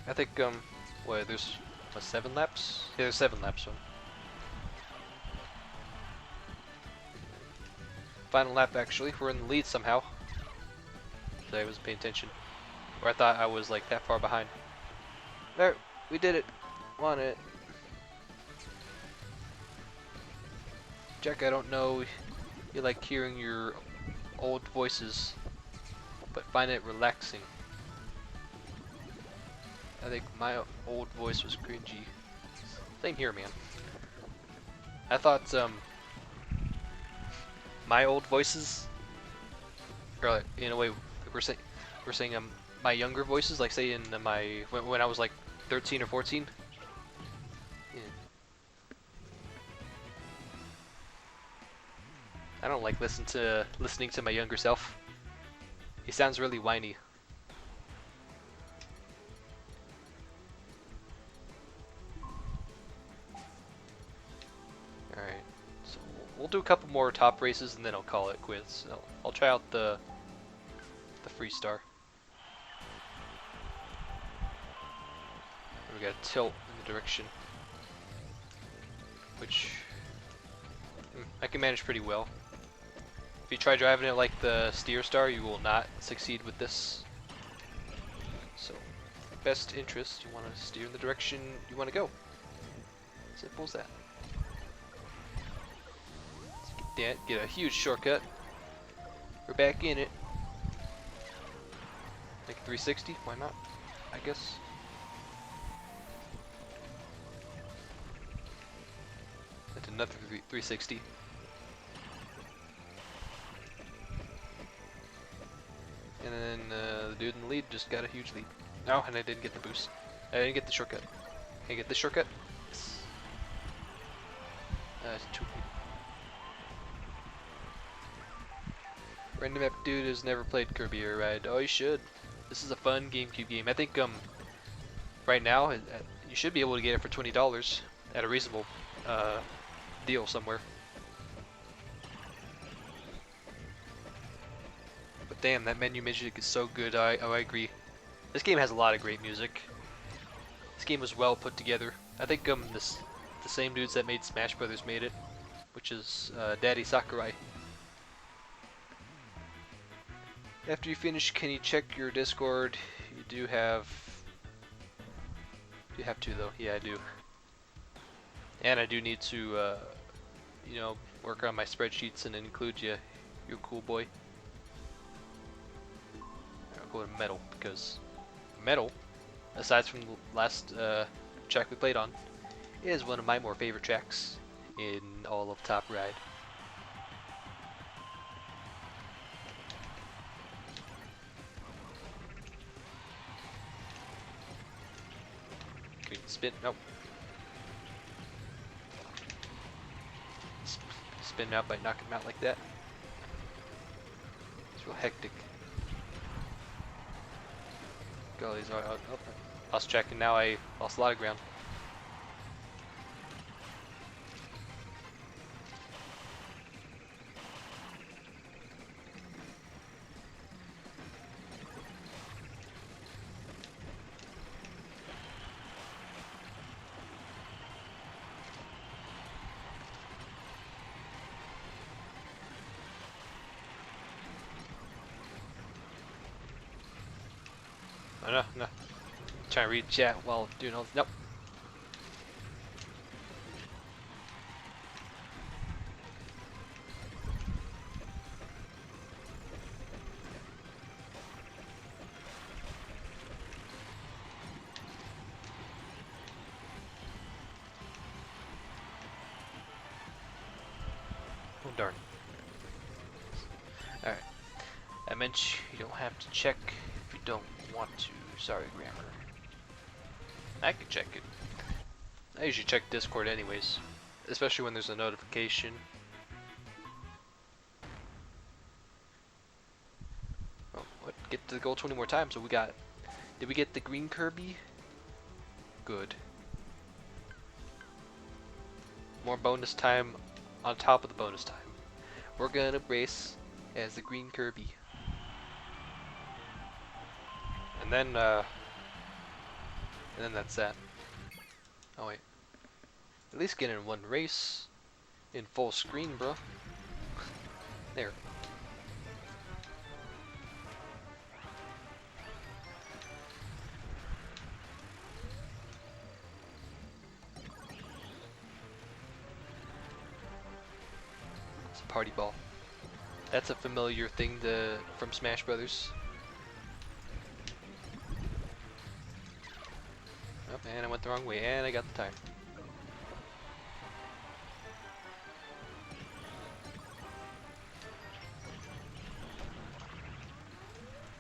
I think there's 7 laps? Yeah, there's 7 laps. So. Final lap, actually. We're in the lead somehow. So I wasn't paying attention. Or I thought I was like that far behind. There, we did it. Won it. Jack, I don't know you like hearing your old voices, but find it relaxing. I think my old voice was cringy. Same here, man. I thought my old voices, or in a way, we're saying my younger voices, like say in when I was like 13 or 14. Yeah. I don't like listening to my younger self. He sounds really whiny. Alright, so we'll do a couple more top races and then I'll call it quits. I'll try out the Freestar. We gotta tilt in the direction, which I can manage pretty well. If you try driving it like the Steer Star, you will not succeed with this. So, best interest, you want to steer in the direction you want to go. Simple as that. Let's get get a huge shortcut. We're back in it. Make a 360, why not? I guess. That's another 360. And then the dude in the lead just got a huge lead. No, and I didn't get the boost. I didn't get the shortcut. Can I get the shortcut? Yes. That's too. Random App Dude has never played Kirby Air Ride. Oh, you should. This is a fun GameCube game. I think right now you should be able to get it for $20 at a reasonable deal somewhere. But damn, that menu music is so good. I agree. This game has a lot of great music. This game was well put together. I think the same dudes that made Smash Brothers made it, which is Daddy Sakurai. After you finish, can you check your Discord? You do have. You have to though. Yeah, I do. And I do need to, you know, work on my spreadsheets and include you. You're a cool boy. I'll go to metal because metal, aside from the last track we played on, is one of my more favorite tracks in all of Top Ride. Can we spin? Nope. Spin him out by knocking him out like that. It's real hectic. Gollies, oh, lost track and now I lost a lot of ground. Oh, no. Trying to read chat while doing all this. Nope. Oh, darn. Alright. I meant you don't have to check if you don't want to. Sorry, grammar. I can check it. I usually check Discord anyways, especially when there's a notification. Oh, what? Get to the goal 20 more times. So we got. Did we get the green Kirby? Good. More bonus time on top of the bonus time. We're gonna race as the green Kirby. And then that's that. Oh wait. At least get in one race in full screen, bro. There. It's a party ball. That's a familiar thing from Smash Brothers. Oh, and I went the wrong way, and I got the tire.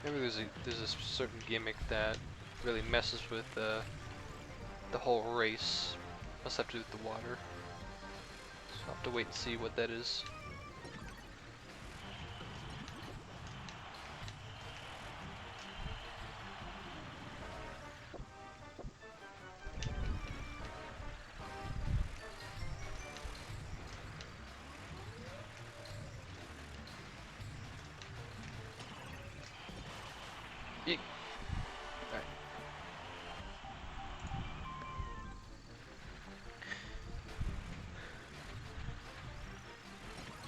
Maybe there's a certain gimmick that really messes with the whole race. Must have to do with the water. So I'll have to wait and see what that is. Yeet. Alright.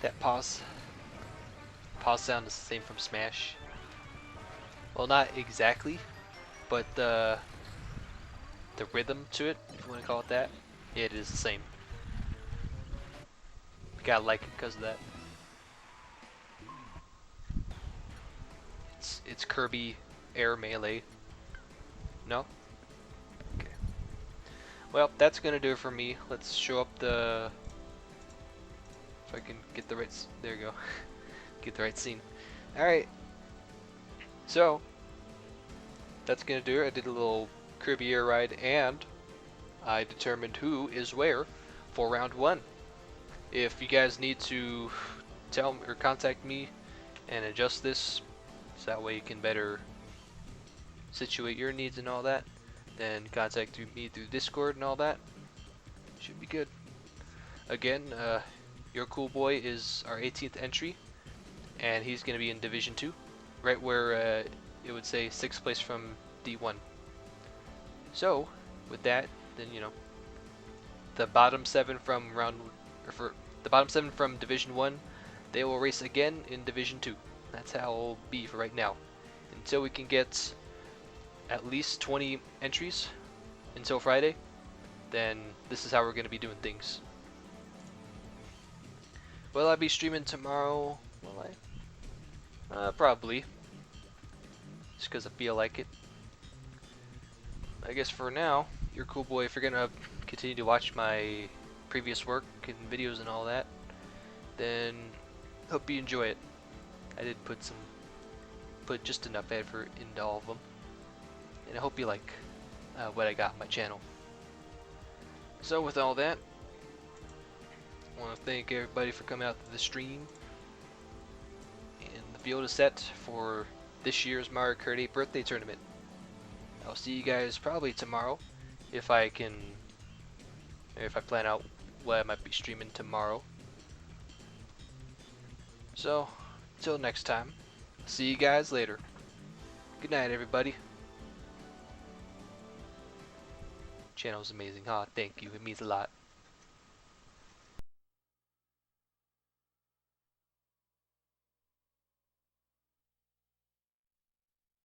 That pause sound is the same from Smash. Well, not exactly, but the rhythm to it, if you want to call it that, it is the same. You gotta like it because of that. it's Kirby Air Melee. No? Okay. Well, that's gonna do it for me. Let's show up the. If I can get the right. There you go. Get the right scene. All right. So that's gonna do it. I did a little Kirby Air Ride, and I determined who is where for round 1. If you guys need to tell me or contact me and adjust this, so that way you can better situate your needs and all that, then contact me through Discord and all that. Should be good. Again, your cool boy is our 18th entry, and he's going to be in Division 2, right where it would say 6th place from D1. So, with that, then the bottom 7 from the bottom 7 from Division 1, they will race again in Division 2. That's how it'll be for right now, until we can get at least 20 entries until Friday. Then this is how we're going to be doing things. Will I be streaming tomorrow? Will I? Probably. Just because I feel like it. I guess for now, you're cool boy. If you're going to continue to watch my previous work and videos and all that, then hope you enjoy it. I did put just enough effort into all of them, and I hope you like what I got on my channel. So with all that, I want to thank everybody for coming out to the stream, and the field is set for this year's Mario Kart 8 birthday tournament. I'll see you guys probably tomorrow, if I plan out what I might be streaming tomorrow. So, until next time, see you guys later. Good night, everybody. Channel's amazing, huh? Thank you, it means a lot.